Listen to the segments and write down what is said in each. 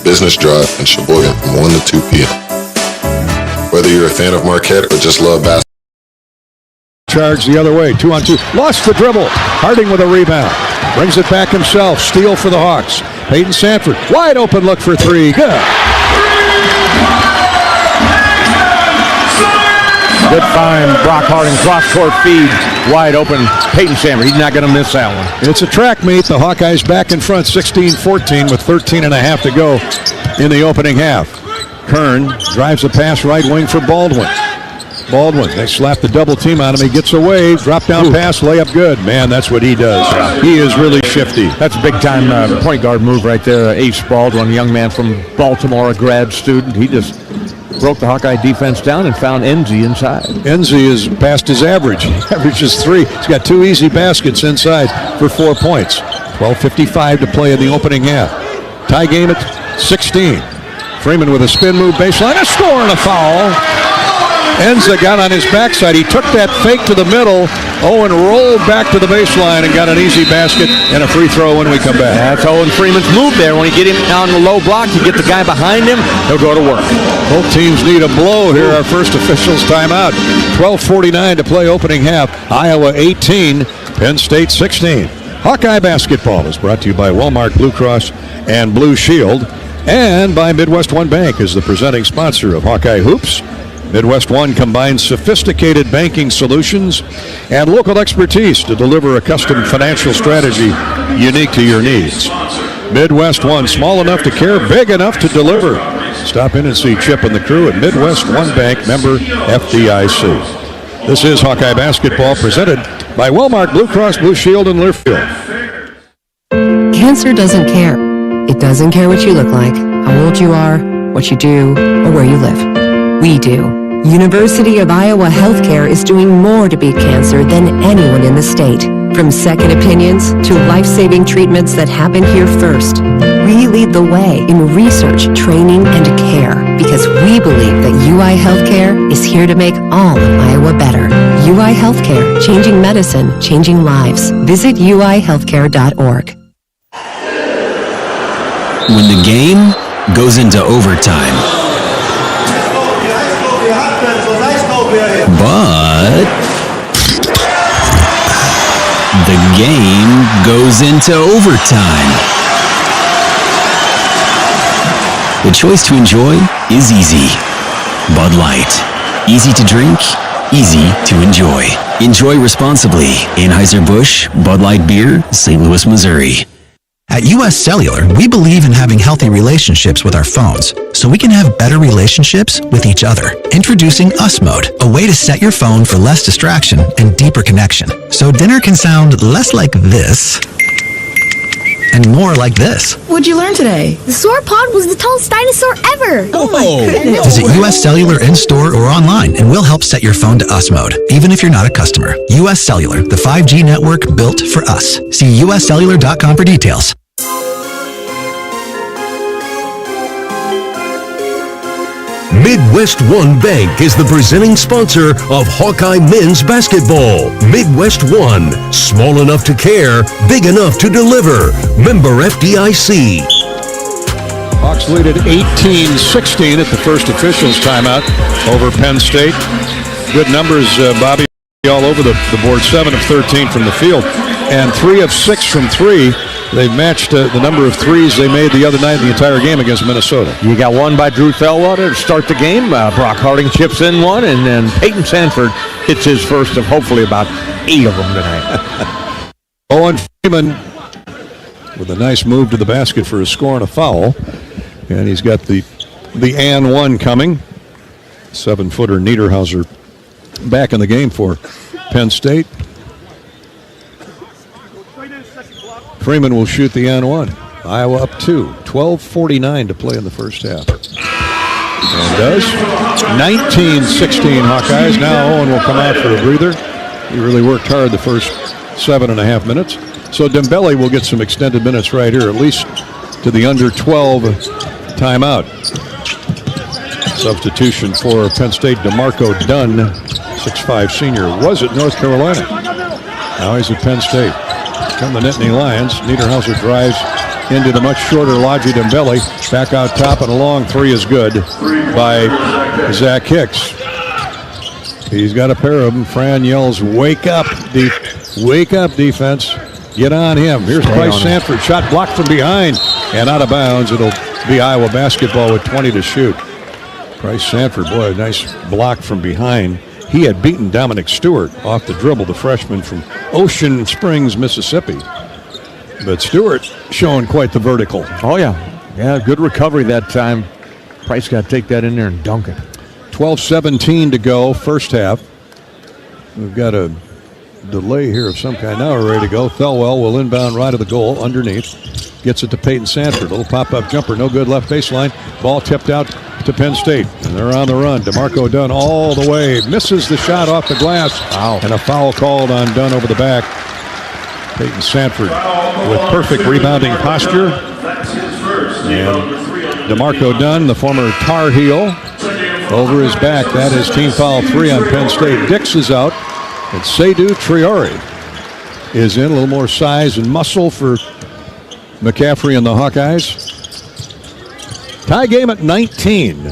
Business Drive in Sheboygan from 1 to 2 p.m. Whether you're a fan of Marquette or just love basketball. Charge the other way, 2-on-2. Lost the dribble. Harding with a rebound. Brings it back himself. Steal for the Hawks. Peyton Sanford, wide open look for three. Good. Good find, Brock Harding, cross-court feed, wide open. Peyton Sanford, he's not going to miss that one. It's a track meet. The Hawkeyes back in front, 16-14 with 13 and a half to go in the opening half. Kern drives a pass right wing for Baldwin. They slap the double team on him. He gets away, drop down pass, layup good. Man, that's what he does. He is really shifty. That's a big time point guard move right there. Ace Baldwin, a young man from Baltimore, a grad student. He just broke the Hawkeye defense down and found Enzi inside. Enzi is past his average. He averages 3. He's got 2 easy baskets inside for 4 points. 12:55 to play in the opening half. Tie game at 16. Freeman with a spin move baseline, a score and a foul. Enza got on his backside. He took that fake to the middle. Owen rolled back to the baseline and got an easy basket and a free throw when we come back. That's Owen Freeman's move there. When you get him on the low block, you get the guy behind him, he'll go to work. Both teams need a blow here. Our first officials timeout. 12:49 to play opening half. Iowa 18, Penn State 16. Hawkeye basketball is brought to you by Walmart Blue Cross and Blue Shield and by Midwest One Bank as the presenting sponsor of Hawkeye Hoops. Midwest One combines sophisticated banking solutions and local expertise to deliver a custom financial strategy unique to your needs. Midwest One, small enough to care, big enough to deliver. Stop in and see Chip and the crew at Midwest One Bank, member FDIC. This is Hawkeye Basketball presented by Walmart Blue Cross Blue Shield in Learfield. Cancer doesn't care. It doesn't care what you look like, how old you are, what you do, or where you live. We do. University of Iowa Healthcare is doing more to beat cancer than anyone in the state. From second opinions to life-saving treatments that happen here first. We lead the way in research, training, and care because we believe that UI Healthcare is here to make all of Iowa better. UI Healthcare, changing medicine, changing lives. Visit uihealthcare.org. When the game goes into overtime, but the game goes into overtime. The choice to enjoy is easy. Bud Light. Easy to drink, easy to enjoy. Enjoy responsibly. Anheuser-Busch, Bud Light Beer, St. Louis, Missouri. At US Cellular, we believe in having healthy relationships with our phones, so we can have better relationships with each other. Introducing US Mode, a way to set your phone for less distraction and deeper connection. So dinner can sound less like this and more like this. What'd you learn today? The sauropod was the tallest dinosaur ever. Oh my goodness. Visit US Cellular in-store or online and we'll help set your phone to US Mode, even if you're not a customer. US Cellular, the 5G network built for us. See uscellular.com for details. Midwest One Bank is the presenting sponsor of Hawkeye men's basketball. Midwest One, small enough to care, big enough to deliver. Member FDIC. Hawks lead at 18-16 at the first officials timeout over Penn State. Good numbers, Bobby, all over the board. 7 of 13 from the field and 3 of 6 from 3. They've matched the number of threes they made the other night in the entire game against Minnesota. You got one by Drew Fellwater to start the game. Brock Harding chips in one, and then Peyton Sanford hits his first of hopefully about 8 of them tonight. Owen Freeman with a nice move to the basket for a score and a foul. And he's got the and one coming. 7-footer Niederhauser back in the game for Penn State. Freeman will shoot the and one. Iowa up 2. 12:49 to play in the first half. And does. 19-16 Hawkeyes. Now Owen will come out for a breather. He really worked hard the first 7.5 minutes. So Dembele will get some extended minutes right here, at least to the under 12 timeout. Substitution for Penn State, DeMarco Dunn, 6'5 senior, was at North Carolina. Now he's at Penn State. Come the Nittany Lions. Niederhauser drives into the much shorter Lodgy Dembele. Back out top, and a long three is good by Zach Hicks. He's got a pair of them. Fran yells, wake up, defense. Get on him. Here's Bryce Sanford. Shot blocked from behind and out of bounds. It'll be Iowa basketball with 20 to shoot. Bryce Sanford, boy, a nice block from behind. He had beaten Dominic Stewart off the dribble, the freshman from Ocean Springs, Mississippi. But Stewart showing quite the vertical. Oh, yeah. Yeah, good recovery that time. Price got to take that in there and dunk it. 12:17 to go, first half. We've got a delay here of some kind. Now we're ready to go. Thelwell will inbound right of the goal underneath. Gets it to Peyton Sanford. Little pop-up jumper, no good, left baseline. Ball tipped out to Penn State. And they're on the run. DeMarco Dunn all the way. Misses the shot off the glass. Wow. And a foul called on Dunn over the back. Peyton Sanford with perfect rebounding posture. And DeMarco Dunn, the former Tar Heel, over his back. That is team foul 3 on Penn State. Dix is out. And Seydou Traore is in. A little more size and muscle for McCaffrey and the Hawkeyes. Tie game at 19.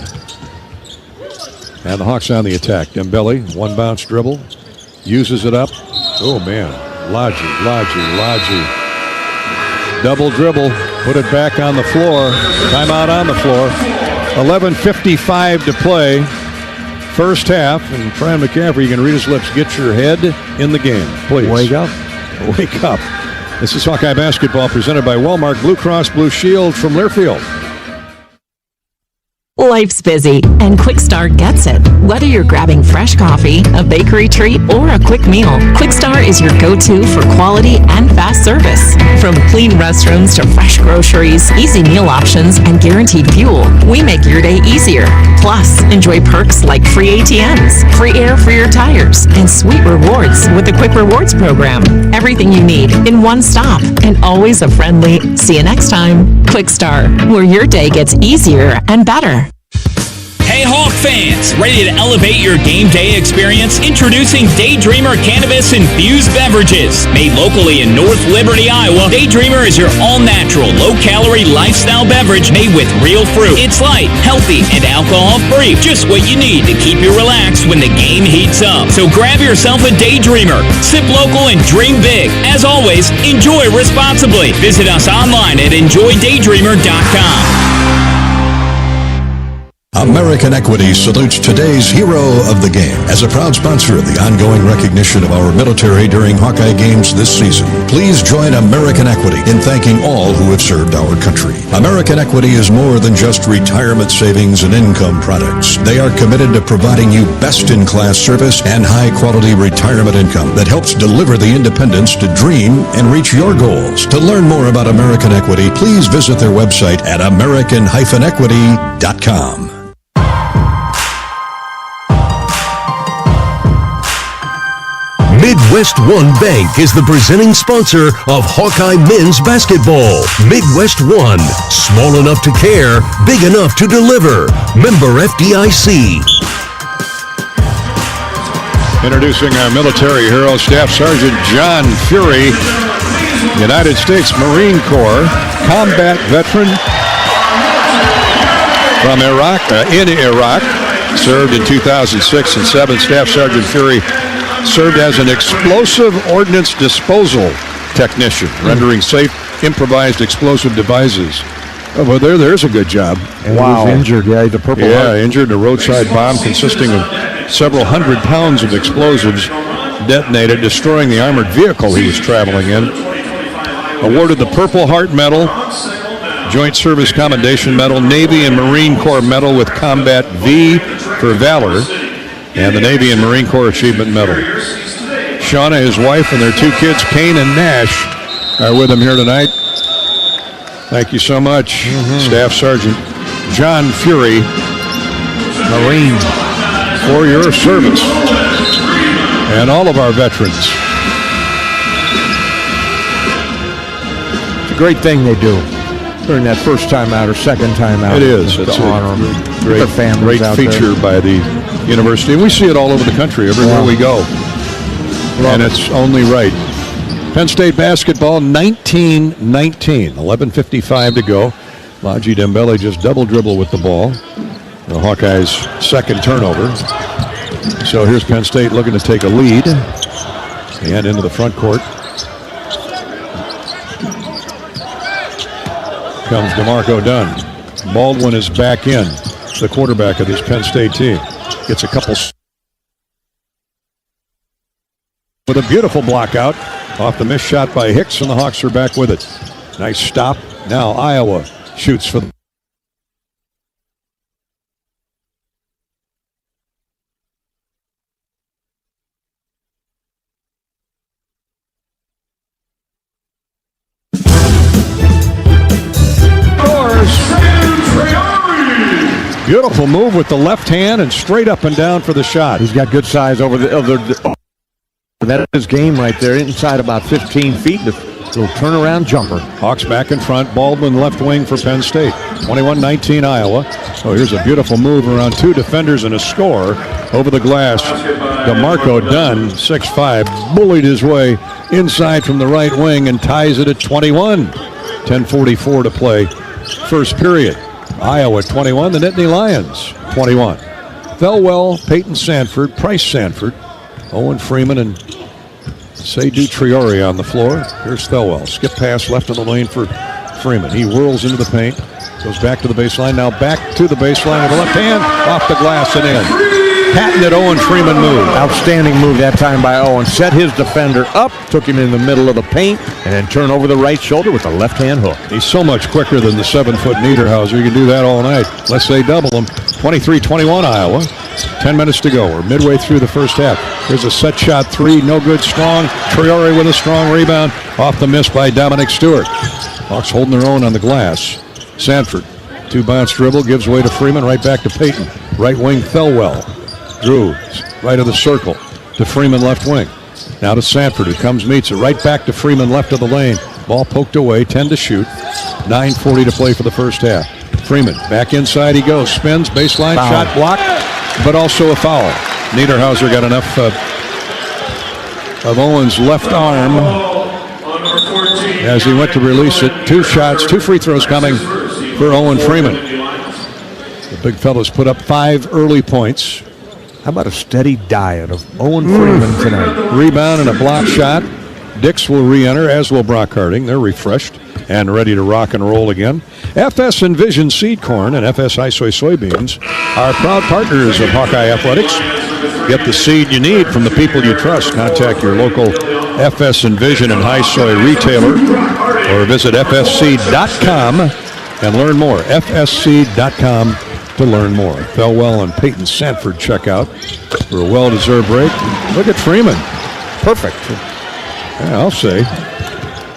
And the Hawks on the attack. Dembele, one bounce dribble. Uses it up. Oh, man. Lodgy. Double dribble. Put it back on the floor. Timeout on the floor. 11:55 to play. First half. And Fran McCaffrey, you can read his lips. Get your head in the game, please. Wake up. Wake up. This is Hawkeye Basketball presented by Wellmark Blue Cross Blue Shield from Learfield. Life's busy, and Quick Start gets it. Whether you're grabbing fresh coffee, a bakery treat, or a quick meal, Quick Start is your go-to for quality and fast service. From clean restrooms to fresh groceries, easy meal options, and guaranteed fuel, we make your day easier. Plus, enjoy perks like free ATMs, free air for your tires, and sweet rewards with the Quick Rewards program. Everything you need in one stop, and always a friendly, see you next time. Quick Start, where your day gets easier and better. Hey Hawk fans, ready to elevate your game day experience? Introducing Daydreamer Cannabis Infused Beverages. Made locally in North Liberty, Iowa, Daydreamer is your all-natural, low-calorie lifestyle beverage made with real fruit. It's light, healthy, and alcohol-free. Just what you need to keep you relaxed when the game heats up. So grab yourself a Daydreamer. Sip local and dream big. As always, enjoy responsibly. Visit us online at enjoydaydreamer.com. American Equity salutes today's hero of the game. As a proud sponsor of the ongoing recognition of our military during Hawkeye games this season, please join American Equity in thanking all who have served our country. American Equity is more than just retirement savings and income products. They are committed to providing you best-in-class service and high-quality retirement income that helps deliver the independence to dream and reach your goals. To learn more about American Equity, please visit their website at american-equity.com. Midwest One Bank is the presenting sponsor of Hawkeye men's basketball. Midwest One, small enough to care, big enough to deliver. Member FDIC. Introducing our military hero, Staff Sergeant John Fury, United States Marine Corps, combat veteran from Iraq, in Iraq, served in 2006 and 7. Staff Sergeant Fury served as an explosive ordnance disposal technician, rendering safe improvised explosive devices. Oh, well, there's a good job. And wow. He was injured, yeah, the Purple Heart. Injured in a roadside bomb consisting of several hundred pounds of explosives detonated, destroying the armored vehicle he was traveling in. Awarded the Purple Heart Medal, Joint Service Commendation Medal, Navy and Marine Corps Medal with Combat V for Valor, and the Navy and Marine Corps Achievement Medal. Shauna, his wife, and their 2 kids, Kane and Nash, are with him here tonight. Thank you so much, Staff Sergeant John Fury, Marine, for your service, and all of our veterans. It's a great thing they do during that first time out or second time out. It is. It's a great feature by the university. And we see it all over the country, everywhere we go. And it's only right. Penn State basketball, 19-19. 11:55 to go. Laji Dembele just double dribble with the ball. The Hawkeyes' second turnover. So here's Penn State looking to take a lead. And into the front court comes DeMarco Dunn. Baldwin is back in, the quarterback of this Penn State team. Gets a couple with a beautiful block out off the missed shot by Hicks, and the Hawks are back with it. Nice stop. Now Iowa shoots for the beautiful move with the left hand and straight up and down for the shot. He's got good size over the that is game right there, inside about 15 feet. The little turnaround jumper. Hawks back in front. Baldwin left wing for Penn State. 21-19 Iowa. Oh, here's a beautiful move around two defenders and a score over the glass. DeMarco Dunn, 6'5", bullied his way inside from the right wing and ties it at 21. 10:44 to play. First period. Iowa 21, the Nittany Lions 21. Thelwell, Peyton Sanford, Price Sanford, Owen Freeman, and Seydou Traore on the floor. Here's Thelwell. Skip pass left of the lane for Freeman. He whirls into the paint, goes back to the baseline. Now back to the baseline with the left hand, off the glass and in. Patented Owen Freeman move. Outstanding move that time by Owen. Set his defender up, took him in the middle of the paint, and then turn over the right shoulder with a left-hand hook. He's so much quicker than the 7-foot Niederhauser. You can do that all night, unless they double him. 23-21 Iowa. 10 minutes to go. We're midway through the first half. Here's a set shot three, no good, strong. Traore with a strong rebound. Off the miss by Dominic Stewart. Hawks holding their own on the glass. Sanford, two bounce dribble, gives way to Freeman, right back to Peyton. Right wing Thelwell. Drew, right of the circle to Freeman, left wing. Now to Sanford, who comes, meets it. Right back to Freeman, left of the lane. Ball poked away, 10 to shoot. 9:40 to play for the first half. Freeman, back inside he goes. Spins, baseline, foul. Shot blocked, but also a foul. Niederhauser got enough of Owen's left arm as he went to release it. Two shots, two free throws coming for Owen Freeman. The big fella's put up 5 early points. How about a steady diet of Owen Freeman tonight? Rebound and a block shot. Dix will re-enter, as will Brock Harding. They're refreshed and ready to rock and roll again. FS Envision Seed Corn and FS High Soy Soybeans are proud partners of Hawkeye Athletics. Get the seed you need from the people you trust. Contact your local FS Envision and High Soy retailer or visit fsseed.com and learn more. fsseed.com to learn more. Thelwell and Peyton Sanford check out for a well-deserved break. Look at Freeman. Perfect. Yeah, I'll say.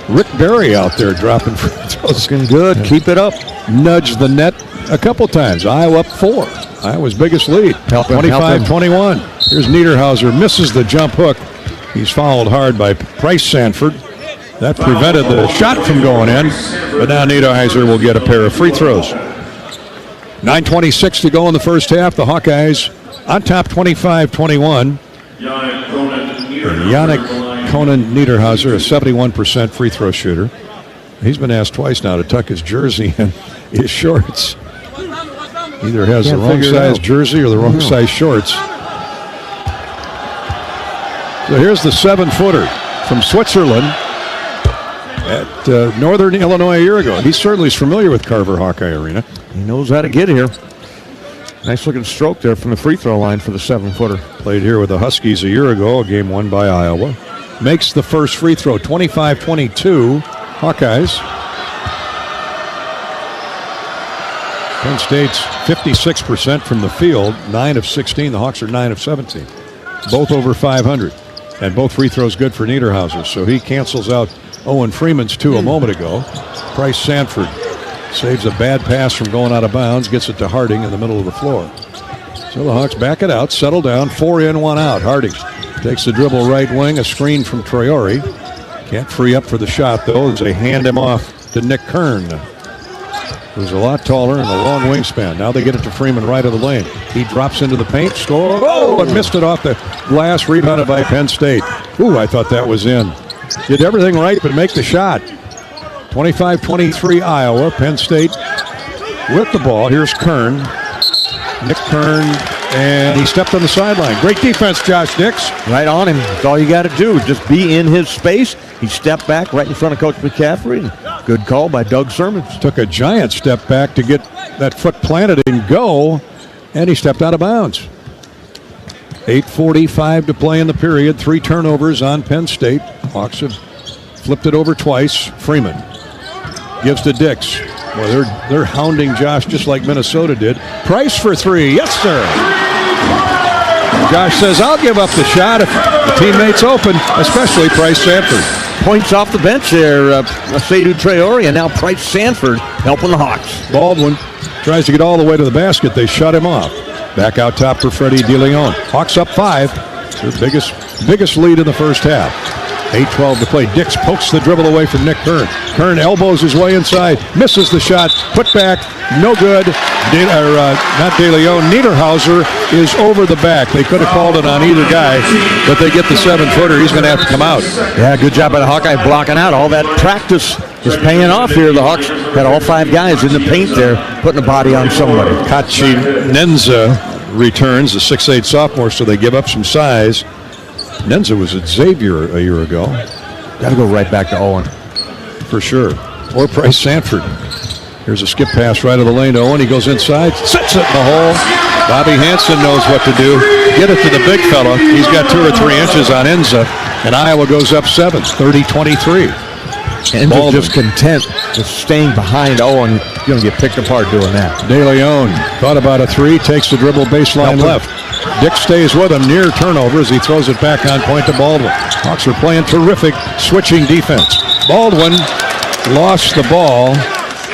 Rick Barry out there dropping free throws. Looking good. Keep it up. Nudged the net a couple times. Iowa up 4. Iowa's biggest lead. 25-21. Here's Niederhauser. Misses the jump hook. He's fouled hard by Price Sanford. That prevented the shot from going in. But now Niederhauser will get a pair of free throws. 9:26 to go in the first half. The Hawkeyes on top 25-21. Yannick Conan Niederhauser, a 71% free throw shooter. He's been asked twice now to tuck his jersey and his shorts. Either has the wrong size jersey or the wrong size shorts. So here's the 7-footer from Switzerland at Northern Illinois a year ago. He certainly is familiar with Carver Hawkeye Arena. He knows how to get here. Nice looking stroke there from the free throw line for the 7-footer. Played here with the Huskies a year ago, a game won by Iowa. Makes the first free throw, 25-22, Hawkeyes. Penn State's 56% from the field, 9 of 16. The Hawks are 9 of 17. Both over 500. And both free throws good for Niederhauser. So he cancels out Owen Freeman's 2 a moment ago. Price Sanford saves a bad pass from going out of bounds, gets it to Harding in the middle of the floor. So the Hawks back it out, settle down, 4 in, 1 out. Harding takes the dribble right wing, a screen from Traore. Can't free up for the shot, though, as they hand him off to Nick Kern, who's a lot taller and a long wingspan. Now they get it to Freeman right of the lane. He drops into the paint, score, and missed it off the glass, rebounded by Penn State. Ooh, I thought that was in. Did everything right but make the shot. 25-23 Iowa. Penn State with the ball. Here's Kern. Nick Kern, and he stepped on the sideline. Great defense, Josh Dix. Right on him. That's all you got to do. Just be in his space. He stepped back right in front of Coach McCaffrey. And good call by Doug Sermons. Took a giant step back to get that foot planted and go, and he stepped out of bounds. 8:45 to play in the period. 3 turnovers on Penn State. Hawks have flipped it over twice. Freeman gives to Dix. Well, they're hounding Josh just like Minnesota did. Price for 3. Yes, sir. Josh says, I'll give up the shot if the teammate's open, especially Price Sanford. Points off the bench there. Seydou Traore, and now Price Sanford helping the Hawks. Baldwin tries to get all the way to the basket. They shut him off. Back out top for Freddie DeLeon. Hawks up 5. Their biggest lead in the first half. 8:12 to play. Dix pokes the dribble away from Nick Kern. Kern elbows his way inside. Misses the shot. Put back. No good. Not DeLeon. Niederhauser is over the back. They could have called it on either guy, but they get the 7-footer. He's going to have to come out. Yeah, good job by the Hawkeye blocking out. All that practice is paying off here. The Hawks got all 5 guys in the paint there, putting a body on somebody. Kachi Nenza returns, the 6'8 sophomore, so they give up some size. Nenza was at Xavier a year ago. Got to go right back to Owen. For sure. Or Price Sanford. Here's a skip pass right of the lane to Owen. He goes inside, sits it in the hole. Bobby Hansen knows what to do. Get it to the big fella. He's got 2 or 3 inches on Enza, and Iowa goes up 7, 30-23. Enza's just content with staying behind Owen. You're going to get picked apart doing that. DeLeon thought about a 3, takes the dribble baseline left. Dick stays with him near turnover as he throws it back on point to Baldwin. Hawks are playing terrific switching defense. Baldwin lost the ball,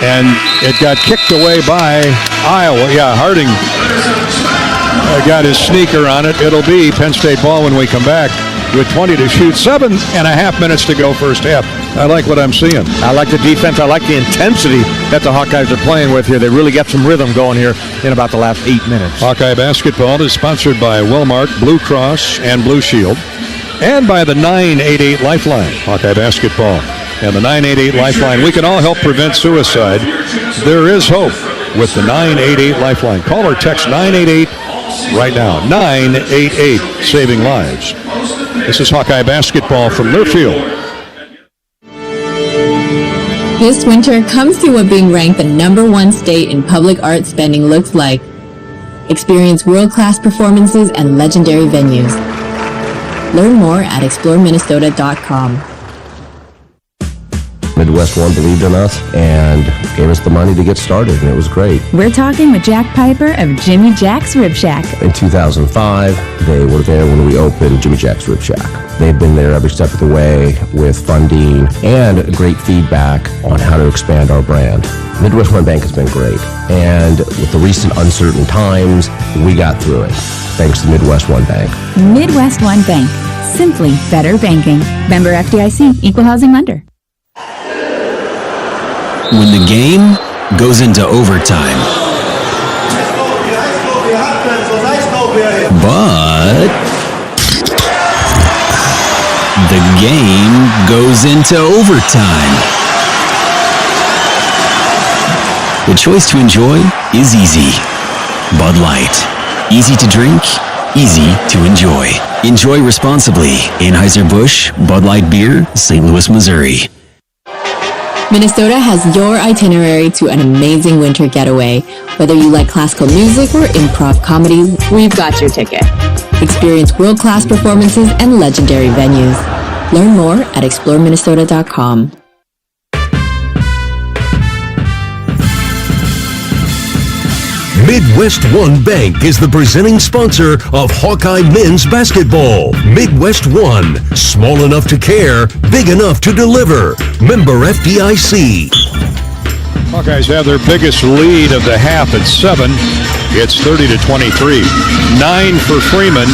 and it got kicked away by Iowa. Yeah, Harding got his sneaker on it. It'll be Penn State ball when we come back with 20 to shoot. 7.5 minutes to go first half. I like what I'm seeing. I like the defense. I like the intensity that the Hawkeyes are playing with here. They really got some rhythm going here in about the last 8 minutes. Hawkeye basketball is sponsored by Wellmark, Blue Cross, and Blue Shield, and by the 988 Lifeline. Hawkeye basketball and the 988 Lifeline. We can all help prevent suicide. There is hope with the 988 Lifeline. Call or text 988 right now. 988, saving lives. This is Hawkeye basketball from Learfield. This winter, come see what being ranked the #1 state in public art spending looks like. Experience world-class performances and legendary venues. Learn more at exploreminnesota.com. Midwest One believed in us and gave us the money to get started, and it was great. We're talking with Jack Piper of Jimmy Jack's Rib Shack. In 2005, they were there when we opened Jimmy Jack's Rib Shack. They've been there every step of the way with funding and great feedback on how to expand our brand. Midwest One Bank has been great, and with the recent uncertain times, we got through it, thanks to Midwest One Bank. Midwest One Bank. Simply better banking. Member FDIC, Equal Housing Lender. When the game goes into overtime, but the game goes into overtime. The choice to enjoy is easy. Bud Light. Easy to drink, easy to enjoy. Enjoy responsibly. Anheuser-Busch, Bud Light Beer, St. Louis, Missouri. Minnesota has your itinerary to an amazing winter getaway. Whether you like classical music or improv comedy, we've got your ticket. Experience world-class performances and legendary venues. Learn more at exploreminnesota.com. Midwest One Bank is the presenting sponsor of Hawkeye men's basketball. Midwest One, small enough to care, big enough to deliver. Member FDIC. Hawkeyes have their biggest lead of the half at 7. It's 30-23. 9 for Freeman,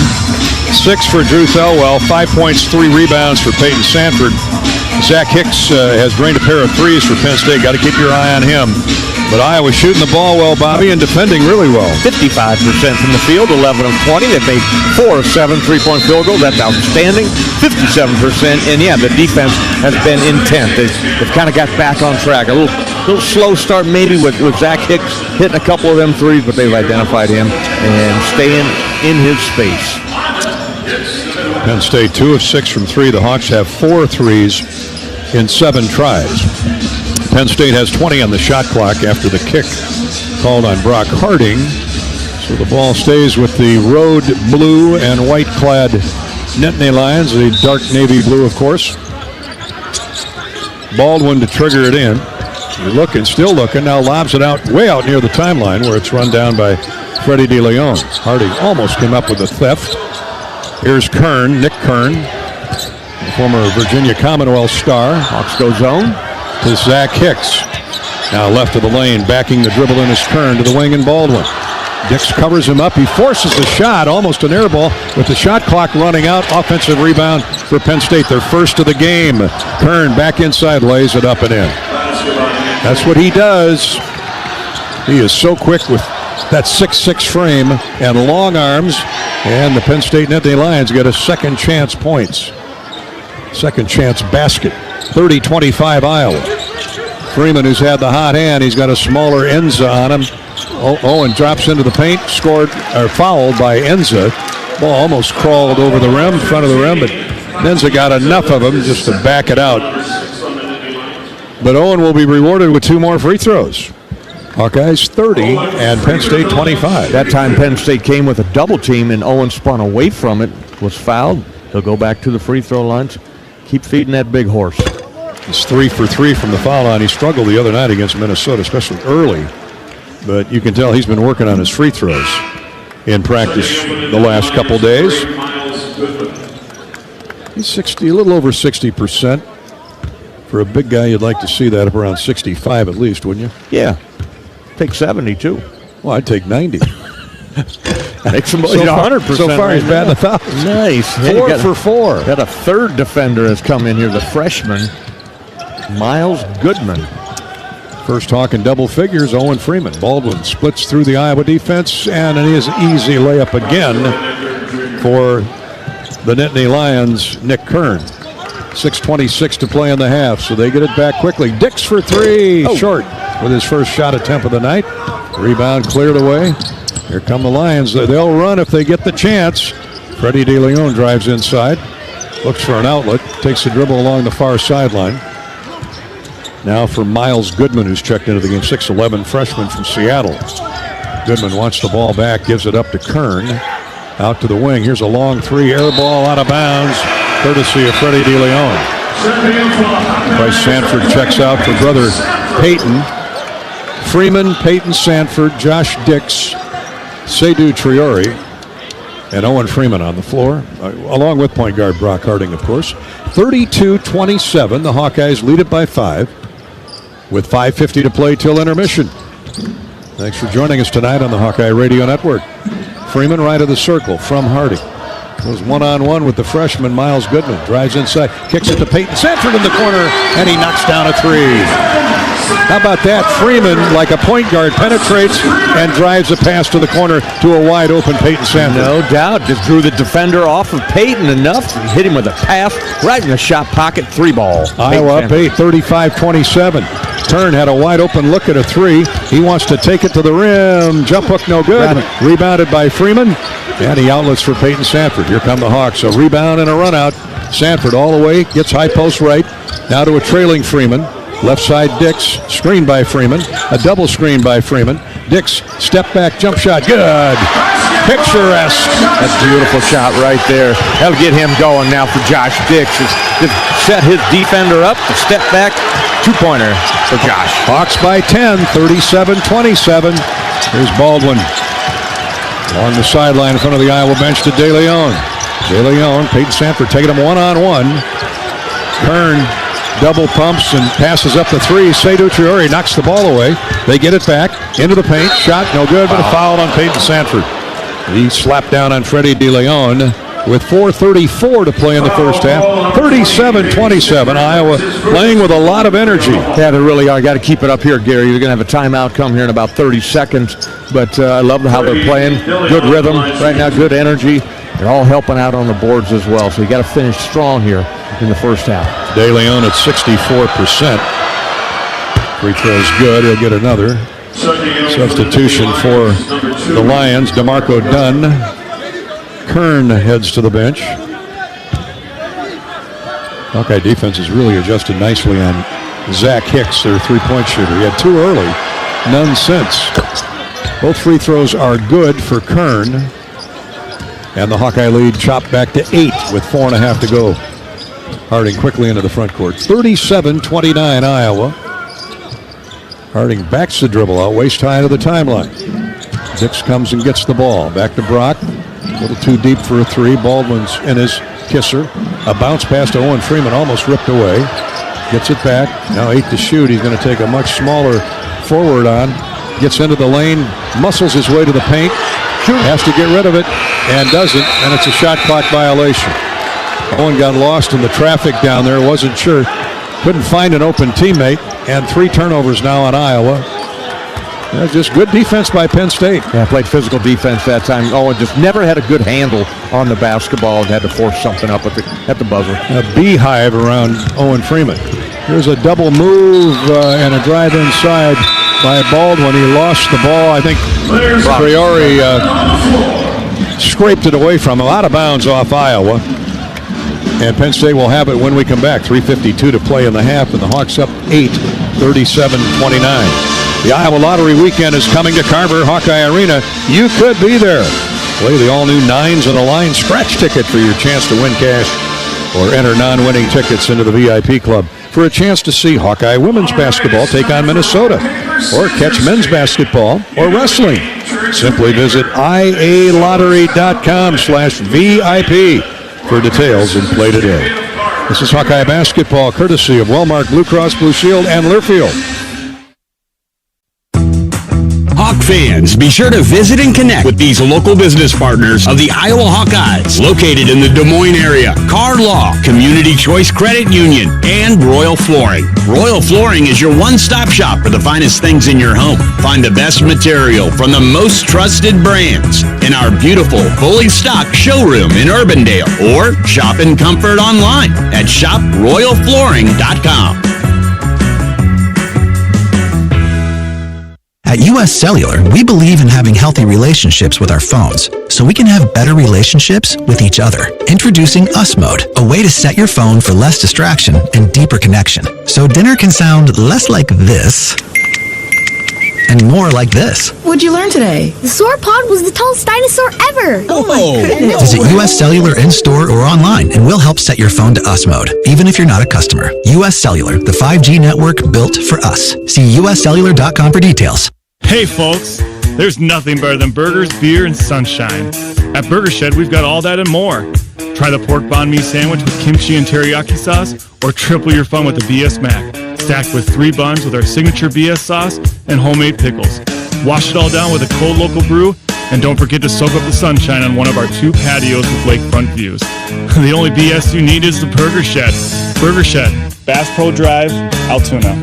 6 for Drew Thelwell, 5 points, 3 rebounds for Peyton Sanford. Zach Hicks has drained a pair of threes for Penn State. Got to keep your eye on him. But Iowa shooting the ball well, Bobby, and defending really well. 55% from the field, 11 of 20. They've made 4 of 7 3-point field goals. That's outstanding. 57%. And, yeah, the defense has been intent. They've kind of got back on track. A little slow start maybe with Zach Hicks hitting a couple of them threes, but they've identified him and staying in his space. Penn State 2 of 6 from 3. The Hawks have 4 threes in 7 tries. Penn State has 20 on the shot clock after the kick called on Brock Harding. So the ball stays with the road blue and white-clad Nittany Lions, the dark navy blue, of course. Baldwin to trigger it in. You're looking, still looking. Now lobs it out, way out near the timeline where it's run down by Freddie DeLeon. Harding almost came up with a theft. Here's Kern, Nick Kern, the former Virginia Commonwealth star. Hawks go zone to Zach Hicks. Now left of the lane, backing the dribble in is Kern to the wing and Baldwin. Dix covers him up. He forces the shot, almost an air ball, with the shot clock running out. Offensive rebound for Penn State, their first of the game. Kern back inside, lays it up and in. That's what he does. He is so quick with that 6'6" frame and long arms. And the Penn State Nittany Lions get a second chance points. Second chance basket. 30-25 Iowa. Freeman, who's had the hot hand, he's got a smaller Enza on him. Owen drops into the paint, fouled by Enza. Ball almost crawled over the rim, front of the rim, but Enza got enough of him just to back it out. But Owen will be rewarded with 2 more free throws. Hawkeyes 30 and Penn State 25. That time Penn State came with a double team and Owen spun away from it, was fouled. He'll go back to the free throw lines. Keep feeding that big horse. He's 3 for 3 from the foul line. He struggled the other night against Minnesota, especially early. But you can tell he's been working on his free throws in practice the last couple days. He's a little over 60%. For a big guy, you'd like to see that up around 65 at least, wouldn't you? Yeah. Take 70 too. Well, I'd take 90. Make some 100%. So far, he's batting 1,000. Nice. 4 for 4. Got a third defender has come in here, the freshman, Miles Goodman. First Hawk in double figures, Owen Freeman. Baldwin splits through the Iowa defense, and it is easy layup again for the Nittany Lions, Nick Kern. 6:26 to play in the half, so they get it back quickly. Dix for 3, short with his first shot attempt of the night. Rebound cleared away. Here come the Lions. They'll run if they get the chance. Freddie DeLeon drives inside, looks for an outlet, takes the dribble along the far sideline. Now for Miles Goodman, who's checked into the game, 6'11", freshman from Seattle. Goodman wants the ball back, gives it up to Kern. Out to the wing. Here's a long 3, air ball out of bounds, courtesy of Freddie DeLeon. Bryce Sanford checks out for brother Peyton. Freeman, Peyton Sanford, Josh Dix, Seydou Traore, and Owen Freeman on the floor, along with point guard Brock Harding, of course. 32-27, the Hawkeyes lead it by 5, with 5:50 to play till intermission. Thanks for joining us tonight on the Hawkeye Radio Network. Freeman right of the circle from Harding. Goes one-on-one with the freshman Miles Goodman. Drives inside, kicks it to Peyton Sanford in the corner, and he knocks down a 3. How about that? Freeman, like a point guard, penetrates and drives a pass to the corner to a wide-open Peyton Sanford. No doubt. Just drew the defender off of Peyton enough to hit him with a pass right in the shot pocket, 3 ball. Iowa up 8, 35-27. Kern had a wide-open look at a 3. He wants to take it to the rim. Jump hook, no good. Rebounded by Freeman. And he outlets for Peyton Sanford. Here come the Hawks. A rebound and a run out. Sanford all the way, gets high post right. Now to a trailing Freeman. Left side Dix, screened by Freeman. A double screen by Freeman. Dix, step back, jump shot, good. Picturesque. That's a beautiful shot right there. That'll get him going now for Josh Dix. Just set his defender up, the step back, 2-pointer for Josh. Hawks by 10, 37-27. Here's Baldwin. Along the sideline in front of the Iowa bench to DeLeon. DeLeon, Peyton Sanford taking him one-on-one. Kern double pumps and passes up the 3. Seydou Traore knocks the ball away. They get it back into the paint. Shot no good, but a foul on Peyton Sanford. He slapped down on Freddie DeLeon. with 4:34 to play in the first half. 37-27. Iowa playing with a lot of energy. Yeah, they really are. Got to keep it up here, Gary. You're going to have a timeout come here in about 30 seconds. But I love how they're playing. Good rhythm right now, good energy. They're all helping out on the boards as well. So you got to finish strong here in the first half. De Leon at 64%. Free throw's good. He'll get another. Substitution for the Lions. DeMarco Dunn. Kern heads to the bench. Hawkeye defense has really adjusted nicely on Zach Hicks, their three-point shooter. He had two early, none since. Both free throws are good for Kern. And the Hawkeye lead chopped back to 8 with 4.5 to go. Harding quickly into the front court. 37-29 Iowa. Harding backs the dribble out, waist high to the timeline. Hicks comes and gets the ball. Back to Brock. A little too deep for a three. Baldwin's in his kisser. A bounce pass to Owen Freeman, almost ripped away. Gets it back. Now 8 to shoot. He's going to take a much smaller forward on. Gets into the lane. Muscles his way to the paint. Has to get rid of it and doesn't. And it's a shot clock violation. Owen got lost in the traffic down there. Wasn't sure. Couldn't find an open teammate. And 3 turnovers now on Iowa. Just good defense by Penn State. Yeah, played physical defense that time. Owen just never had a good handle on the basketball and had to force something up at the buzzer. A beehive around Owen Freeman. Here's a double move and a drive inside by Baldwin. He lost the ball. I think Priori scraped it away from him. Out of bounds off Iowa. And Penn State will have it when we come back. 3:52 to play in the half, and the Hawks up 8, 37-29. The Iowa Lottery weekend is coming to Carver Hawkeye Arena. You could be there. Play the all-new Nines on the Line scratch ticket for your chance to win cash, or enter non-winning tickets into the VIP club for a chance to see Hawkeye women's basketball take on Minnesota, or catch men's basketball or wrestling. Simply visit ialottery.com/VIP for details and play today. This is Hawkeye basketball courtesy of Wellmark Blue Cross Blue Shield and Learfield. Hawk fans, be sure to visit and connect with these local business partners of the Iowa Hawkeyes, located in the Des Moines area. Card Law, Community Choice Credit Union, and Royal Flooring. Royal Flooring is your one-stop shop for the finest things in your home. Find the best material from the most trusted brands in our beautiful, fully stocked showroom in Urbandale, or shop in comfort online at shoproyalflooring.com. At US Cellular, we believe in having healthy relationships with our phones, so we can have better relationships with each other. Introducing US Mode, a way to set your phone for less distraction and deeper connection. So dinner can sound less like this and more like this. What'd you learn today? The sauropod was the tallest dinosaur ever. Oh my goodness. Visit US Cellular in-store or online, and we'll help set your phone to US Mode, even if you're not a customer. US Cellular, the 5G network built for us. See uscellular.com for details. Hey folks, there's nothing better than burgers, beer, and sunshine. At Burger Shed, we've got all that and more. Try the pork banh mi sandwich with kimchi and teriyaki sauce, or triple your fun with the BS Mac, stacked with 3 buns with our signature BS sauce and homemade pickles. Wash it all down with a cold local brew, and don't forget to soak up the sunshine on one of our 2 patios with lakefront views. The only BS you need is the Burger Shed. Burger Shed, Bass Pro Drive, Altoona.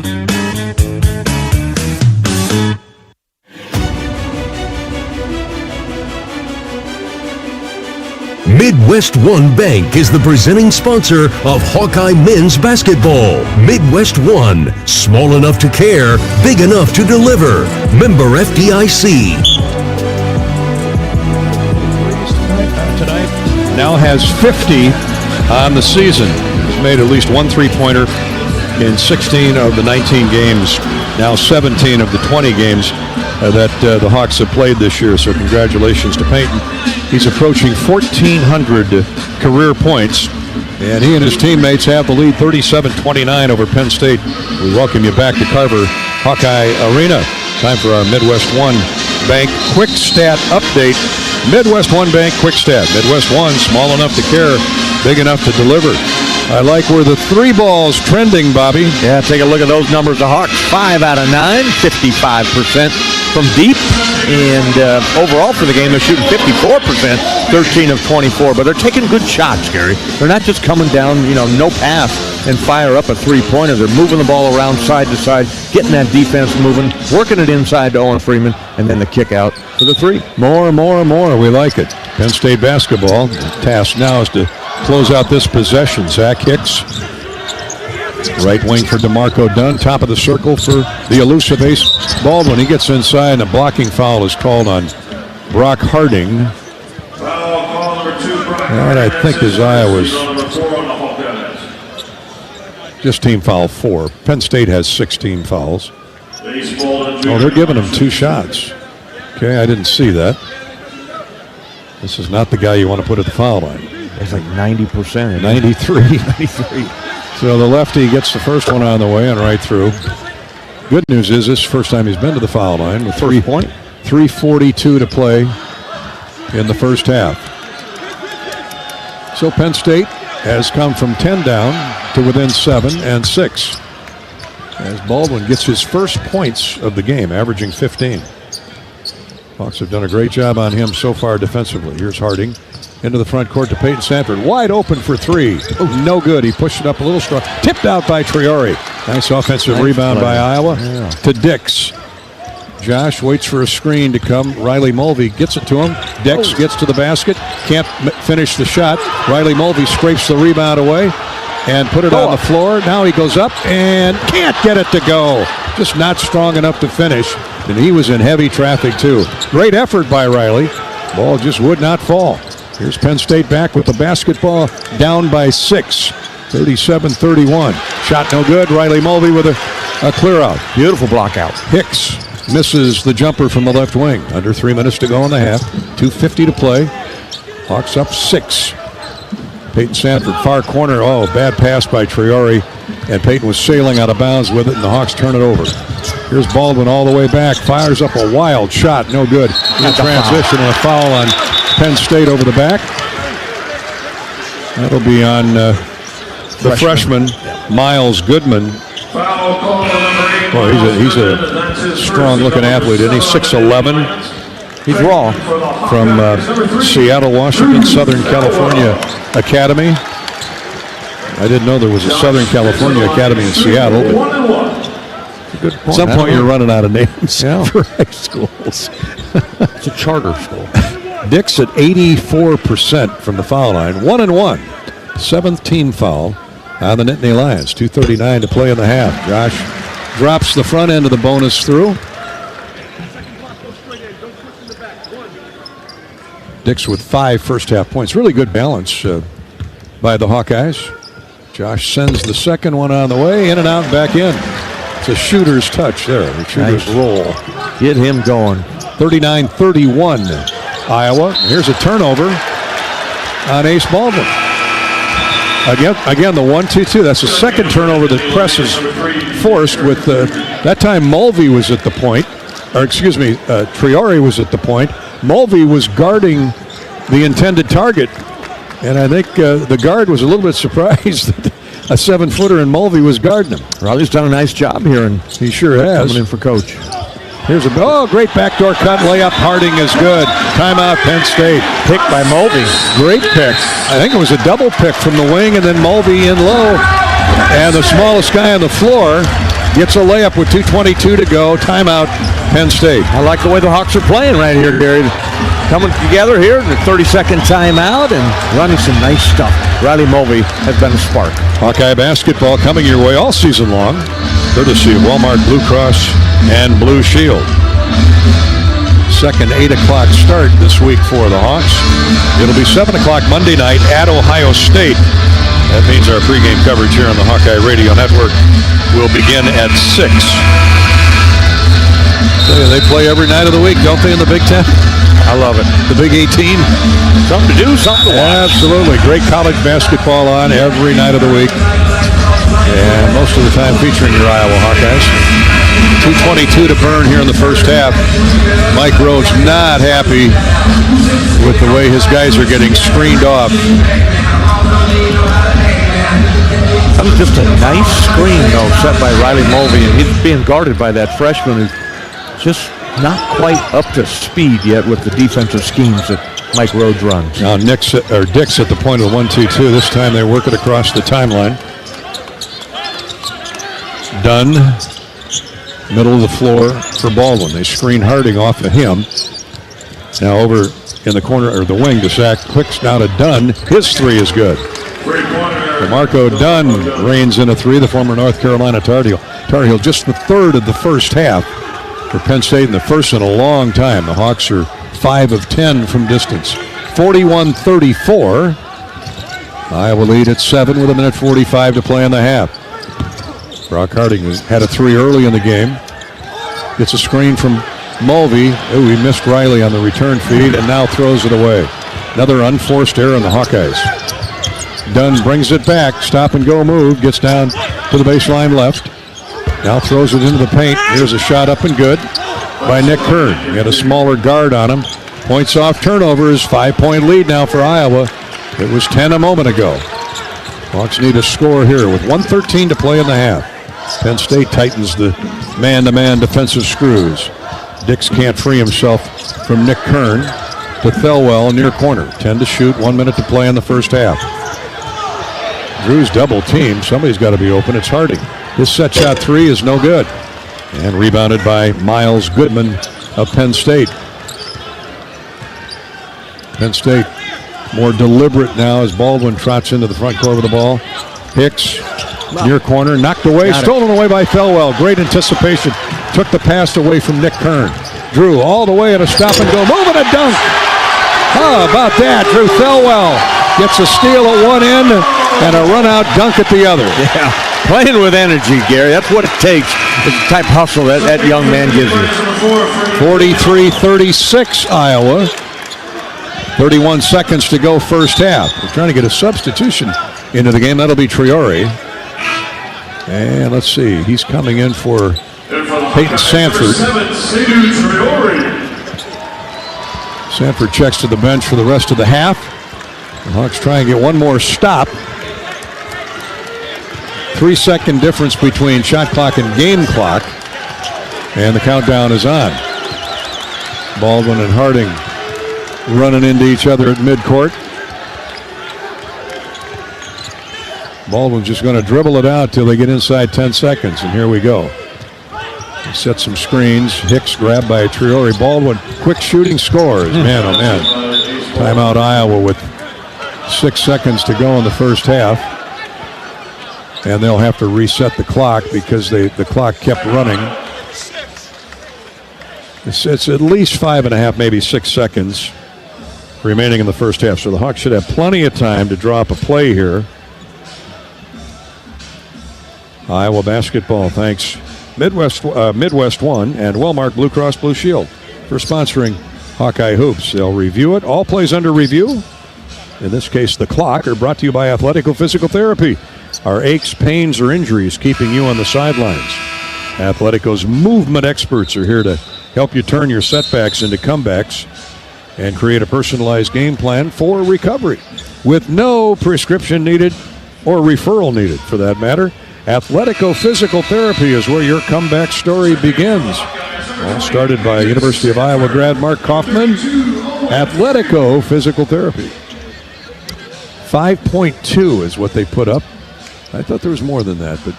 Midwest One Bank is the presenting sponsor of Hawkeye men's basketball. Midwest One, small enough to care, big enough to deliver. Member FDIC. Tonight now has 50 on the season. He's made at least one three-pointer in 16 of the 19 games, now 17 of the 20 games that the Hawks have played this year. So congratulations to Peyton. He's approaching 1,400 career points, and he and his teammates have the lead 37-29 over Penn State. We welcome you back to Carver Hawkeye Arena. Time for our Midwest One Bank Quick Stat Update. Midwest One Bank Quick Stat. Midwest One, small enough to care, big enough to deliver. I like where the 3 ball's trending, Bobby. Yeah, take a look at those numbers. The Hawks, 5 out of 9, 55%. from deep. And overall for the game, they're shooting 54%, 13 of 24. But they're taking good shots, Gary. They're not just coming down, no pass and fire up a three-pointer. They're moving the ball around side to side, getting that defense moving, working it inside to Owen Freeman, and then the kick out for the three. More. We like it. Penn State basketball. The task now is to close out this possession. Zach Hicks, right wing for DeMarco Dunn. Top of the circle for the elusive Ace Baldwin. He gets inside, and a blocking foul is called on Brock Harding. And I think is Iowa's just team foul 4. Penn State has 16 fouls. Oh, they're giving him 2 shots. Okay, I didn't see that. This is not the guy you want to put at the foul line. It's like 90%. 93. So the lefty gets the first one on the way and right through. Good news is this is the first time he's been to the foul line with 3:42 to play in the first half. So Penn State has come from 10 down to within 7 and 6. As Baldwin gets his first points of the game, averaging 15. Hawks have done a great job on him so far defensively. Here's Harding into the front court to Peyton Sanford. Wide open for 3. Oh, no good. He pushed it up a little strong. Tipped out by Triori. Nice offensive rebound by Iowa to Dix. Josh waits for a screen to come. Riley Mulvey gets it to him. Dix gets to the basket. Can't finish the shot. Riley Mulvey scrapes the rebound away and put it on the floor. Now he goes up and can't get it to go. Just not strong enough to finish. And he was in heavy traffic too. Great effort by Riley. Ball just would not fall. Here's Penn State back with the basketball, down by 6. 37-31. Shot no good. Riley Mulvey with a clear out. Beautiful block out. Hicks misses the jumper from the left wing. Under 3 minutes to go in the half. 2:50 to play. Hawks up 6. Peyton Sanford, far corner. Oh, bad pass by Triori. And Peyton was sailing out of bounds with it, and the Hawks turn it over. Here's Baldwin all the way back. Fires up a wild shot. No good. In transition, and a foul on Penn State over the back. That'll be on the freshman, Miles Goodman. Oh, he's a strong-looking athlete, isn't he? 6'11". He's raw. From Seattle, Washington, Southern California Academy. I didn't know there was a Southern California Academy in Seattle. At some point, you're running out of names for high schools. It's a charter school. Dix at 84% from the foul line. 1-1. 7th team foul on the Nittany Lions. 2:39 to play in the half. Josh drops the front end of the bonus through. Dix with 5 first half points. Really good balance by the Hawkeyes. Josh sends the second one on the way. In and out and back in. It's a shooter's touch there. The shooter's roll. Get him going. 39-31 Iowa. Here's a turnover on Ace Baldwin. Again, the 1-2-2. That's the second turnover that Press is forced with that time Mulvey was at the point. Or excuse me, Triori was at the point. Mulvey was guarding the intended target. And I think the guard was a little bit surprised that a 7-footer and Mulvey was guarding him. Riley's done a nice job here, and he sure has. Coming in for coach. Here's a great backdoor cut layup. Harding is good. Timeout, Penn State. Pick by Mulvey. Great pick. I think it was a double pick from the wing, and then Mulvey in low. And the smallest guy on the floor gets a layup with 2:22 to go. Timeout, Penn State. I like the way the Hawks are playing right here, Gary. Coming together here in the 30-second timeout and running some nice stuff. Riley Mulvey has been a spark. Hawkeye basketball coming your way all season long, courtesy of Walmart Blue Cross and Blue Shield. Second 8 o'clock start this week for the Hawks. It'll be 7 o'clock Monday night at Ohio State. That means our pregame coverage here on the Hawkeye Radio Network will begin at 6. They play every night of the week, don't they, in the Big Ten? I love it. The Big 18. Something to do, something to watch. Absolutely. Great college basketball on every night of the week. And most of the time featuring your Iowa Hawkeyes. 2:22 to burn here in the first half. Mike Rhodes not happy with the way his guys are getting screened off. That was just a nice screen, though, set by Riley Mulvey, and he's being guarded by that freshman who just not quite up to speed yet with the defensive schemes that Mike Rhodes runs. Now Dix at the point of the 1-2-2. This time they work it across the timeline. Dunn, middle of the floor for Baldwin. They screen Harding off of him. Now over in the corner, or the wing to Zach Quicks, now to Dunn. His three is good. DeMarco Dunn reigns in a three, the former North Carolina Tar Heel. Just the third of the first half for Penn State, and the first in a long time. The Hawks are 5 of 10 from distance. 41-34. Iowa lead at 7 with 1:45 to play in the half. Brock Harding had a three early in the game. Gets a screen from Mulvey. Oh, he missed Riley on the return feed and now throws it away. Another unforced error in the Hawkeyes. Dunn brings it back. Stop and go move. Gets down to the baseline left. Now throws it into the paint. Here's a shot up and good by Nick Kern. He had a smaller guard on him. Points off turnovers. 5-point lead now for Iowa. It was 10 a moment ago. Hawks need a score here with 1:13 to play in the half. Penn State tightens the man-to-man defensive screws. Dix can't free himself from Nick Kern to Thelwell near corner. 10 to shoot, 1 minute to play in the first half. Drew's double team. Somebody's got to be open. It's Harding. His set shot three is no good. And rebounded by Miles Goodman of Penn State. Penn State more deliberate now as Baldwin trots into the front court with the ball. Hicks near corner, knocked away, stolen away by Thelwell. Great anticipation. Took the pass away from Nick Kern. Drew all the way at a stop and go. Moving a dunk. How about that? Drew Thelwell gets a steal at one end and a run-out dunk at the other. Yeah, playing with energy, Gary. That's what it takes. It's the type of hustle that young man gives you. 43-36 Iowa. 31 seconds to go first half. We're trying to get a substitution into the game. That'll be Traore. And let's see. He's coming in for Peyton Sanford. Sanford checks to the bench for the rest of the half. The Hawks try and get one more stop. 3-second difference between shot clock and game clock. And the countdown is on. Baldwin and Harding running into each other at midcourt. Baldwin's just going to dribble it out till they get inside 10 seconds, and here we go. He set some screens. Hicks grabbed by Traore. Baldwin, quick shooting scores. Man, oh man. Timeout Iowa with 6 seconds to go in the first half. And they'll have to reset the clock because the clock kept running. It's at least 5.5, maybe 6 seconds remaining in the first half. So the Hawks should have plenty of time to draw up a play here. Iowa basketball thanks Midwest One and Wellmark Blue Cross Blue Shield for sponsoring Hawkeye Hoops. They'll review it. All plays under review. In this case, the clock, are brought to you by Athletico Physical Therapy. Our aches, pains, or injuries keeping you on the sidelines. Athletico's movement experts are here to help you turn your setbacks into comebacks and create a personalized game plan for recovery with no prescription needed or referral needed for that matter. Athletico Physical Therapy is where your comeback story begins. All started by University of Iowa grad Mark Kaufman. Athletico Physical Therapy. 5.2 is what they put up. I thought there was more than that, but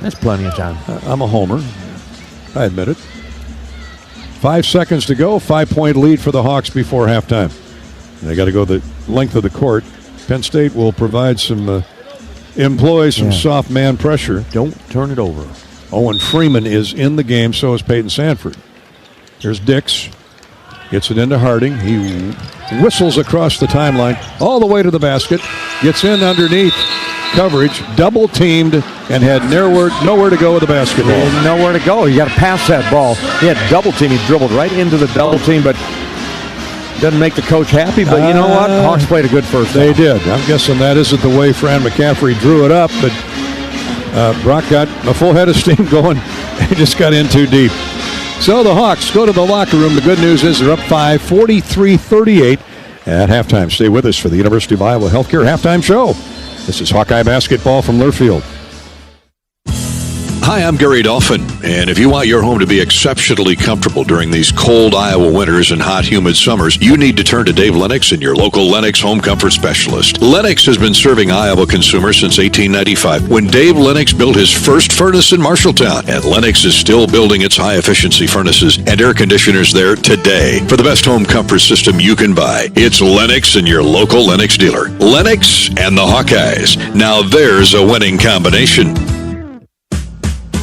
that's plenty of time. I'm a homer. I admit it. 5 seconds to go. 5-point lead for the Hawks before halftime. They got to go the length of the court. Penn State will provide some soft man pressure. Don't turn it over. Owen Freeman is in the game, so is Peyton Sanford. Here's Dix. Gets it into Harding. He whistles across the timeline all the way to the basket. Gets in underneath coverage, double teamed, and had nowhere to go with the basketball. Nowhere to go. You got to pass that ball. He had double team. He dribbled right into the double team, but doesn't make the coach happy. But you know what? The Hawks played a good first half. They did. I'm guessing that isn't the way Fran McCaffrey drew it up, but Brock got a full head of steam going. He just got in too deep. So the Hawks go to the locker room. The good news is they're up 5, 43-38 at halftime. Stay with us for the University of Iowa Healthcare Halftime Show. This is Hawkeye Basketball from Learfield. Hi, I'm Gary Dolphin, and if you want your home to be exceptionally comfortable during these cold Iowa winters and hot, humid summers, you need to turn to Dave Lennox and your local Lennox home comfort specialist. Lennox has been serving Iowa consumers since 1895, when Dave Lennox built his first furnace in Marshalltown, and Lennox is still building its high-efficiency furnaces and air conditioners there today. For the best home comfort system you can buy, it's Lennox and your local Lennox dealer. Lennox and the Hawkeyes. Now there's a winning combination.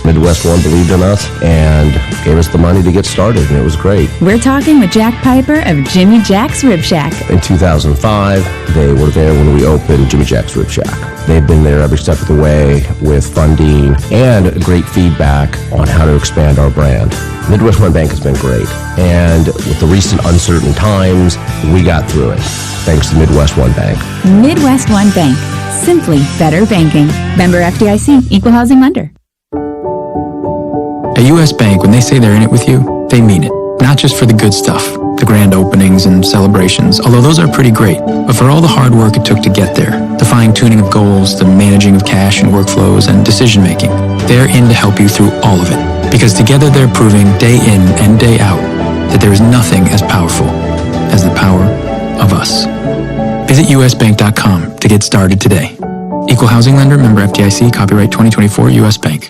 Midwest One believed in us and gave us the money to get started, and it was great. We're talking with Jack Piper of Jimmy Jack's Rib Shack. In 2005, they were there when we opened Jimmy Jack's Rib Shack. They've been there every step of the way with funding and great feedback on how to expand our brand. Midwest One Bank has been great, and with the recent uncertain times, we got through it, thanks to Midwest One Bank. Midwest One Bank. Simply better banking. Member FDIC, Equal Housing Lender. At U.S. Bank, when they say they're in it with you, they mean it. Not just for the good stuff, the grand openings and celebrations, although those are pretty great, but for all the hard work it took to get there, the fine-tuning of goals, the managing of cash and workflows, and decision-making. They're in to help you through all of it, because together they're proving day in and day out that there is nothing as powerful as the power of us. Visit usbank.com to get started today. Equal Housing Lender, member FDIC, copyright 2024, U.S. Bank.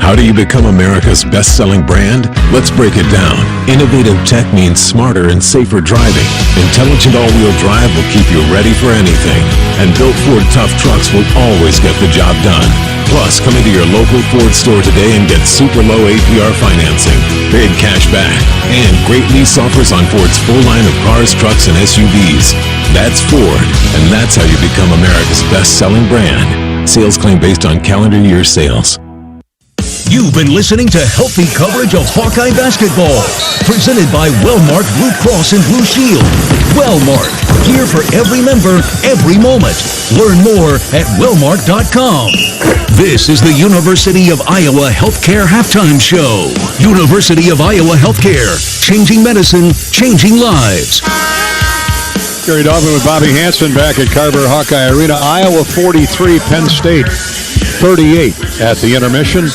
How do you become America's best-selling brand? Let's break it down. Innovative tech means smarter and safer driving. Intelligent all-wheel drive will keep you ready for anything. And built Ford tough trucks will always get the job done. Plus, come into your local Ford store today and get super low APR financing, big cash back, and great lease offers on Ford's full line of cars, trucks, and SUVs. That's Ford, and that's how you become America's best-selling brand. Sales claim based on calendar year sales. You've been listening to healthy coverage of Hawkeye basketball, presented by Wellmark Blue Cross and Blue Shield. Wellmark, here for every member, every moment. Learn more at wellmark.com. This is the University of Iowa Healthcare Halftime Show. University of Iowa Healthcare, changing medicine, changing lives. Gary Dolphin with Bobby Hansen back at Carver Hawkeye Arena. Iowa 43, Penn State 38 at the intermission.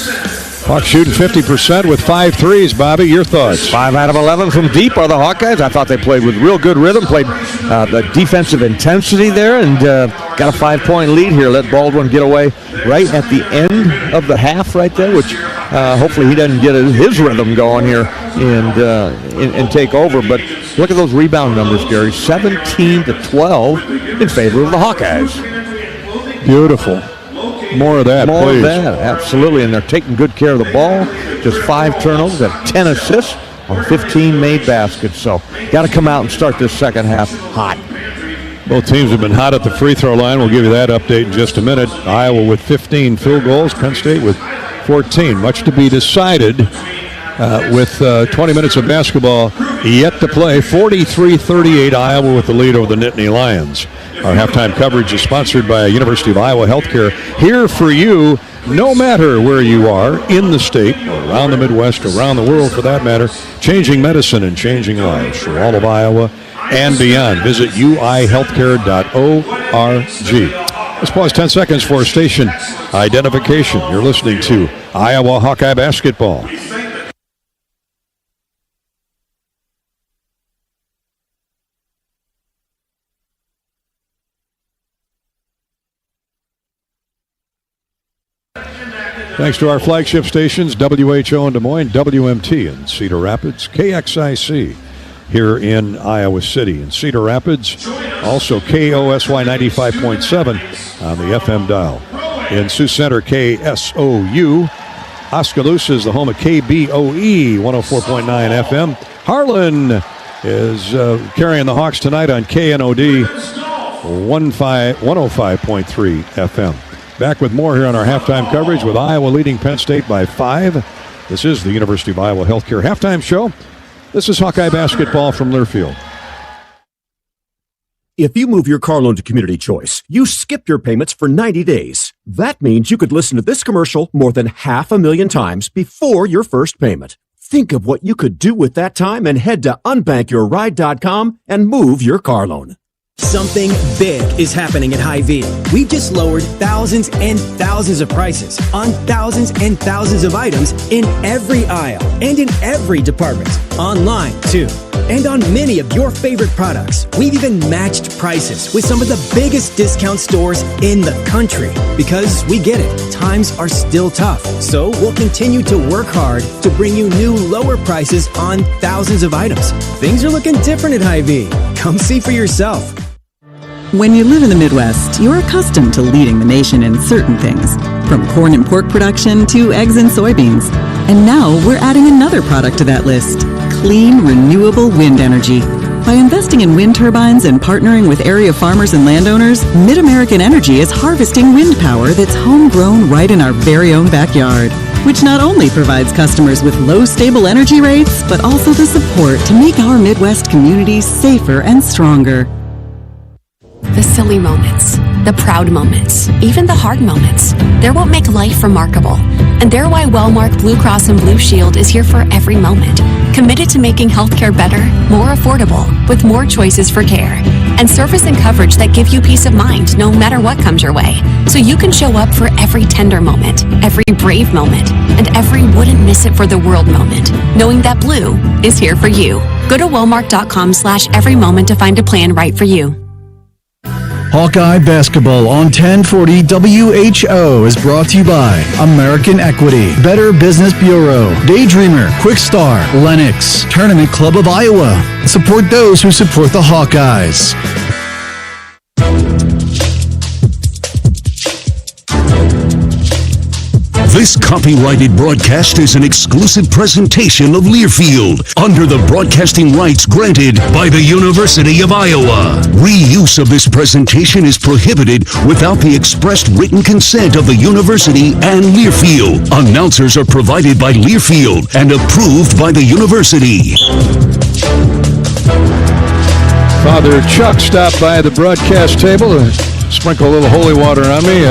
Hawks shooting 50% with 5 threes. Bobby, your thoughts? 5 out of 11 from deep are the Hawkeyes. I thought they played with real good rhythm, played the defensive intensity there, and got a 5-point lead here. Let Baldwin get away right at the end of the half right there, which hopefully he doesn't get his rhythm going here and take over. But look at those rebound numbers, Gary. 17 to 12 in favor of the Hawkeyes. Beautiful. More of that, More please. of that, absolutely. And they're taking good care of the ball. Just 5 turnovers, got 10 assists on 15 made baskets. So got to come out and start this second half hot. Both teams have been hot at the free throw line. We'll give you that update in just a minute. Iowa with 15 field goals, Penn State with 14. Much to be decided with 20 minutes of basketball yet to play. 43-38, Iowa with the lead over the Nittany Lions. Our halftime coverage is sponsored by University of Iowa Healthcare. Here for you, no matter where you are in the state, or around the Midwest, around the world for that matter, changing medicine and changing lives for all of Iowa and beyond. Visit uihealthcare.org. Let's pause 10 seconds for station identification. You're listening to Iowa Hawkeye Basketball. Thanks to our flagship stations, WHO in Des Moines, WMT in Cedar Rapids, KXIC here in Iowa City and Cedar Rapids, also KOSY 95.7 on the FM dial. In Sioux Center, KSOU. Oskaloosa is the home of KBOE 104.9 FM. Harlan is carrying the Hawks tonight on KNOD 105.3 FM. Back with more here on our halftime coverage with Iowa leading Penn State by 5. This is the University of Iowa Healthcare Halftime Show. This is Hawkeye Basketball from Learfield. If you move your car loan to Community Choice, you skip your payments for 90 days. That means you could listen to this commercial more than 500,000 times before your first payment. Think of what you could do with that time and head to unbankyourride.com and move your car loan. Something big is happening at Hy-Vee. We've just lowered thousands and thousands of prices on thousands and thousands of items in every aisle and in every department. Online, too. And on many of your favorite products. We've even matched prices with some of the biggest discount stores in the country. Because we get it, times are still tough. So we'll continue to work hard to bring you new lower prices on thousands of items. Things are looking different at Hy-Vee. Come see for yourself. When you live in the Midwest, you're accustomed to leading the nation in certain things, from corn and pork production to eggs and soybeans. And now we're adding another product to that list, clean, renewable wind energy. By investing in wind turbines and partnering with area farmers and landowners, Mid-American Energy is harvesting wind power that's homegrown right in our very own backyard, which not only provides customers with low, stable energy rates, but also the support to make our Midwest communities safer and stronger. The silly moments, the proud moments, even the hard moments. They're what make life remarkable. And they're why Wellmark Blue Cross and Blue Shield is here for every moment. Committed to making healthcare better, more affordable, with more choices for care. And service and coverage that give you peace of mind no matter what comes your way. So you can show up for every tender moment, every brave moment, and every wouldn't miss it for the world moment, knowing that Blue is here for you. Go to Wellmark.com/every moment to find a plan right for you. Hawkeye Basketball on 1040 WHO is brought to you by American Equity, Better Business Bureau, Daydreamer, Quickstar, Lennox, Tournament Club of Iowa. Support those who support the Hawkeyes. This copyrighted broadcast is an exclusive presentation of Learfield under the broadcasting rights granted by the University of Iowa. Reuse of this presentation is prohibited without the expressed written consent of the university and Learfield. Announcers are provided by Learfield and approved by the university. Father Chuck stopped by the broadcast table and sprinkled a little holy water on me.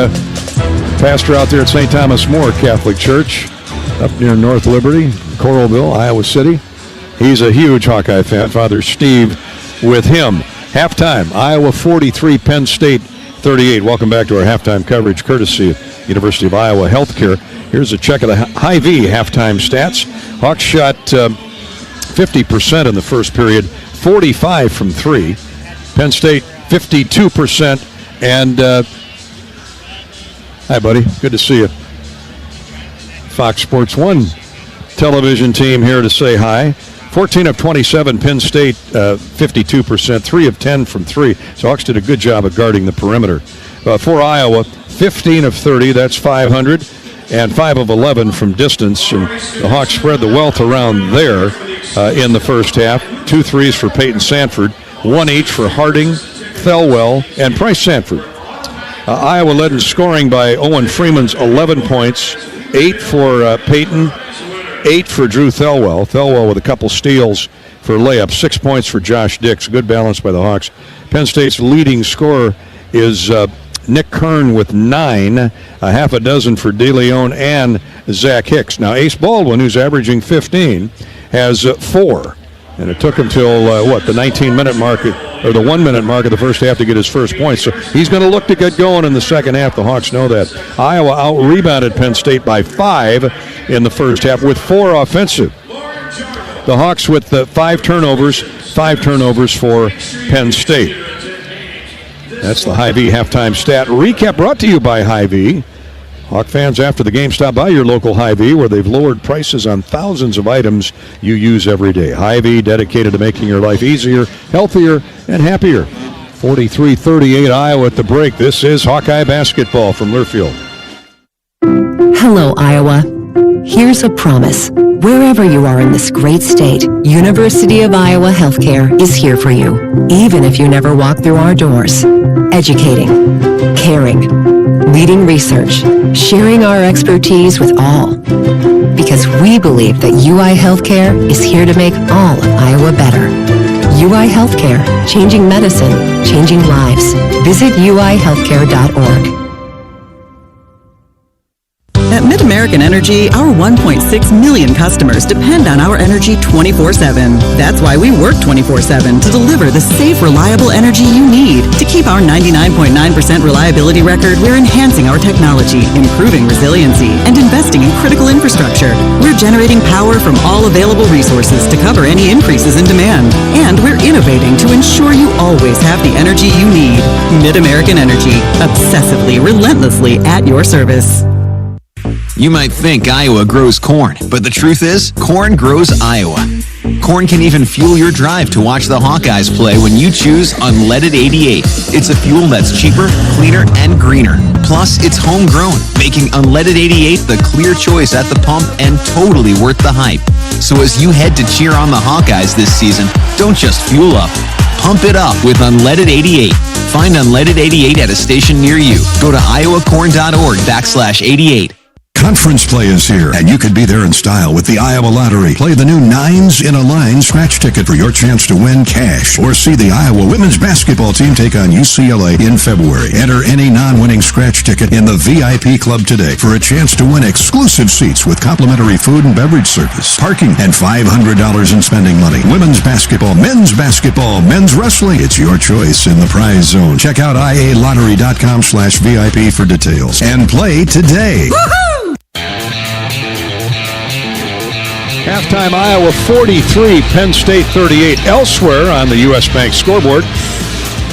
Pastor out there at St. Thomas More Catholic Church up near North Liberty, Coralville, Iowa City. He's a huge Hawkeye fan. Father Steve with him. Halftime, Iowa 43, Penn State 38. Welcome back to our halftime coverage courtesy of University of Iowa Healthcare. Here's a check of the Hy-Vee halftime stats. Hawks shot 50% in the first period, 45 from three. Penn State 52%. And hi, buddy. Good to see you. Fox Sports 1 television team here to say hi. 14 of 27, Penn State 52%, 3 of 10 from three. So Hawks did a good job of guarding the perimeter. For Iowa, 15 of 30, that's 500, and 5 of 11 from distance. And the Hawks spread the wealth around there in the first half. 2 threes for Peyton Sanford, 1 each for Harding, Thelwell, and Price Sanford. Iowa led in scoring by Owen Freeman's 11 points, 8 for Peyton, 8 for Drew Thelwell. Thelwell with a couple steals for layups, 6 points for Josh Dix. Good balance by the Hawks. Penn State's leading scorer is Nick Kern with 9, a half a dozen for DeLeon and Zach Hicks. Now Ace Baldwin, who's averaging 15, has 4. And it took him till, the 19-minute mark, or the 1-minute mark of the first half to get his first point. So he's going to look to get going in the second half. The Hawks know that. Iowa out-rebounded Penn State by 5 in the first half with 4 offensive. The Hawks with 5 turnovers for Penn State. That's the Hy-Vee halftime stat recap brought to you by Hy-Vee. Hawk fans, after the game, stop by your local Hy-Vee where they've lowered prices on thousands of items you use every day. Hy-Vee, dedicated to making your life easier, healthier, and happier. 43-38 Iowa at the break. This is Hawkeye basketball from Learfield. Hello, Iowa. Here's a promise. Wherever you are in this great state, University of Iowa Healthcare is here for you, even if you never walk through our doors. Educating, caring, leading research, sharing our expertise with all. Because we believe that UI Healthcare is here to make all of Iowa better. UI Healthcare, changing medicine, changing lives. Visit uihealthcare.org. At Mid-American Mid-American Energy, our 1.6 million customers depend on our energy 24/7. That's why we work 24/7 to deliver the safe, reliable energy you need. To keep our 99.9% reliability record, we're enhancing our technology, improving resiliency, and investing in critical infrastructure. We're generating power from all available resources to cover any increases in demand. And we're innovating to ensure you always have the energy you need. Mid-American Energy, obsessively, relentlessly at your service. You might think Iowa grows corn, but the truth is, corn grows Iowa. Corn can even fuel your drive to watch the Hawkeyes play when you choose Unleaded 88. It's a fuel that's cheaper, cleaner, and greener. Plus, it's homegrown, making Unleaded 88 the clear choice at the pump and totally worth the hype. So as you head to cheer on the Hawkeyes this season, don't just fuel up. Pump it up with Unleaded 88. Find Unleaded 88 at a station near you. Go to iowacorn.org/88. Conference play is here, and you could be there in style with the Iowa Lottery. Play the new 9s in a Line scratch ticket for your chance to win cash, or see the Iowa women's basketball team take on UCLA in February. Enter any non-winning scratch ticket in the VIP club today for a chance to win exclusive seats with complimentary food and beverage service, parking, and $500 in spending money. Women's basketball, men's wrestling. It's your choice in the prize zone. Check out ialottery.com/VIP for details and play today. Woohoo! Halftime, Iowa 43, Penn State 38. Elsewhere on the U.S. Bank scoreboard,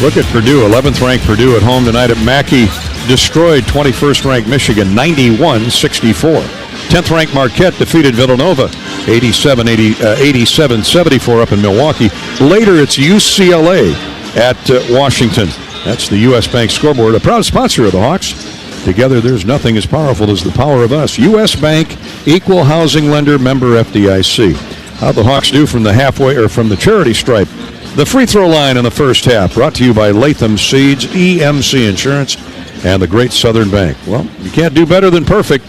look at Purdue. 11th-ranked Purdue at home tonight at Mackey. Destroyed 21st-ranked Michigan 91-64. 10th-ranked Marquette defeated Villanova 87-74 up in Milwaukee. Later, it's UCLA at Washington. That's the U.S. Bank scoreboard, a proud sponsor of the Hawks. Together, there's nothing as powerful as the power of us. U.S. Bank, equal housing lender, member FDIC. How'd the Hawks do from the halfway or from the charity stripe? The free throw line in the first half, brought to you by Latham Seeds, EMC Insurance, and the Great Southern Bank. Well, you can't do better than perfect,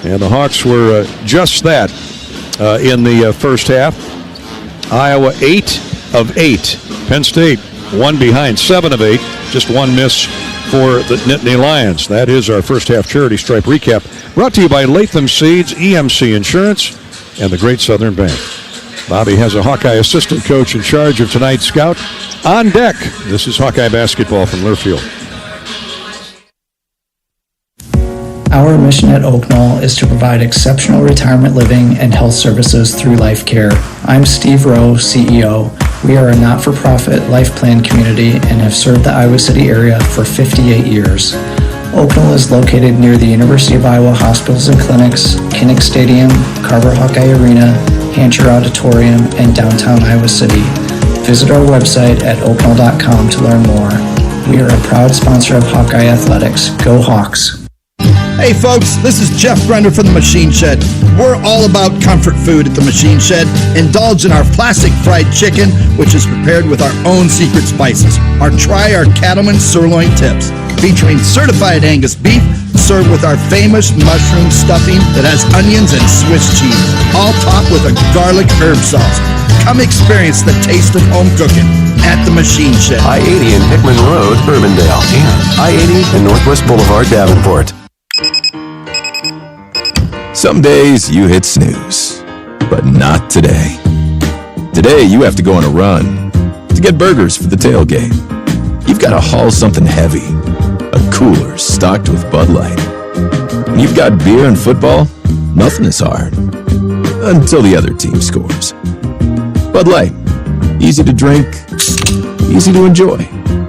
and the Hawks were just that in the first half. Iowa 8 of 8. Penn State 1 behind, 7 of 8. Just one miss for the Nittany Lions. That is our first half charity stripe recap, brought to you by Latham Seeds, EMC Insurance, and the Great Southern Bank. Bobby has a Hawkeye assistant coach in charge of tonight's scout on deck. This is Hawkeye basketball from Learfield. Our mission at Oak Knoll is to provide exceptional retirement living and health services through life care. I'm Steve Rowe, CEO. We are a not-for-profit life plan community and have served the Iowa City area for 58 years. Oak Knoll is located near the University of Iowa hospitals and clinics, Kinnick Stadium, Carver Hawkeye Arena, Hancher Auditorium, and downtown Iowa City. Visit our website at oakknoll.com to learn more. We are a proud sponsor of Hawkeye Athletics. Go Hawks! Hey folks, this is Jeff Grunder from the Machine Shed. We're all about comfort food at the Machine Shed. Indulge in our classic fried chicken, which is prepared with our own secret spices. Or try our Cattleman sirloin tips, featuring certified Angus beef, served with our famous mushroom stuffing that has onions and Swiss cheese, all topped with a garlic herb sauce. Come experience the taste of home cooking at the Machine Shed. I-80 in Hickman Road, Urbandale, and I-80 in Northwest Boulevard, Davenport. Some days you hit snooze, but not today. Today you have to go on a run to get burgers for the tailgate. You've got to haul something heavy, a cooler stocked with Bud Light. When you've got beer and football, nothing is hard, until the other team scores. Bud Light, easy to drink, easy to enjoy.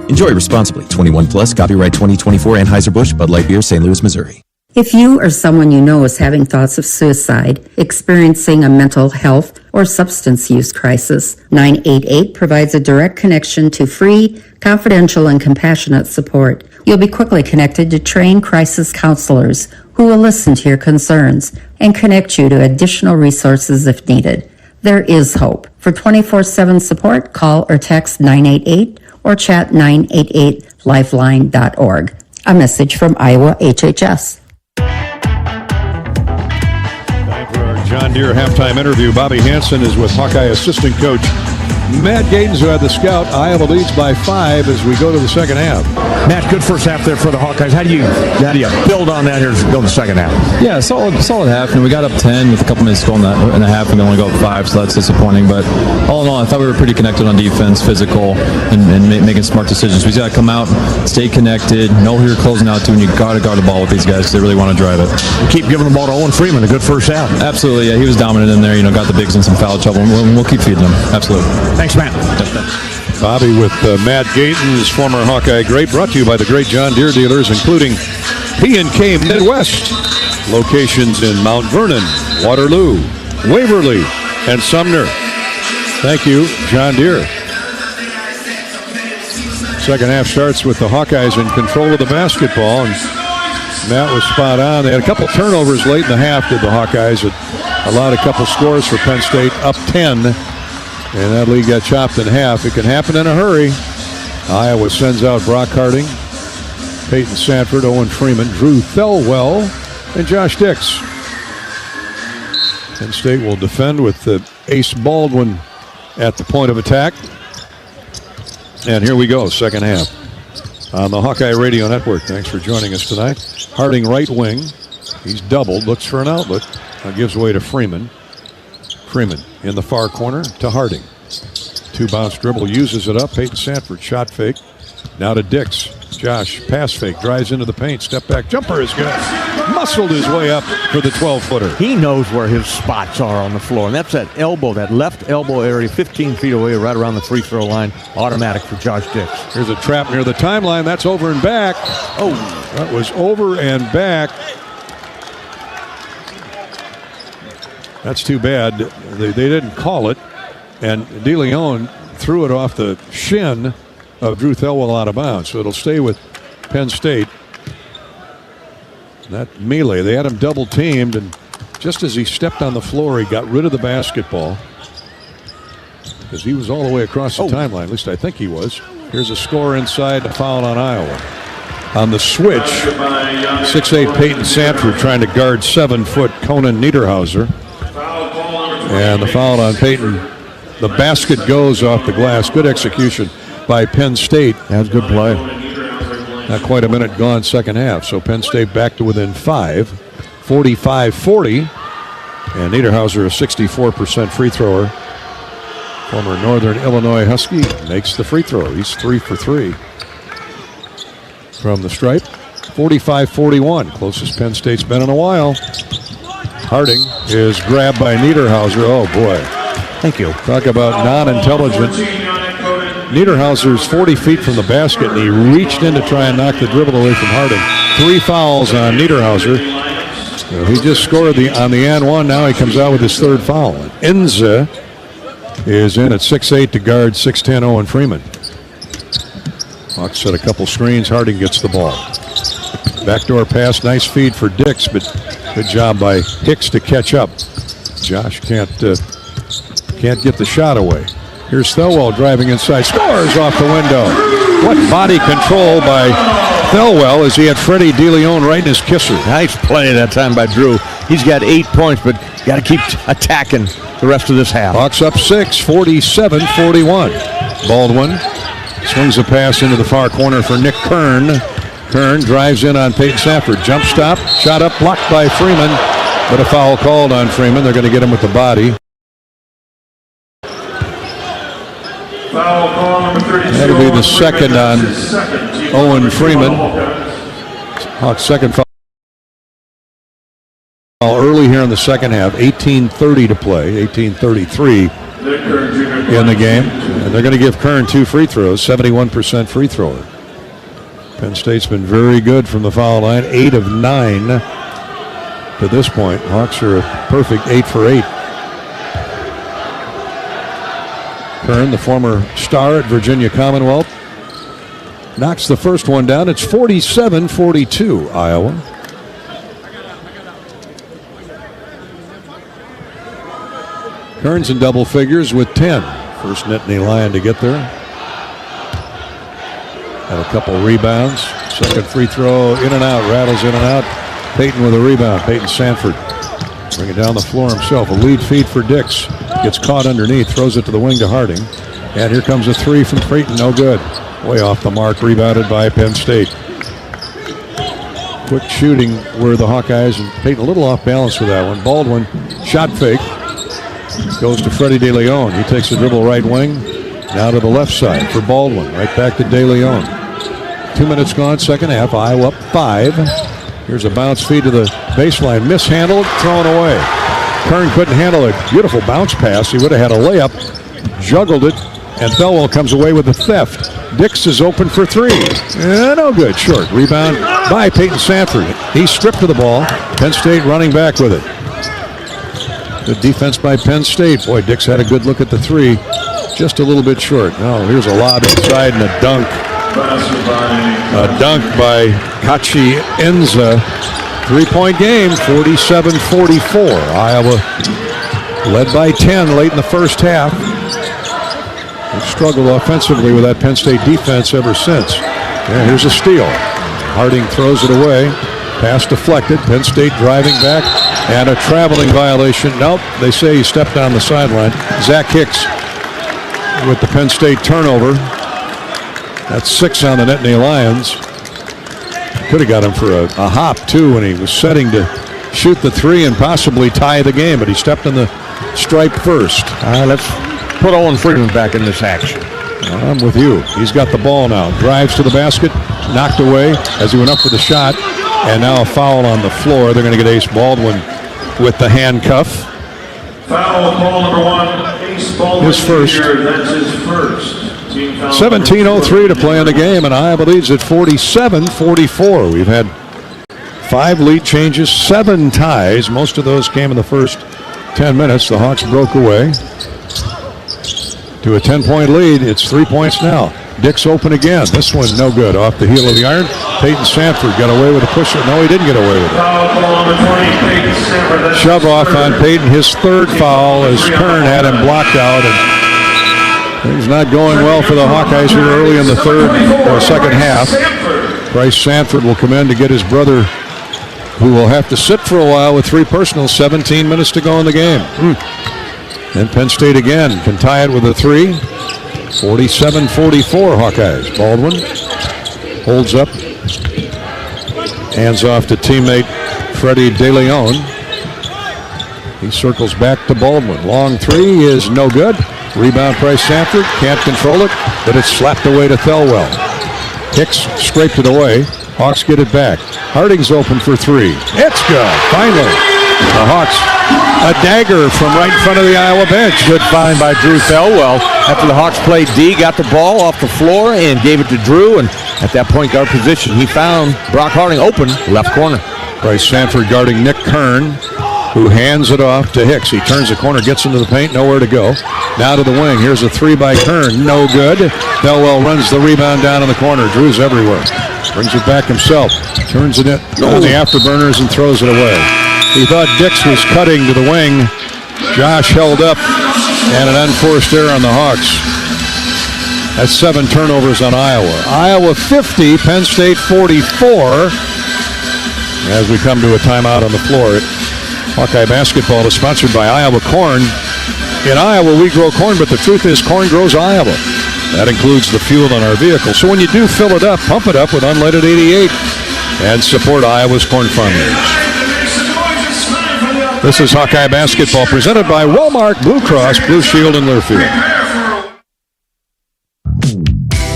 Enjoy responsibly. 21 plus, copyright 2024, Anheuser-Busch, Bud Light Beer, St. Louis, Missouri. If you or someone you know is having thoughts of suicide, experiencing a mental health or substance use crisis, 988 provides a direct connection to free, confidential, and compassionate support. You'll be quickly connected to trained crisis counselors who will listen to your concerns and connect you to additional resources if needed. There is hope. For 24/7 support, call or text 988 or chat 988lifeline.org. A message from Iowa HHS. John Deere halftime interview. Bobby Hansen is with Hawkeye assistant coach Matt Gaines, who had the scout. Iowa leads by 5 as we go to the second half. Matt, good first half there for the Hawkeyes. How do you build on that here as we go to the second half? Yeah, solid half. And we got up 10 with a couple minutes to go in the half, and then only go up 5, so that's disappointing. But all in all, I thought we were pretty connected on defense, physical, and making smart decisions. We got to come out, stay connected, know who you're closing out to, and you got to guard the ball with these guys because they really want to drive it. Keep giving the ball to Owen Freeman, a good first half. Absolutely, yeah, he was dominant in there. Got the bigs in some foul trouble, and we'll keep feeding them. Absolutely. Thanks, Matt. Bobby with Matt Gaines, former Hawkeye great, brought to you by the great John Deere dealers, including P&K Midwest. Locations in Mount Vernon, Waterloo, Waverly, and Sumner. Thank you, John Deere. Second half starts with the Hawkeyes in control of the basketball, and Matt was spot on. They had a couple turnovers late in the half, did the Hawkeyes. It allowed a couple scores for Penn State, up 10, and that lead got chopped in half. It can happen in a hurry. Iowa sends out Brock Harding, Peyton Sanford, Owen Freeman, Drew Thelwell, and Josh Dix. Penn State will defend with Ace Baldwin at the point of attack. And here we go, second half. On the Hawkeye Radio Network. Thanks for joining us tonight. Harding right wing. He's doubled, looks for an outlet. Gives away to Freeman. Freeman in the far corner to Harding. 2-bounce dribble, uses it up. Peyton Sanford, shot fake. Now to Dix. Josh, pass fake, drives into the paint. Step back, jumper is good. Muscled his way up for the 12-footer. He knows where his spots are on the floor, and that's that elbow, that left elbow area, 15 feet away, right around the free throw line. Automatic for Josh Dix. Here's a trap near the timeline. That's over and back. Oh, that was over and back. That's too bad. They didn't call it, and DeLeon threw it off the shin of Drew Thelwell out of bounds, so it'll stay with Penn State. That melee, they had him double teamed, and just as he stepped on the floor, he got rid of the basketball because he was all the way across the timeline. At least I think he was. Here's a score inside, a foul on Iowa. On the switch, 6'8" Peyton Sanford trying to guard 7-foot Conan Niederhauser. And the foul on Peyton. The basket goes off the glass. Good execution by Penn State. That's good play. Not quite a minute gone second half. So Penn State back to within 5. 45-40. And Niederhauser, a 64% free thrower. Former Northern Illinois Husky, makes the free throw. He's 3 for 3 from the stripe. 45-41. Closest Penn State's been in a while. Harding is grabbed by Niederhauser. Oh, boy. Thank you. Talk about non-intelligent. Niederhauser's 40 feet from the basket, and he reached in to try and knock the dribble away from Harding. 3 fouls on Niederhauser. He just scored on the and one. Now he comes out with his 3rd foul. Enza is in at 6'8" to guard 6'10" Owen Freeman. Hawks set a couple screens. Harding gets the ball. Backdoor pass, nice feed for Dix, but good job by Hicks to catch up. Josh can't get the shot away. Here's Thelwell driving inside, scores off the window. What body control by Thelwell as he had Freddie DeLeon right in his kisser. Nice play that time by Drew. He's got 8 points, but got to keep attacking the rest of this half. Hawks up 6, 47-41. Baldwin swings a pass into the far corner for Nick Kern. Kern drives in on Peyton Sanford. Jump stop, shot up, blocked by Freeman, but a foul called on Freeman. They're going to get him with the body. Foul call number 32. That'll be the second on Owen Freeman. Hawks' second foul early here in the second half. 18:30 to play, 18:33 in the game. And they're going to give Kern 2 free throws, 71% free thrower. Penn State's been very good from the foul line, 8 of 9 to this point. Hawks are a perfect 8 for 8. Kern, the former star at Virginia Commonwealth, knocks the first one down. It's 47-42, Iowa. Kern's in double figures with 10. First Nittany Lion to get there. Had a couple rebounds. Second free throw, in and out, rattles in and out. Peyton with a rebound. Peyton Sanford bringing it down the floor himself. A lead feed for Dix. Gets caught underneath, throws it to the wing to Harding. And here comes a three from Creighton, no good. Way off the mark, rebounded by Penn State. Quick shooting were the Hawkeyes, and Peyton a little off balance with that one. Baldwin, shot fake, goes to Freddie De Leon. He takes a dribble right wing, now to the left side for Baldwin, right back to De Leon. 2 minutes gone, second half, Iowa up 5. Here's a bounce feed to the baseline, mishandled, thrown away. Kern couldn't handle a beautiful bounce pass. He would have had a layup, juggled it, and Thelwell comes away with the theft. Dix is open for three. No good, short. Rebound by Peyton Sanford. He's stripped of the ball. Penn State running back with it. Good defense by Penn State. Boy, Dix had a good look at the three. Just a little bit short. Now here's a lob inside and a dunk. A dunk by Kachi Enza. 3-point game, 47-44. Iowa led by 10 late in the first half. They've struggled offensively with that Penn State defense ever since. And here's a steal. Harding throws it away. Pass deflected. Penn State driving back. And a traveling violation. Nope, they say he stepped on the sideline. Zach Hicks with the Penn State turnover. That's 6 on the Nittany Lions. Could have got him for a hop, too, when he was setting to shoot the three and possibly tie the game, but he stepped on the stripe first. Let's put Owen Freeman back in this action. I'm with you. He's got the ball now. Drives to the basket, knocked away as he went up for the shot, and now a foul on the floor. They're going to get Ace Baldwin with the handcuff. Foul, ball number 1, Ace Baldwin. His first. That's his first. 17:03 to play in the game, and Iowa leads at 47-44. We've had 5 lead changes, 7 ties. Most of those came in the first 10 minutes. The Hawks broke away to a 10-point lead. It's 3 points now. Dix open again. This one no good. Off the heel of the iron. Peyton Sanford got away with a push. No, he didn't get away with it. Shove off on Peyton. His third foul as Kern had him blocked out. And things not going well for the Hawkeyes here early in the second half. Bryce Sanford will come in to get his brother, who will have to sit for a while with 3 personals. 17 minutes to go in the game. And Penn State again can tie it with a 3. 47-44 Hawkeyes. Baldwin holds up. Hands off to teammate Freddie De Leon. He circles back to Baldwin. Long 3 is no good. Rebound Bryce Sanford. Can't control it, but it's slapped away to Thelwell. Hicks scraped it away. Hawks get it back. Harding's open for 3. It's good. Finally. The Hawks, a dagger from right in front of the Iowa bench. Good find by Drew Thelwell. After the Hawks played D, got the ball off the floor and gave it to Drew. And at that point guard position, he found Brock Harding open, left corner. Bryce Sanford guarding Nick Kern, who hands it off to Hicks. He turns the corner, gets into the paint, nowhere to go. Now to the wing. Here's a 3 by Kern. No good. Thelwell runs the rebound down in the corner. Drew's everywhere. Brings it back himself. Turns it on the afterburners and throws it away. He thought Dix was cutting to the wing. Josh held up, and an unforced error on the Hawks. That's 7 turnovers on Iowa. Iowa 50, Penn State 44. As we come to a timeout on the floor. Hawkeye basketball is sponsored by Iowa Corn. In Iowa, we grow corn, but the truth is corn grows Iowa. That includes the fuel on our vehicle. So when you do fill it up, pump it up with unleaded 88 and support Iowa's corn farmers. This is Hawkeye basketball presented by Wellmark Blue Cross Blue Shield in Learfield.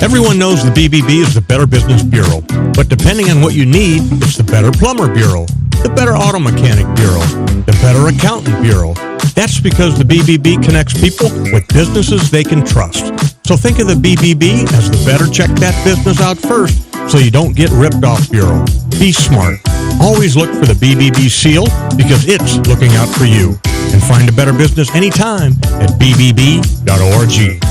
Everyone knows the BBB is the Better Business Bureau, but depending on what you need, it's the Better Plumber Bureau, the Better Auto Mechanic Bureau, the Better Accountant Bureau. That's because the BBB connects people with businesses they can trust. So think of the BBB as the better check that business out first so you don't get ripped off bureau. Be smart. Always look for the BBB seal because it's looking out for you. And find a better business anytime at bbb.org.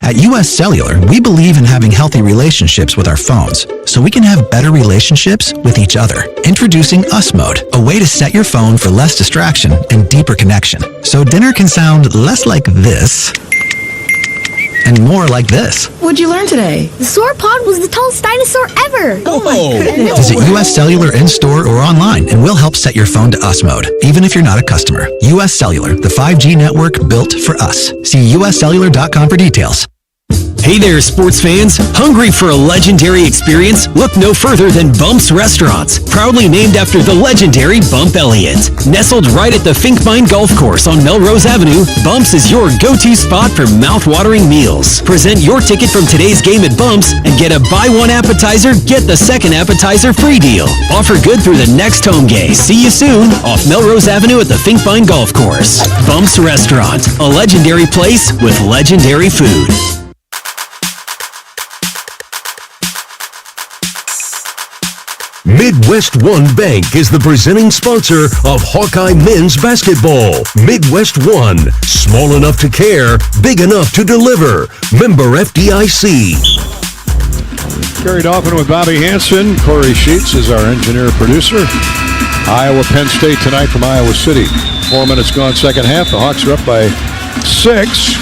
At US Cellular, we believe in having healthy relationships with our phones, so we can have better relationships with each other. Introducing US Mode, a way to set your phone for less distraction and deeper connection. So dinner can sound less like this and more like this. What'd you learn today? The sauropod was the tallest dinosaur ever. Oh my goodness. Visit US Cellular in-store or online, and we'll help set your phone to us mode, even if you're not a customer. US Cellular, the 5G network built for us. See uscellular.com for details. Hey there, sports fans. Hungry for a legendary experience? Look no further than Bump's Restaurants, proudly named after the legendary Bump Elliott. Nestled right at the Finkbine Golf Course on Melrose Avenue, Bump's is your go-to spot for mouth-watering meals. Present your ticket from today's game at Bump's and get a buy one appetizer, get the second appetizer free deal. Offer good through the next home game. See you soon off Melrose Avenue at the Finkbine Golf Course. Bump's Restaurant, a legendary place with legendary food. Midwest One Bank is the presenting sponsor of Hawkeye men's basketball. Midwest One, small enough to care, big enough to deliver. Member FDIC. Carried often with Bobby Hansen. Corey Sheets is our engineer-producer. Iowa, Penn State tonight from Iowa City. 4 minutes gone second half. The Hawks are up by 6.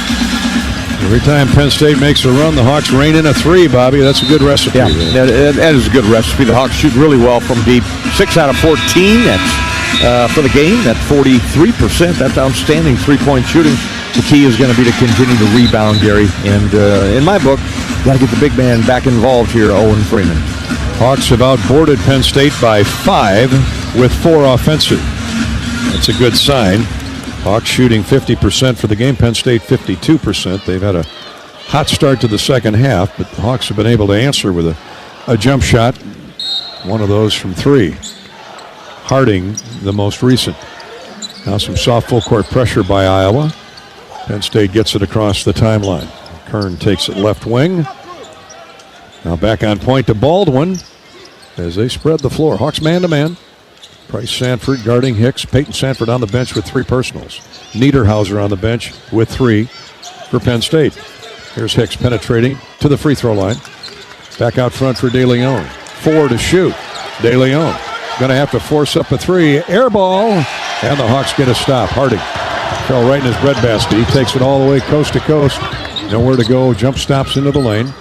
Every time Penn State makes a run, the Hawks rein in a 3, Bobby. That's a good recipe. Yeah, that is a good recipe. The Hawks shoot really well from deep. 6 out of 14. That's for the game. That's 43%. That's outstanding three-point shooting. The key is going to be to continue to rebound, Gary. And in my book, got to get the big man back involved here, Owen Freeman. Hawks have outboarded Penn State by 5 with 4 offensive. That's a good sign. Hawks shooting 50% for the game. Penn State 52%. They've had a hot start to the second half, but the Hawks have been able to answer with a jump shot. One of those from 3. Harding, the most recent. Now some soft full court pressure by Iowa. Penn State gets it across the timeline. Kern takes it left wing. Now back on point to Baldwin as they spread the floor. Hawks man-to-man. Price Sanford guarding Hicks. Peyton Sanford on the bench with 3 personals. Niederhauser on the bench with 3 for Penn State. Here's Hicks penetrating to the free throw line. Back out front for De Leon. 4 to shoot. De Leon going to have to force up a 3. Air ball. And the Hawks get a stop. Harding fell right in his breadbasket. He takes it all the way coast to coast. Nowhere to go. Jump stops into the lane.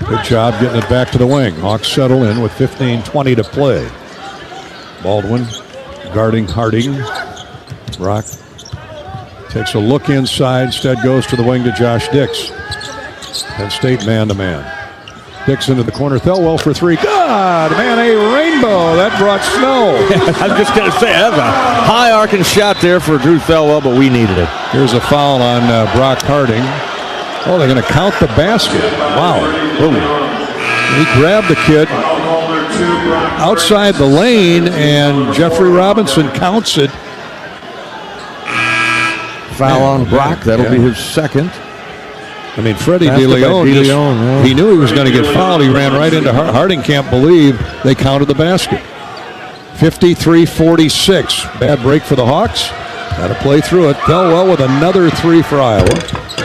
Good job getting it back to the wing. Hawks settle in with 15:20 to play. Baldwin guarding Harding. Brock takes a look inside. Instead goes to the wing to Josh Dix. Penn State man-to-man. Dix into the corner. Thelwell for 3. God, man, a rainbow. That brought snow. I'm just going to say, that's a high arcing shot there for Drew Thelwell, but we needed it. Here's a foul on Brock Harding. Oh, they're going to count the basket. Wow. Boom. He grabbed the kid outside the lane, and Jeffrey Robinson counts it. Foul on Brock. That'll be his second. I mean, Freddie De Leon, he knew he was going to get fouled. He ran right into Harding. Can't believe they counted the basket. 53-46. Bad break for the Hawks. Got to play through it. Thelwell with another 3 for Iowa.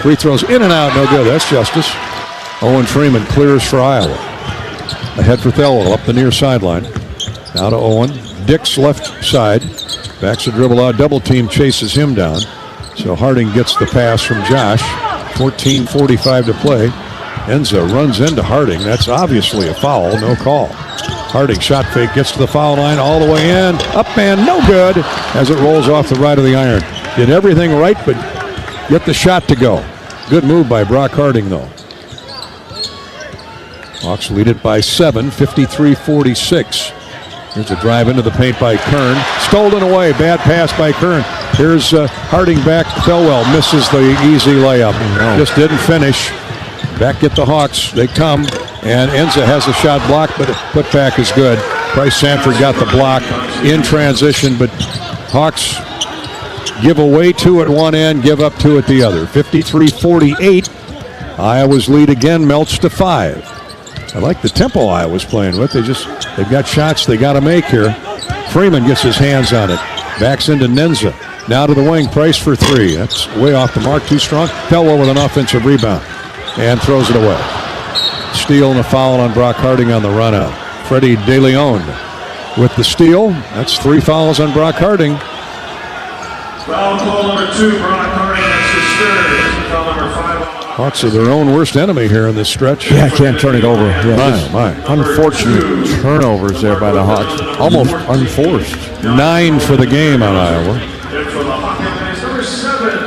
Free throws in and out, no good. That's justice. Owen Freeman clears for Iowa. Ahead for Thelwell up the near sideline. Now to Owen. Dix left side. Backs a dribble out. Double team chases him down. So Harding gets the pass from Josh. 14:45 to play. Enza runs into Harding. That's obviously a foul. No call. Harding shot fake. Gets to the foul line all the way in. Up and no good as it rolls off the right of the iron. Did everything right, but get the shot to go. Good move by Brock Harding, though. Hawks lead it by 7, 53-46. Here's a drive into the paint by Kern. Stolen away. Bad pass by Kern. Here's Harding back. Thelwell misses the easy layup. Just didn't finish. Back at the Hawks. They come. And Enza has a shot blocked, but put back is good. Price Sanford got the block in transition, but Hawks give away 2 at one end, give up 2 at the other. 53-48. Iowa's lead again melts to 5. I like the tempo Iowa's playing with. They've got shots they got to make here. Freeman gets his hands on it. Backs into Nenza. Now to the wing. Price for 3. That's way off the mark. Too strong. Thelwell with an offensive rebound. And throws it away. Steal and a foul on Brock Harding on the run out. Freddie De Leon with the steal. That's 3 fouls on Brock Harding. Foul call number 2, Brock Harding. That's his third. Foul number 5. Hawks are their own worst enemy here in this stretch. Yeah, can't turn it over. Yeah, my. Unfortunate turnovers there by the Hawks. Almost unforced. 9 for the game on Iowa.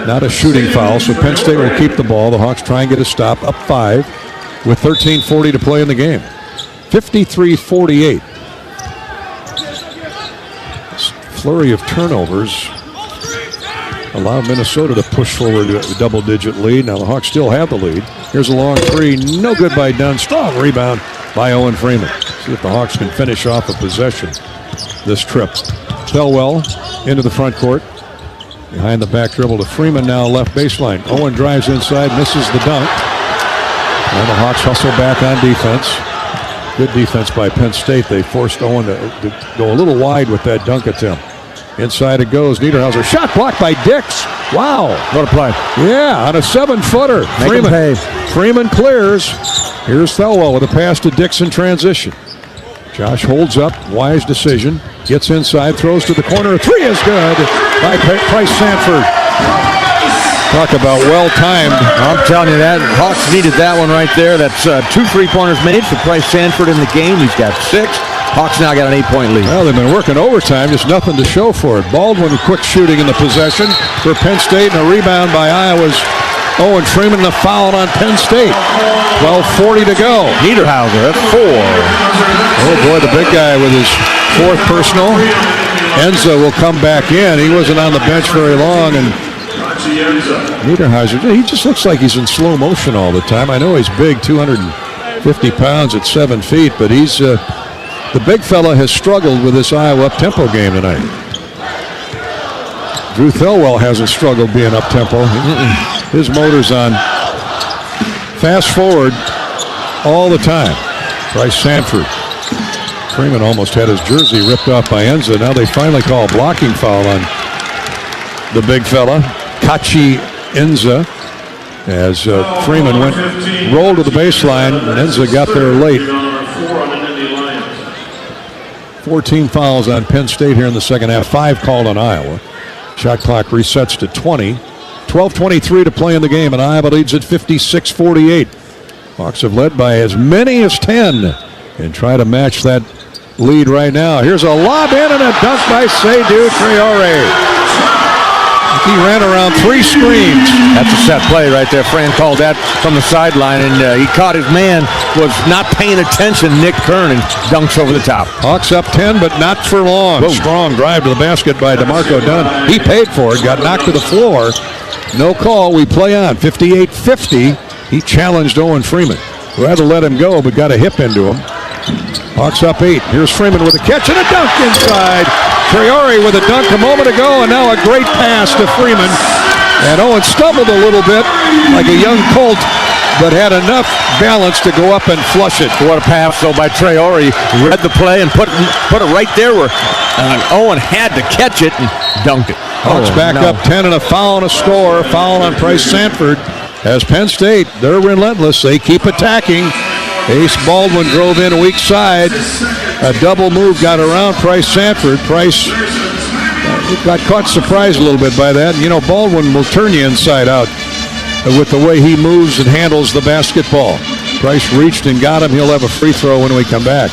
Not a shooting foul, so Penn State will keep the ball. The Hawks try and get a stop, up 5 with 13:40 to play in the game. 53-48. This flurry of turnovers allowed Minnesota to push forward to a double-digit lead. Now the Hawks still have the lead. Here's a long three, no good by Dunn. Strong rebound by Owen Freeman. See if the Hawks can finish off a possession this trip. Thelwell into the front court. Behind the back dribble to Freeman, now left baseline. Owen drives inside, misses the dunk. And the Hawks hustle back on defense. Good defense by Penn State. They forced Owen to go a little wide with that dunk attempt. Inside it goes. Niederhauser. Shot blocked by Dix. Wow. What a play. Yeah, on a 7-footer. Freeman clears. Here's Thelwell with a pass to Dix in transition. Josh holds up. Wise decision. Gets inside. Throws to the corner. 3 is good by Price Sanford. Talk about well-timed. I'm telling you that. Hawks needed that one right there. That's 2 3-pointers made for Price Sanford in the game. He's got 6. Hawks now got an 8-point lead. Well, they've been working overtime, just nothing to show for it. Baldwin quick shooting in the possession for Penn State, and a rebound by Iowa's Owen Freeman, and a foul on Penn State. 12:40 to go. Niederhauser at 4. Oh boy, the big guy with his 4th personal. Enza will come back in. He wasn't on the bench very long, and Niederhauser, he just looks like he's in slow motion all the time. I know he's big, 250 pounds at 7 feet, but he's the big fella has struggled with this Iowa up-tempo game tonight. Drew Thelwell hasn't struggled being up-tempo. His motor's on fast forward all the time. Price Sanford. Freeman almost had his jersey ripped off by Enza. Now they finally call a blocking foul on the big fella, Kachi Enza, as Freeman rolled to the baseline, and Enza got there late. 14 fouls on Penn State here in the second half. 5 called on Iowa. Shot clock resets to 20. 12:23 to play in the game, and Iowa leads at 56-48. Hawks have led by as many as 10 and try to match that lead right now. Here's a lob in and a dunk by Seydou Traoré. He ran around 3 screens. That's a set play right there. Fran called that from the sideline, and he caught his man, was not paying attention, Nick Kern, and dunks over the top. Hawks up 10, but not for long. Whoa. Strong drive to the basket by DeMarco Dunn. He paid for it, got knocked to the floor. No call, we play on. 58-50. He challenged Owen Freeman. Rather let him go, but got a hip into him. Hawks up 8. Here's Freeman with a catch and a dunk inside. Traoré with a dunk a moment ago, and now a great pass to Freeman. And Owen stumbled a little bit like a young colt, but had enough balance to go up and flush it. What a pass, though, by Traoré. Read the play and put it right there where Owen had to catch it and dunked it. Hawks back up 10 and a foul and a score. Foul on Price Sanford. As Penn State, they're relentless. They keep attacking. Ace Baldwin drove in a weak side. A double move got around Price Sanford. Price got caught surprised a little bit by that. You know, Baldwin will turn you inside out with the way he moves and handles the basketball. Price reached and got him. He'll have a free throw when we come back.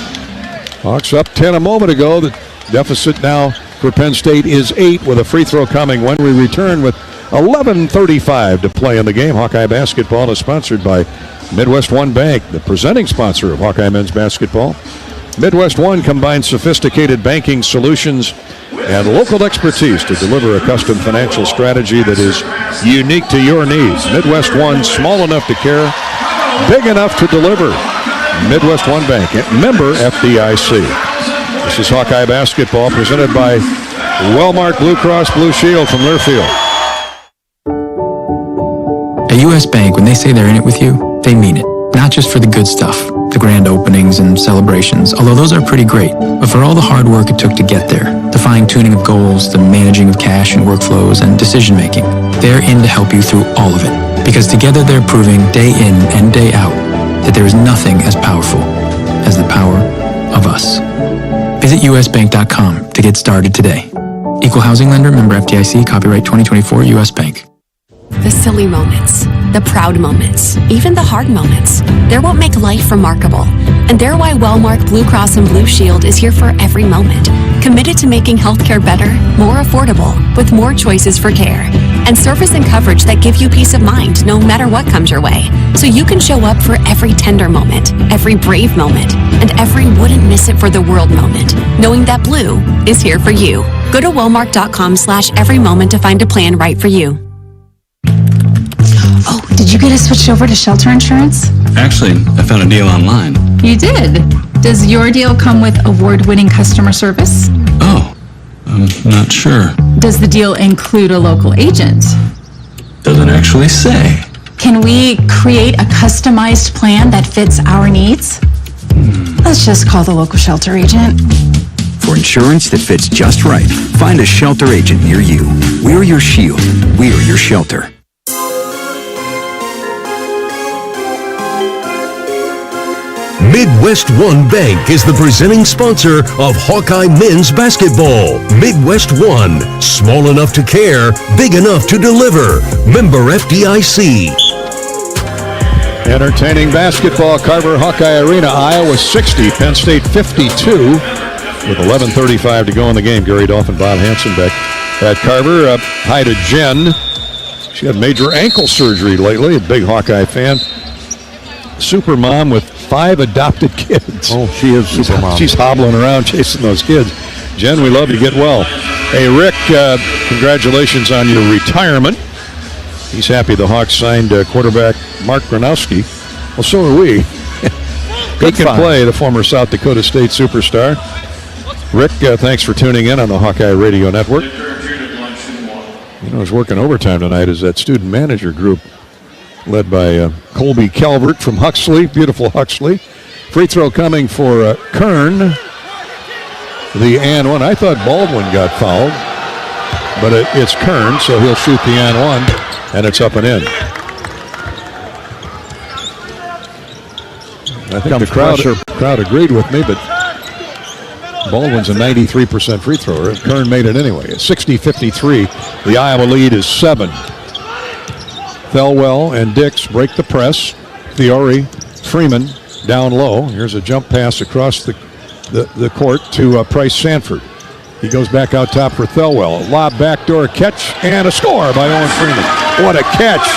Hawks up 10 a moment ago. The deficit now for Penn State is 8 with a free throw coming when we return with 11:35 to play in the game. Hawkeye basketball is sponsored by Midwest One Bank, the presenting sponsor of Hawkeye men's basketball. Midwest One combines sophisticated banking solutions and local expertise to deliver a custom financial strategy that is unique to your needs. Midwest One, small enough to care, big enough to deliver. Midwest One Bank, member FDIC. This is Hawkeye basketball presented by Wellmark Blue Cross Blue Shield from Learfield. At U.S. Bank, when they say they're in it with you, they mean it. Not just for the good stuff, the grand openings and celebrations, although those are pretty great, but for all the hard work it took to get there, the fine-tuning of goals, the managing of cash and workflows, and decision-making. They're in to help you through all of it, because together they're proving day in and day out that there is nothing as powerful as the power of us. Visit usbank.com to get started today. Equal housing lender, member FDIC, copyright 2024, U.S. Bank. The silly moments, the proud moments, even the hard moments. They're what make life remarkable. And they're why Wellmark Blue Cross and Blue Shield is here for every moment. Committed to making healthcare better, more affordable, with more choices for care. And service and coverage that give you peace of mind no matter what comes your way. So you can show up for every tender moment, every brave moment, and every wouldn't miss it for the world moment, knowing that Blue is here for you. Go to Wellmark.com/every moment to find a plan right for you. Oh, did you get us switched over to shelter insurance? Actually, I found a deal online. You did? Does your deal come with award-winning customer service? Oh, I'm not sure. Does the deal include a local agent? Doesn't actually say. Can we create a customized plan that fits our needs? Let's just call the local shelter agent. For insurance that fits just right, find a shelter agent near you. We're your shield. We're your shelter. Midwest One Bank is the presenting sponsor of Hawkeye men's basketball. Midwest One, small enough to care, big enough to deliver. Member FDIC. Entertaining basketball, Carver Hawkeye Arena, Iowa 60, Penn State 52, with 11:35 to go in the game. Gary Dolphin, Bob Hansen back at Carver. Hi to Jen. She had major ankle surgery lately, a big Hawkeye fan. Super mom with 5 adopted kids. Oh, she is super mom. She's hobbling around chasing those kids. Jen, we love you. Get well. Hey, Rick, congratulations on your retirement. He's happy the Hawks signed quarterback Mark Gronowski. Well, so are we. He can play, the former South Dakota State superstar. Rick, thanks for tuning in on the Hawkeye Radio Network. You know, who's working overtime tonight is that student manager group led by Colby Calvert from Huxley, beautiful Huxley. Free throw coming for Kern. The and one. I thought Baldwin got fouled, but it's Kern, so he'll shoot the and one, and it's up and in. I think the crowd agreed with me, but Baldwin's a 93% free thrower. Kern made it anyway. It's 60-53. The Iowa lead is 7. Thelwell and Dix break the press. Fiore, Freeman down low. Here's a jump pass across the court to Price Sanford. He goes back out top for Thelwell. Lob backdoor catch and a score by Owen Freeman. What a catch.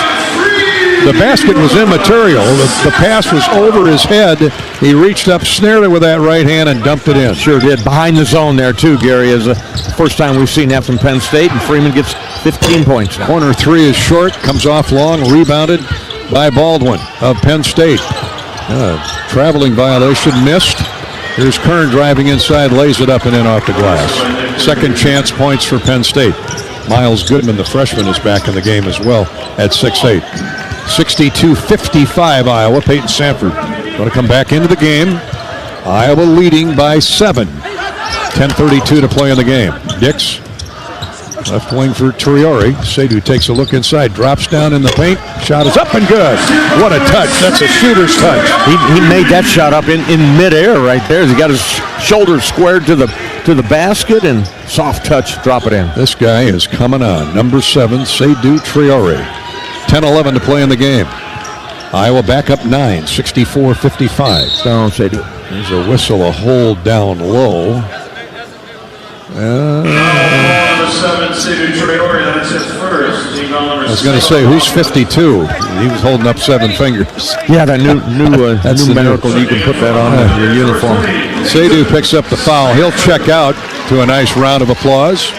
The basket was immaterial. The pass was over his head. He reached up, snared it with that right hand, and dumped it in. Sure did. Behind the zone there, too, Gary, is the first time we've seen that from Penn State, and Freeman gets 15 points now. Corner three is short, comes off long, rebounded by Baldwin of Penn State. Traveling violation missed. Here's Kern driving inside, lays it up and in off the glass. Second chance points for Penn State. Miles Goodman, the freshman, is back in the game as well at 6'8". 62-55 Iowa. Peyton Sanford going to come back into the game. Iowa leading by 7. 10:32 to play in the game. Dix, left wing for Triori. Seydu takes a look inside, drops down in the paint. Shot is up and good. What a touch. That's a shooter's touch. He made that shot up in midair right there. He got his shoulders squared to the basket and soft touch, drop it in. This guy is coming on. Number 7, Seydu Triori. 10-11 to play in the game. Iowa back up 9, 64-55. Down, Seydu. There's a whistle, a hold down low. I was going to say, who's 52? He was holding up 7 fingers. Yeah, that new numerical, you can put that on your uniform. Seydu picks up the foul. He'll check out to a nice round of applause.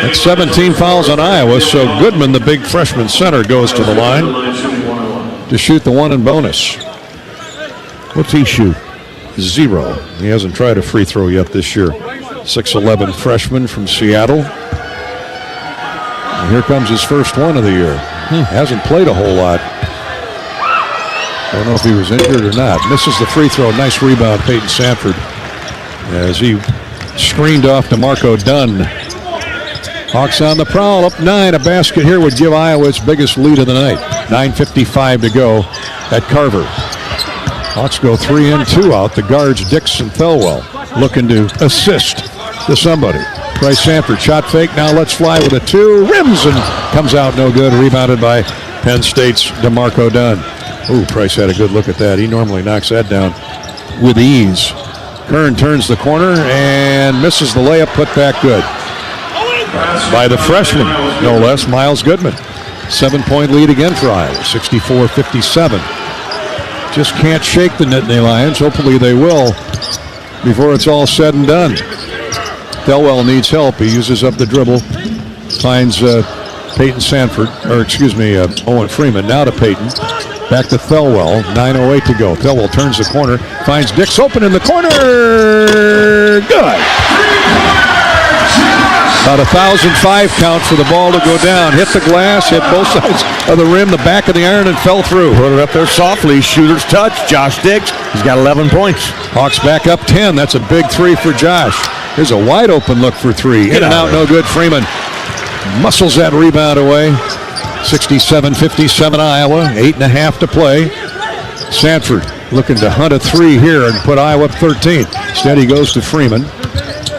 That's 17 fouls on Iowa, so Goodman, the big freshman center, goes to the line to shoot the one and bonus. What's he shoot? 0. He hasn't tried a free throw yet this year. 6'11 freshman from Seattle. And here comes his first one of the year. Hasn't played a whole lot. Don't know if he was injured or not. Misses the free throw. Nice rebound, Peyton Sanford, as he screened off to Marco Dunn. Hawks on the prowl, up 9. A basket here would give Iowa its biggest lead of the night. 9:55 to go at Carver. Hawks go 3 in, 2 out. The guards, Dix and Thelwell, looking to assist to somebody. Price Sanford, shot fake, now let's fly with a 2. Rims and comes out no good. Rebounded by Penn State's DeMarco Dunn. Ooh, Price had a good look at that. He normally knocks that down with ease. Kern turns the corner and misses the layup, put back good. By the freshman, no less, Miles Goodman. 7-point lead again for Iowa, 64-57. Just can't shake the Nittany Lions. Hopefully they will before it's all said and done. Thelwell needs help. He uses up the dribble, finds Peyton Sanford, Owen Freeman. Now to Peyton. Back to Thelwell. 9:08 to go. Thelwell turns the corner, finds Dix open in the corner. Good. About 1,005 count for the ball to go down. Hit the glass, hit both sides of the rim, the back of the iron, and fell through. Put it up there softly. Shooter's touch. Josh Dix. He's got 11 points. Hawks back up 10. That's a big 3 for Josh. Here's a wide open look for 3. In and out, no good. Freeman muscles that rebound away. 67-57 Iowa. 8.5 to play. Sanford looking to hunt a 3 here and put Iowa up 13. Instead he goes to Freeman.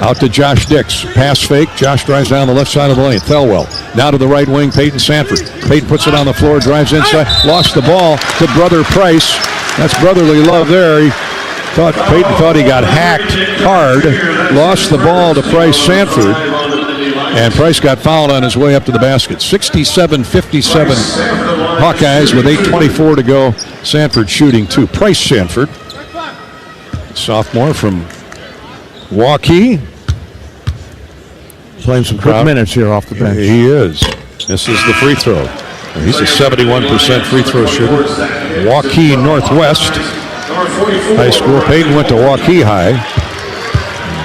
Out to Josh Dix. Pass fake. Josh drives down the left side of the lane. Thelwell. Now to the right wing. Peyton Sanford. Peyton puts it on the floor. Drives inside. Lost the ball to brother Price. That's brotherly love there. Peyton thought he got hacked hard. Lost the ball to Price Sanford. And Price got fouled on his way up to the basket. 67-57 Hawkeyes with 8:24 to go. Sanford shooting 2. Price Sanford. Sophomore from Waukee. Playing some quick minutes here off the bench. He is. Misses the free throw. He's a 71% free throw shooter. Waukee Northwest High School. Peyton went to Waukee High.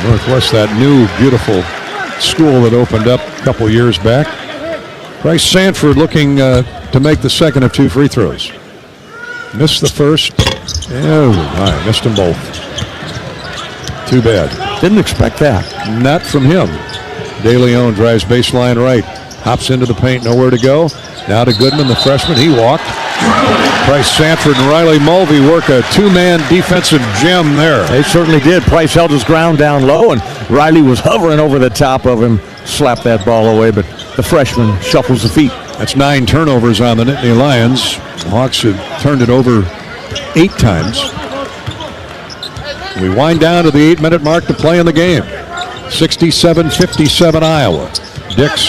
Northwest, that new, beautiful school that opened up a couple years back. Price Sanford looking to make the second of 2 free throws. Missed the first. Oh, my, missed them both. Too bad. Didn't expect that. Not from him. De Leon drives baseline right. Hops into the paint, nowhere to go. Now to Goodman, the freshman. He walked. Price Sanford and Riley Mulvey work a 2-man defensive gem there. They certainly did. Price held his ground down low, and Riley was hovering over the top of him. Slapped that ball away, but the freshman shuffles the feet. That's 9 turnovers on the Nittany Lions. The Hawks have turned it over 8 times. We wind down to the 8-minute mark to play in the game. 67-57 Iowa. Dix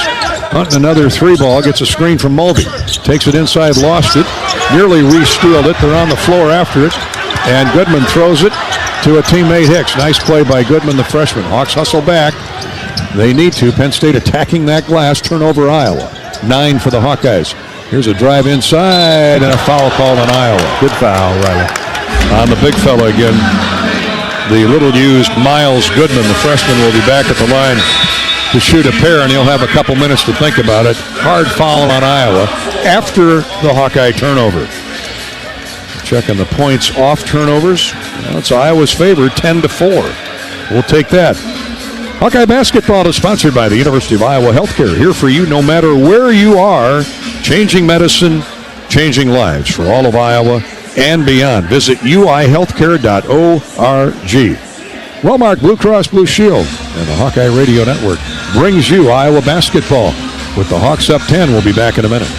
hunting another 3 ball, gets a screen from Mulvey. Takes it inside, lost it. Nearly re-stealed it. They're on the floor after it. And Goodman throws it to a teammate Hicks. Nice play by Goodman, the freshman. Hawks hustle back. They need to. Penn State attacking that glass. Turnover Iowa. 9 for the Hawkeyes. Here's a drive inside and a foul call on Iowa. Good foul, Riley. On the big fella again. The little-used Miles Goodman, the freshman, will be back at the line to shoot a pair, and he'll have a couple minutes to think about it. Hard foul on Iowa after the Hawkeye turnover. Checking the points off turnovers. Well, it's Iowa's favor, 10-4. We'll take that. Hawkeye basketball is sponsored by the University of Iowa Healthcare. Here for you no matter where you are. Changing medicine, changing lives for all of Iowa and beyond. Visit uihealthcare.org. Wellmark Blue Cross Blue Shield and the Hawkeye Radio Network brings you Iowa basketball. With the Hawks up 10, we'll be back in a minute.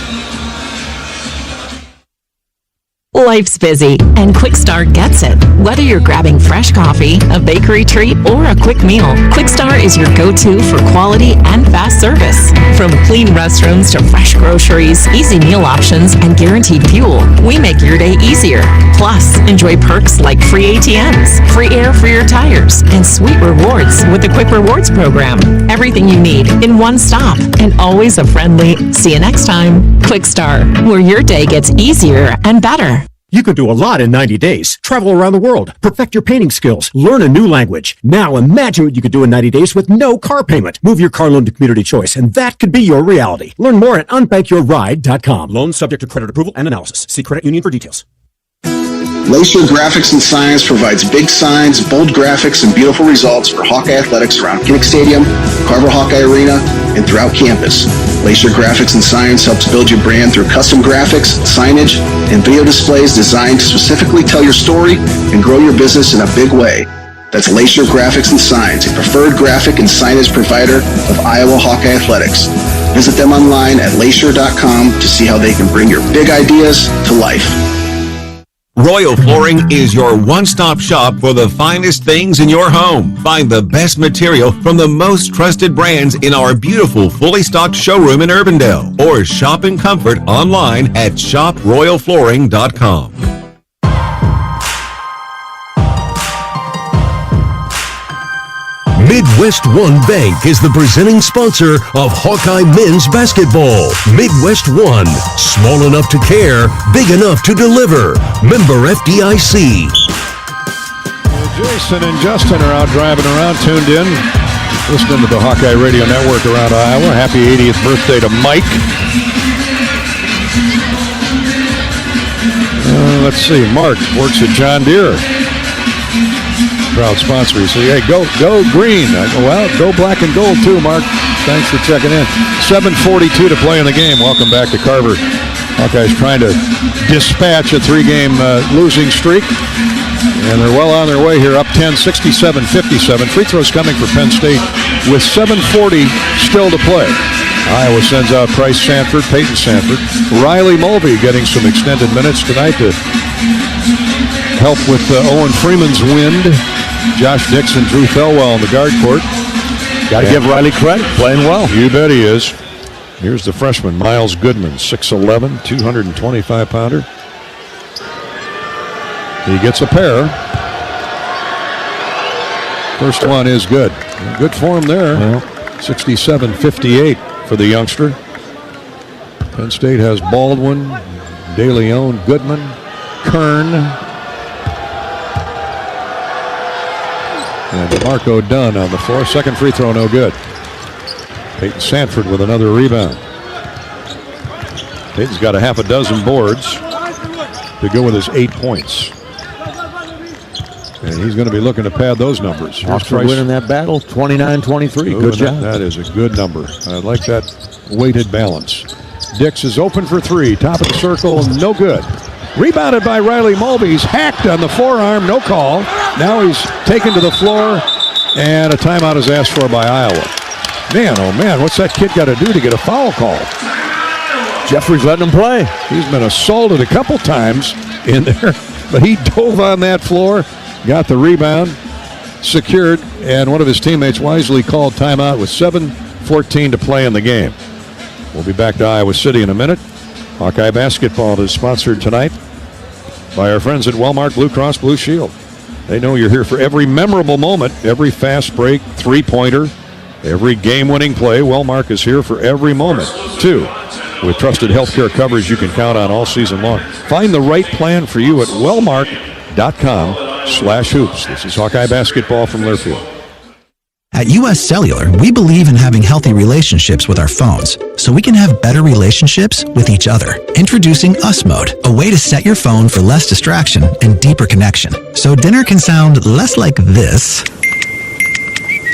Life's busy, and Quickstar gets it. Whether you're grabbing fresh coffee, a bakery treat, or a quick meal, Quickstar is your go-to for quality and fast service. From clean restrooms to fresh groceries, easy meal options, and guaranteed fuel, we make your day easier. Plus, enjoy perks like free ATMs, free air for your tires, and sweet rewards with the Quick Rewards program. Everything you need in one stop, and always a friendly, see you next time. Quickstar, where your day gets easier and better. You could do a lot in 90 days. Travel around the world, perfect your painting skills, learn a new language. Now imagine what you could do in 90 days with no car payment. Move your car loan to Community Choice, and that could be your reality. Learn more at unbankyourride.com. Loans subject to credit approval and analysis. See credit union for details. Lacer Graphics and Signs provides big signs, bold graphics, and beautiful results for Hawkeye athletics around Kinnick Stadium, Carver Hawkeye Arena, and throughout campus. Lacer Graphics and Signs helps build your brand through custom graphics, signage, and video displays designed to specifically tell your story and grow your business in a big way. That's Lacer Graphics and Signs, a preferred graphic and signage provider of Iowa Hawkeye Athletics. Visit them online at lacer.com to see how they can bring your big ideas to life. Royal Flooring is your one-stop shop for the finest things in your home. Find the best material from the most trusted brands in our beautiful, fully stocked showroom in Urbandale. Or shop in comfort online at shoproyalflooring.com. Midwest One Bank is the presenting sponsor of Hawkeye men's basketball. Midwest One, small enough to care, big enough to deliver. Member FDIC. Jason and Justin are out driving around, tuned in, listening to the Hawkeye Radio Network around Iowa. Happy 80th birthday to Mike. Let's see, Mark works at John Deere. Proud sponsor. You say, hey, go green. I go, well, go black and gold too, Mark. Thanks for checking in. 7:42 to play in the game. Welcome back to Carver. Hawkeyes trying to dispatch a three-game losing streak. And they're well on their way here, up 10, 67-57. Free throws coming for Penn State with 7:40 still to play. Iowa sends out Peyton Sanford. Riley Mulvey getting some extended minutes tonight to help with Owen Freeman's wind. Josh Dixon, Drew Thelwell in the guard court. Got to give Riley credit, playing well. You bet he is. Here's the freshman, Miles Goodman, 6'11", 225-pounder. He gets a pair. First one is good. Good form there. 67-58 for the youngster. Penn State has Baldwin, De Leon, Goodman, Kern, and Marco Dunn on the floor. Second free throw, no good. Peyton Sanford with another rebound. Peyton's got a half a dozen boards to go with his 8 points. And he's going to be looking to pad those numbers. Oxford winning that battle, 29-23. Good job. That is a good number. I like that weighted balance. Dix is open for three. Top of the circle, no good. Rebounded by Riley Mulvey. He's hacked on the forearm, no call. Now he's taken to the floor, and a timeout is asked for by Iowa. Man, oh man, what's that kid got to do to get a foul call? Jeffrey's letting him play. He's been assaulted a couple times in there, but he dove on that floor, got the rebound, secured, and one of his teammates wisely called timeout with 7:14 to play in the game. We'll be back to Iowa City in a minute. Hawkeye basketball is sponsored tonight by our friends at Wellmark Blue Cross Blue Shield. They know you're here for every memorable moment, every fast break, three-pointer, every game-winning play. Wellmark is here for every moment, too, with trusted healthcare coverage you can count on all season long. Find the right plan for you at wellmark.com/hoops. This is Hawkeye basketball from Learfield. At US Cellular, we believe in having healthy relationships with our phones, so we can have better relationships with each other. Introducing US Mode, a way to set your phone for less distraction and deeper connection. So dinner can sound less like this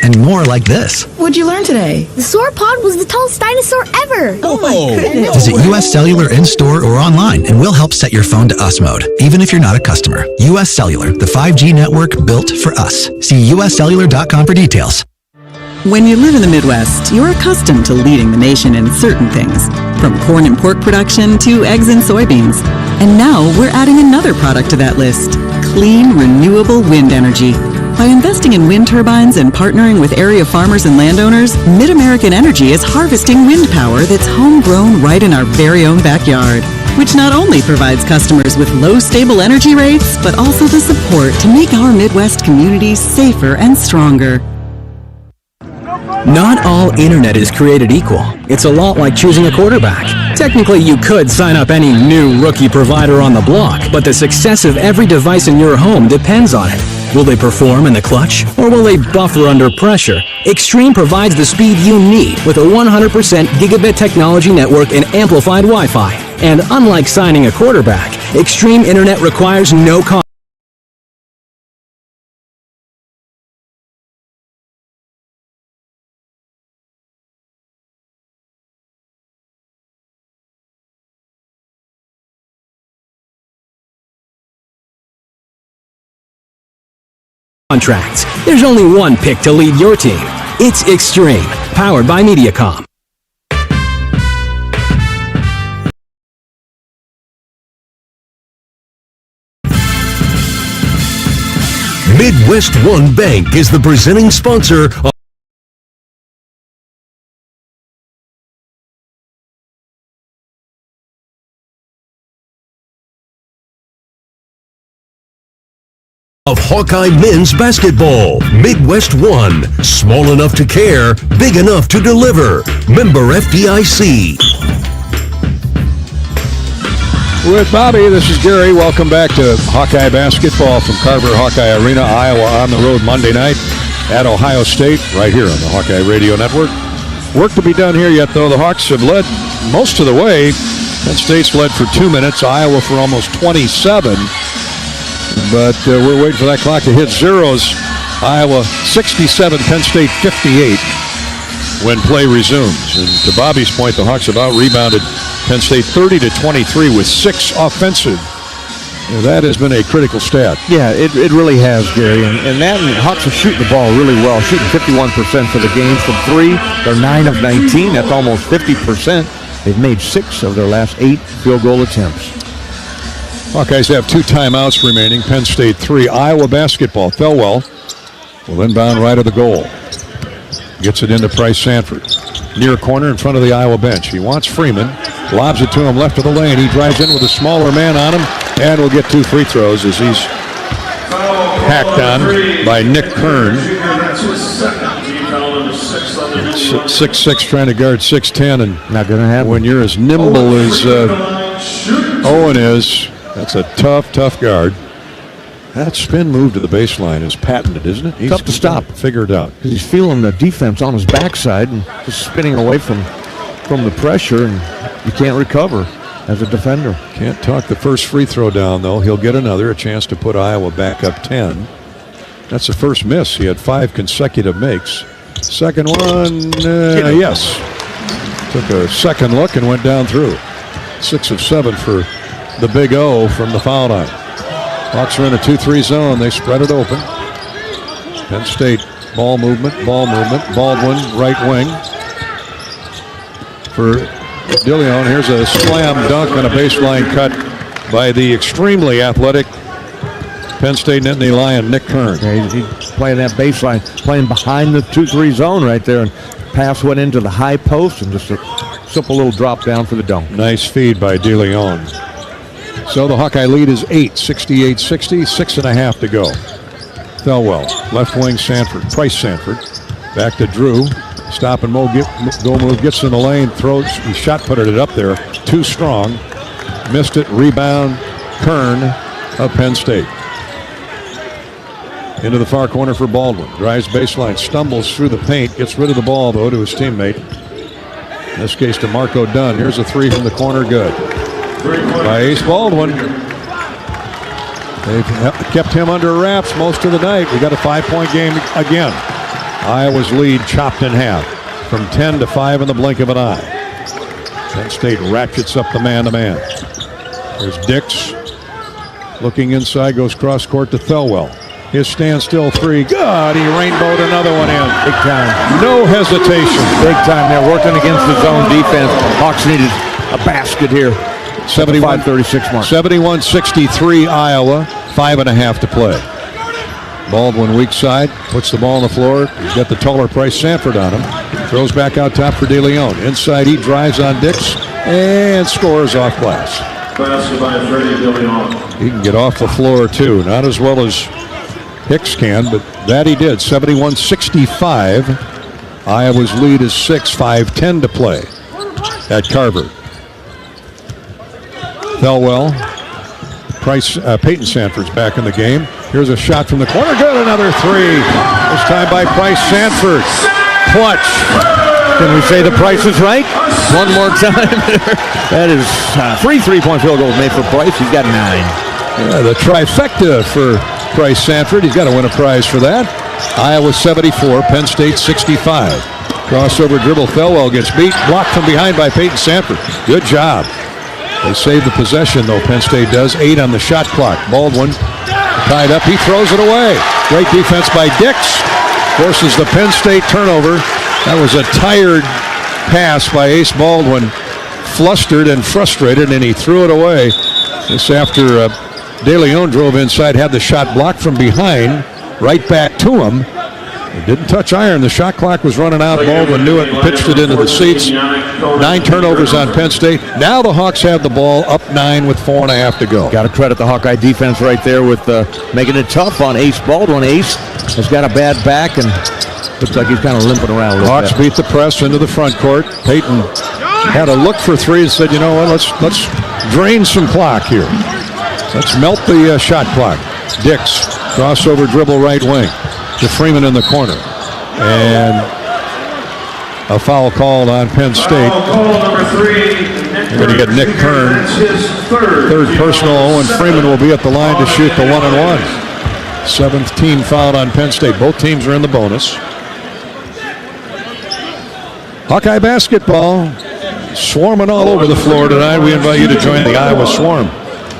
and more like this. What'd you learn today? The sauropod was the tallest dinosaur ever. Oh my goodness. Visit US Cellular in-store or online, and we'll help set your phone to US Mode, even if you're not a customer. US Cellular, the 5G network built for us. See uscellular.com for details. When you live in the Midwest, you're accustomed to leading the nation in certain things, from corn and pork production to eggs and soybeans. And now we're adding another product to that list, clean, renewable wind energy. By investing in wind turbines and partnering with area farmers and landowners, Mid-American Energy is harvesting wind power that's homegrown right in our very own backyard, which not only provides customers with low, stable energy rates, but also the support to make our Midwest communities safer and stronger. Not all internet is created equal. It's a lot like choosing a quarterback. Technically, you could sign up any new rookie provider on the block, but the success of every device in your home depends on it. Will they perform in the clutch, or will they buffer under pressure? Extreme provides the speed you need with a 100% gigabit technology network and amplified Wi-Fi. And unlike signing a quarterback, Extreme Internet requires no cost. contracts. There's only one pick to lead your team. It's Extreme, powered by Mediacom. Midwest One Bank is the presenting sponsor of Hawkeye men's basketball. Midwest One, small enough to care, big enough to deliver. Member FDIC. With Bobby, this is Gary. Welcome back to Hawkeye basketball from Carver Hawkeye Arena, Iowa, on the road Monday night at Ohio State, right here on the Hawkeye Radio Network. Work to be done here yet, though. The Hawks have led most of the way. Penn State's led for 2 minutes, Iowa for almost 27. But we're waiting for that clock to hit zeros. Iowa 67, Penn State 58 when play resumes. And to Bobby's point, the Hawks have out-rebounded Penn State 30-23 with 6 offensive. That has been a critical stat. Yeah, it really has, Gary. And Hawks are shooting the ball really well, shooting 51% for the game from 3. They're 9 of 19. That's almost 50%. They've made 6 of their last 8 field goal attempts. Hawkeyes have 2 timeouts remaining. Penn State 3. Iowa basketball. Thelwell will inbound right of the goal. Gets it into Price Sanford. Near corner in front of the Iowa bench. He wants Freeman. Lobs it to him left of the lane. He drives in with a smaller man on him and will get 2 free throws as he's hacked on by Nick Kern. 6'6", trying to guard 6'10", and not going to happen. When you're as nimble as Owen is, that's a tough guard. That spin move to the baseline is patented, isn't it? He's tough to stop. Figure it out. He's feeling the defense on his backside and just spinning away from the pressure, and you can't recover as a defender. Can't talk the first free throw down, though. He'll get a chance to put Iowa back up 10. That's the first miss. He had 5 consecutive makes. Second one, yes. Took a second look and went down through. 6 of 7 for the Big O from the foul line. Hawks are in a 2-3 zone. They spread it open. Penn State ball movement. Baldwin right wing for DeLeon. Here's a slam dunk on a baseline cut by the extremely athletic Penn State Nittany Lion Nick Kern. Yeah, he's playing that baseline, playing behind the 2-3 zone right there, and pass went into the high post and just a simple little drop down for the dunk. Nice feed by DeLeon. So the Hawkeye lead is 8, 68-60, 6.5 to go. Thelwell, left wing Sanford, Price Sanford, back to Drew. Stop and go move, gets in the lane, throws, he shot putted it up there, too strong. Missed it, rebound, Kern of Penn State. Into the far corner for Baldwin, drives baseline, stumbles through the paint, gets rid of the ball though to his teammate. In this case to Marco Dunn. Here's a 3 from the corner, good. By Ace Baldwin. They've kept him under wraps most of the night. We got a 5-point game again. Iowa's lead chopped in half from 10 to 5 in the blink of an eye. Penn State ratchets up the man-to-man. There's Dix looking inside, goes cross court to Thelwell. His standstill 3, good. He rainbowed another one in. Big time. No hesitation. Big time. They're working against the zone defense. Hawks needed a basket here. 71-36 mark. 71-63 Iowa, 5.5 to play. Baldwin weak side, puts the ball on the floor. He's got the taller Price Sanford on him. Throws back out top for DeLeon. Inside he drives on Dix and scores off glass. He can get off the floor too. Not as well as Hicks can, but that he did. 71-65. Iowa's lead is 6, 5-10 to play at Carver. Thelwell, Peyton Sanford's back in the game. Here's a shot from the corner. Good, another 3. This time by Price Sanford. Clutch. Can we say the price is right? One more time. That is 3 3-point field goals made for Price. He's got 9. Yeah, the trifecta for Price Sanford. He's got to win a prize for that. Iowa 74, Penn State 65. Crossover dribble. Thelwell gets beat. Blocked from behind by Peyton Sanford. Good job. They save the possession, though, Penn State does. 8 on the shot clock. Baldwin tied up. He throws it away. Great defense by Dix. Forces the Penn State turnover. That was a tired pass by Ace Baldwin. Flustered and frustrated, and he threw it away. This after De Leon drove inside, had the shot blocked from behind, right back to him. It didn't touch iron. The shot clock was running out. Baldwin knew it and pitched it into the seats. 9 turnovers on Penn State. Now the Hawks have the ball, up 9 with 4.5 to go. Got to credit the Hawkeye defense right there with making it tough on Ace Baldwin. Ace has got a bad back and looks like he's kind of limping around a little Hawks bit. beat the press into the front court. Peyton had a look for 3 and said, you know what, let's drain some clock here. Let's melt the shot clock. Dix, crossover dribble right wing to Freeman in the corner. And a foul called on Penn State. We're going to get Nick Kern. Third personal. Owen Freeman will be at the line to shoot the 1-and-1. 7th team fouled on Penn State. Both teams are in the bonus. Hawkeye basketball swarming all over the floor tonight. We invite you to join the Iowa Swarm.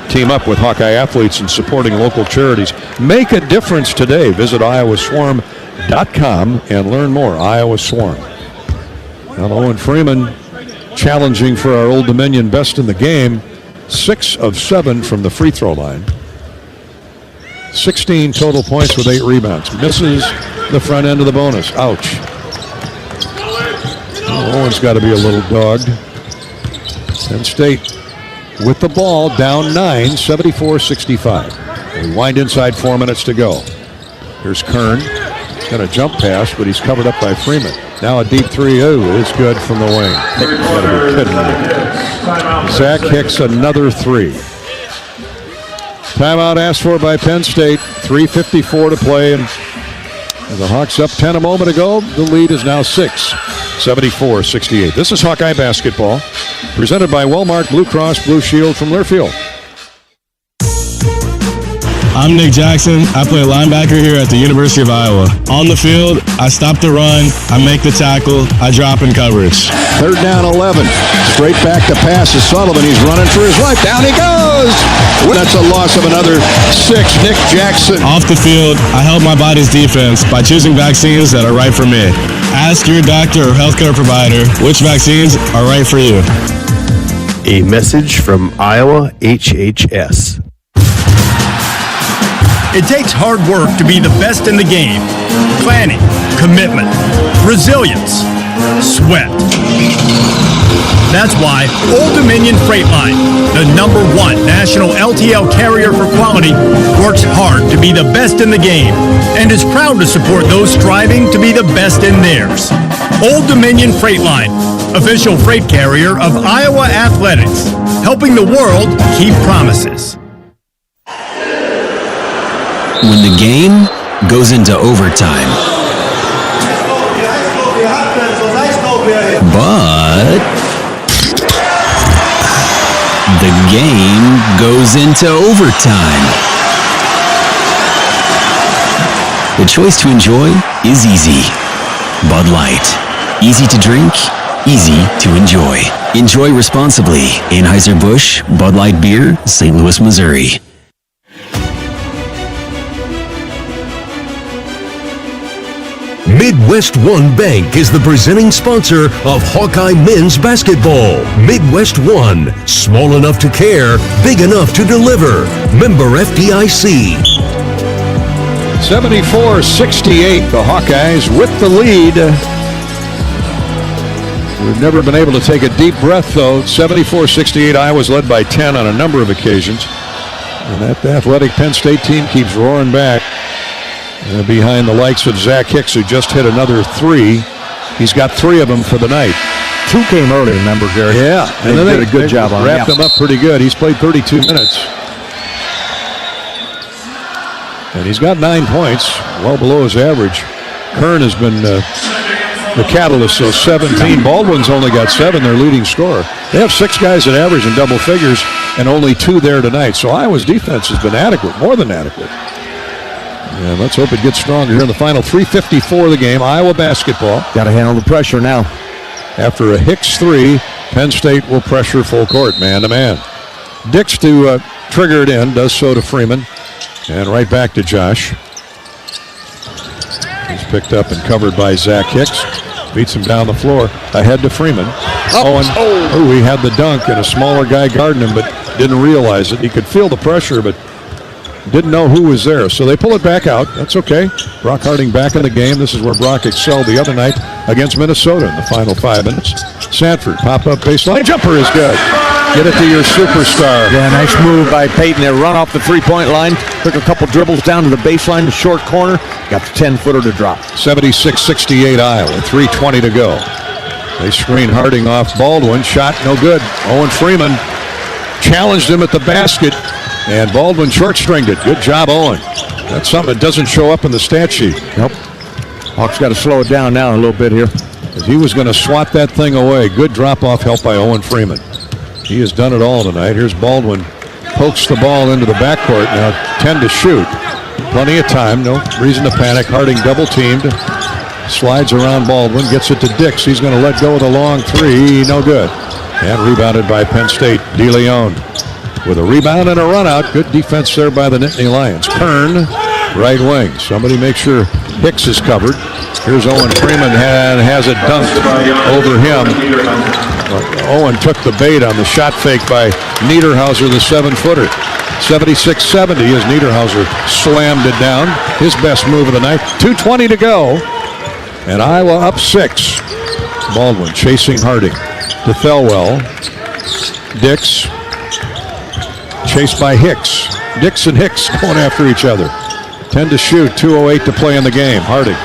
Team up with Hawkeye athletes and supporting local charities. Make a difference today. Visit iowaswarm.com and learn more. Iowa Swarm. Now Owen Freeman challenging for our Old Dominion best in the game. 6 of 7 from the free throw line. 16 total points with 8 rebounds. Misses the front end of the bonus. Ouch. Owen's got to be a little dogged. Penn State with the ball down 9, 74-65. We wind inside 4 minutes to go. Here's Kern. He's got a jump pass, but he's covered up by Freeman. Now a deep 3. Oh, it's good from the wing. Gotta be kidding me. Zach Hicks, another 3. Timeout asked for by Penn State. 3:54 to play. And the Hawks up 10 a moment ago. The lead is now 6. 74-68. This is Hawkeye basketball, presented by Wellmark Blue Cross Blue Shield from Learfield. I'm Nick Jackson. I play linebacker here at the University of Iowa. On the field, I stop the run, I make the tackle, I drop in coverage. 3rd down 11. Straight back to pass to Sullivan. He's running for his life. Down he goes. That's a loss of another 6. Nick Jackson. Off the field, I help my body's defense by choosing vaccines that are right for me. Ask your doctor or healthcare provider which vaccines are right for you. A message from Iowa HHS. It takes hard work to be the best in the game. Planning, commitment, resilience, sweat. That's why Old Dominion Freight Line, the #1 national LTL carrier for quality, works hard to be the best in the game and is proud to support those striving to be the best in theirs. Old Dominion Freight Line, official freight carrier of Iowa Athletics, helping the world keep promises. When the game goes into overtime. But the game goes into overtime. The choice to enjoy is easy. Bud Light. Easy to drink, easy to enjoy. Enjoy responsibly. Anheuser-Busch, Bud Light Beer, St. Louis, Missouri. Midwest One Bank is the presenting sponsor of Hawkeye men's basketball. Midwest One, small enough to care, big enough to deliver. Member FDIC. 74-68, the Hawkeyes with the lead. We've never been able to take a deep breath, though. 74-68, Iowa's led by 10 on a number of occasions. And that athletic Penn State team keeps roaring back. Behind the likes of Zach Hicks, who just hit another 3. He's got 3 of them for the night. 2 came early, remember, Gary? Yeah. And they did a good job on it. Wrapped him up pretty good. He's played 32 minutes. And he's got 9 points, well below his average. Kern has been the catalyst, so 17. Baldwin's only got 7, their leading scorer. They have 6 guys that average in double figures and only 2 there tonight. So Iowa's defense has been adequate, more than adequate. And let's hope it gets stronger here in the final 3:54 of the game. Iowa basketball. Got to handle the pressure now. After a Hicks 3, Penn State will pressure full court, man to man. Dix to trigger it in, does so to Freeman. And right back to Josh. He's picked up and covered by Zach Hicks. Beats him down the floor. Ahead to Freeman. Owen. Oh, he had the dunk, and a smaller guy guarding him, but didn't realize it. He could feel the pressure, but didn't know who was there. So they pull it back out. That's okay. Brock Harding back in the game. This is where Brock excelled the other night against Minnesota in the final 5 minutes. Sanford, pop-up baseline. Jumper is good. Get it to your superstar. Yeah, nice move by Peyton there. Run off the three-point line. Took a couple dribbles down to the baseline, the short corner. Got the 10-footer to drop. 76-68 Iowa. 3:20 to go. They screen Harding off Baldwin. Shot no good. Owen Freeman challenged him at the basket, and Baldwin short-stringed it. Good job, Owen. That's something that doesn't show up in the stat sheet. Nope. Hawks got to slow it down now a little bit here. As he was going to swat that thing away. Good drop-off help by Owen Freeman. He has done it all tonight. Here's Baldwin. Pokes the ball into the backcourt. Now 10 to shoot. Plenty of time. No reason to panic. Harding double-teamed. Slides around Baldwin. Gets it to Dix. He's going to let go of the long three. No good. And rebounded by Penn State. DeLeon with a rebound and a run out. Good defense there by the Nittany Lions. Kern, right wing. Somebody make sure Hicks is covered. Here's Owen Freeman and has it dunked over him. Owen took the bait on the shot fake by Niederhauser, the 7-footer. 76-70 as Niederhauser slammed it down. His best move of the night. 2:20 to go. And Iowa up 6. Baldwin chasing Harding. To Thelwell. Dix. Chased by Hicks. Dix and Hicks going after each other. 10 to shoot. 2:08 to play in the game. Harding.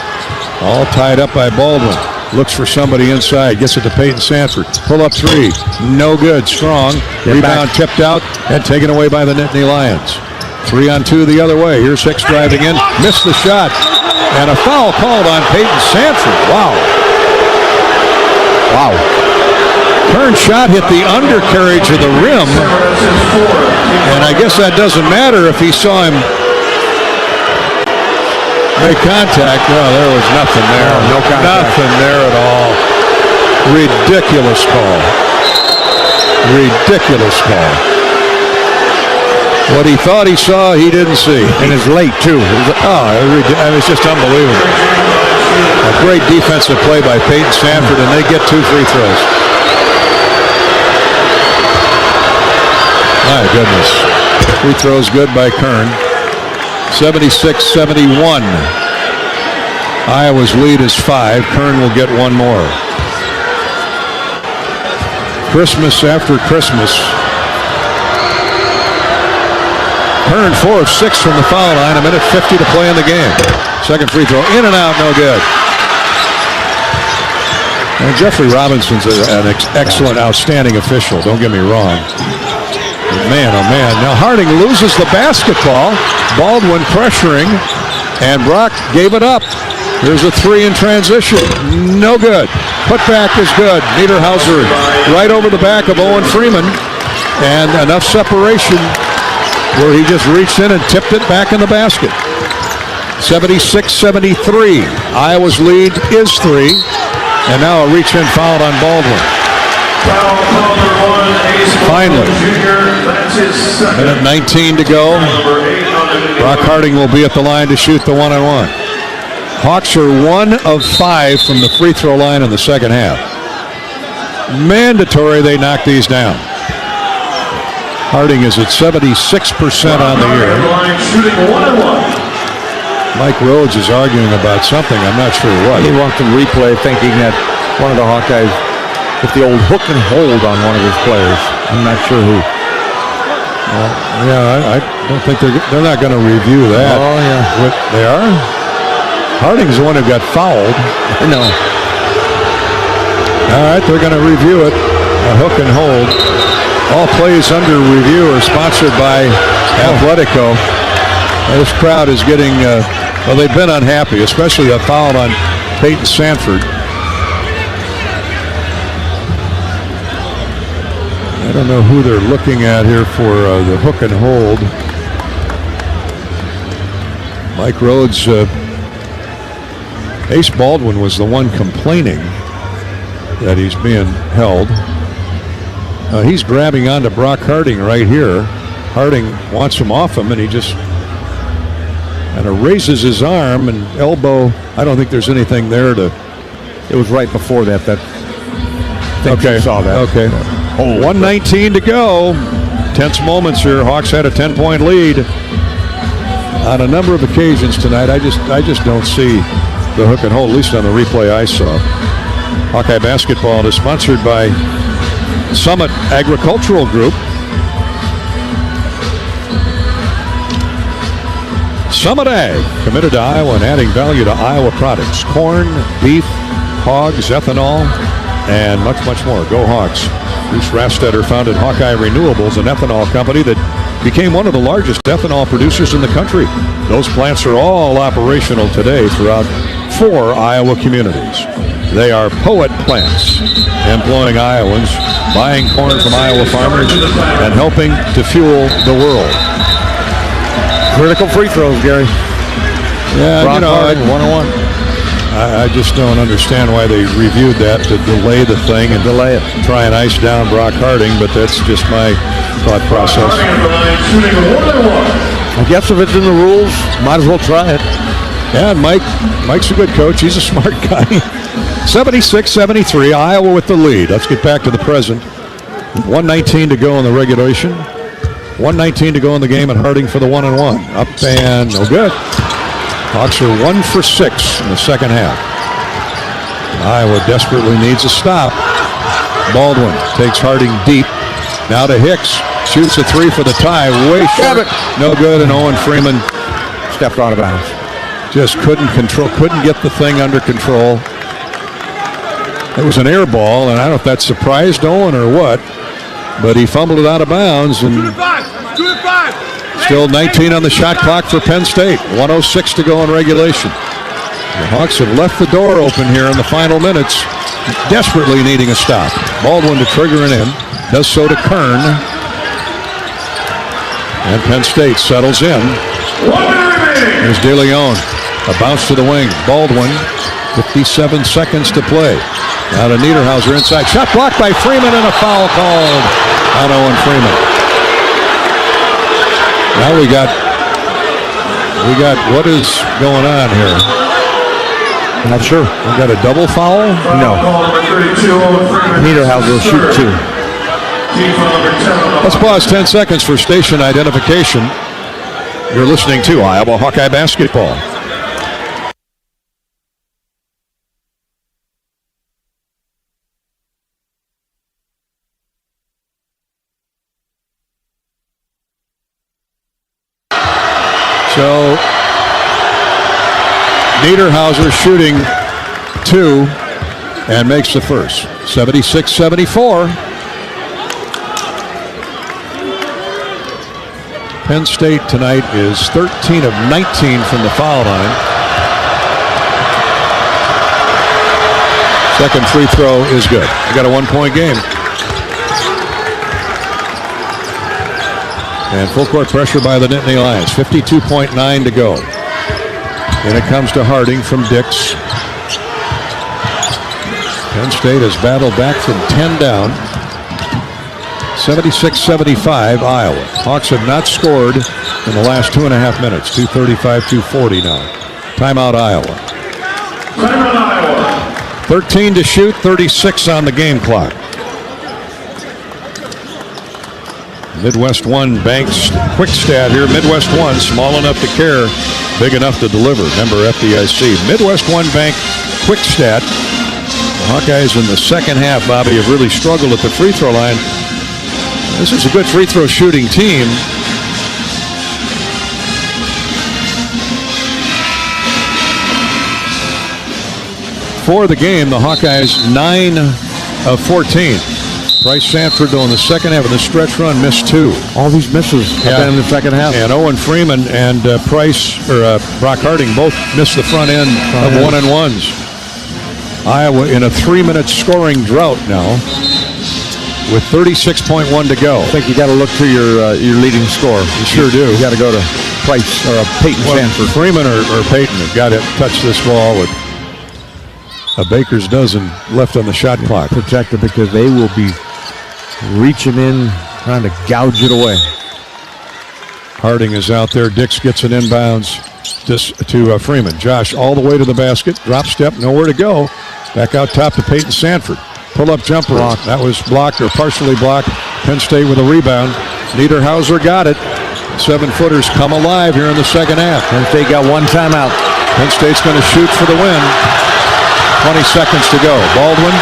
All tied up by Baldwin. Looks for somebody inside. Gets it to Peyton Sanford. Pull up three. No good. Strong. Rebound tipped out and taken away by the Nittany Lions. 3-on-2 the other way. Here's Hicks driving in. Missed the shot. And a foul called on Peyton Sanford. Wow. Wow. Kern shot hit the undercarriage of the rim. And I guess that doesn't matter if he saw him make contact. No, there was nothing there. No contact. Nothing there at all. Ridiculous call. Ridiculous call. What he thought he saw, he didn't see. And it's late, too. It was just unbelievable. A great defensive play by Peyton Sanford, and they get 2 free throws. My goodness. Free throws good by Kern. 76-71. Iowa's lead is 5. Kern will get one more. Christmas after Christmas. Kern 4 of 6 from the foul line. 1:50 to play in the game. Second free throw. In and out. No good. And Jeffrey Robinson's an excellent, outstanding official. Don't get me wrong. Man, oh man. Now Harding loses the basketball. Baldwin pressuring. And Brock gave it up. Here's a 3 in transition. No good. Putback is good. Niederhauser right over the back of Owen Freeman. And enough separation where he just reached in and tipped it back in the basket. 76-73. Iowa's lead is 3. And now a reach-in foul on Baldwin. Finally. Minute 19 to go. Brock Harding will be at the line to shoot the 1-on-1. Hawks are 1 of 5 from the free throw line in the second half. Mandatory they knock these down. Harding is at 76% on the year. Mike Rhodes is arguing about something. I'm not sure what. He wants some replay, thinking that one of the Hawkeyes hit the old hook and hold on one of his players. I'm not sure who. Well, yeah, I don't think they're not going to review that. Oh, yeah. They are? Harding's the one who got fouled. No. All right, they're going to review it. A hook and hold. All plays under review are sponsored by Athletico. This crowd is getting, well, they've been unhappy, especially a foul on Peyton Sanford. I don't know who they're looking at here for the hook and hold. Mike Rhodes, Ace Baldwin was the one complaining that he's being held. He's grabbing onto Brock Harding right here. Harding wants him off him, and he just, Kind of raises his arm and elbow. I don't think there's anything there to. It was right before that. Okay. Saw that. Okay. 1:19 to go. Tense moments here. Hawks had a 10-point lead on a number of occasions tonight. I just don't see the hook and hold, at least on the replay I saw. Hawkeye basketball is sponsored by Summit Agricultural Group. Summit Ag, committed to Iowa and adding value to Iowa products. Corn, beef, hogs, ethanol, and much, much more. Go Hawks. Bruce Rastetter founded Hawkeye Renewables, an ethanol company that became one of the largest ethanol producers in the country. Those plants are all operational today throughout 4 Iowa communities. They are Poet plants, employing Iowans, buying corn from Iowa farmers, and helping to fuel the world. Critical free throws, Gary. Yeah, Brock Harding, 1-on-1. I just don't understand why they reviewed that to delay the thing and try and ice down Brock Harding, but that's just my thought process. I guess if it's in the rules, might as well try it. Yeah, and Mike's a good coach. He's a smart guy. 76-73, Iowa with the lead. Let's get back to the present. 1:19 to go in the regulation. 1:19 to go in the game, and Harding for the 1-and-1. Up and no good. Hawks are 1 for 6 in the second half. Iowa desperately needs a stop. Baldwin takes Harding deep. Now to Hicks. Shoots a 3 for the tie. Way short. No good, and Owen Freeman stepped out of bounds. Just couldn't get the thing under control. It was an air ball, and I don't know if that surprised Owen or what, but he fumbled it out of bounds. And still 19 on the shot clock for Penn State. 1:06 to go in regulation. The Hawks have left the door open here in the final minutes, desperately needing a stop. Baldwin to trigger it in. Does so to Kern. And Penn State settles in. There's De Leon. A bounce to the wing. Baldwin. 57 seconds to play. Now to Niederhauser inside. Shot blocked by Freeman, and a foul called on Owen Freeman. Now we got what is going on here? I'm not sure. We got a double foul? No. Niederhauser will shoot 2. Let's pause 10 seconds for station identification. You're listening to Iowa Hawkeye basketball. So, Niederhauser shooting 2 and makes the first. 76-74. Penn State tonight is 13 of 19 from the foul line. Second free throw is good. We got a 1-point game. And full court pressure by the Nittany Lions. 52.9 to go. And it comes to Harding from Dix. Penn State has battled back from 10 down. 76-75 Iowa. Hawks have not scored in the last 2.5 minutes. 2:35-2:40 now. Timeout Iowa. 13 to shoot, 36 on the game clock. Midwest 1 banks quick stat here. Midwest 1, small enough to care, big enough to deliver. Member FDIC. Midwest 1 bank quick stat. The Hawkeyes in the second half, Bobby, have really struggled at the free throw line. This is a good free throw shooting team. For the game, the Hawkeyes 9 of 14. Bryce Sanford, though, in the second half of the stretch run, missed 2. All these misses have been in the second half. And Owen Freeman and Brock Harding both missed the front end of 1-and-1s. Iowa in a 3-minute scoring drought now, with 36.1 to go. I think you got to look to your leading scorer. You sure do. You got to go to Price or Peyton Sanford. Freeman or Peyton have got to touch this ball with a baker's dozen left on the shot clock. Protected because they will be reaching in, trying to gouge it away. Harding is out there. Dix gets an inbounds to Freeman. Josh all the way to the basket. Drop step, nowhere to go. Back out top to Peyton Sanford. Pull-up jumper. That was blocked or partially blocked. Penn State with a rebound. Niederhauser got it. 7-footers come alive here in the second half. Penn State got one timeout. Penn State's going to shoot for the win. 20 seconds to go. Baldwin.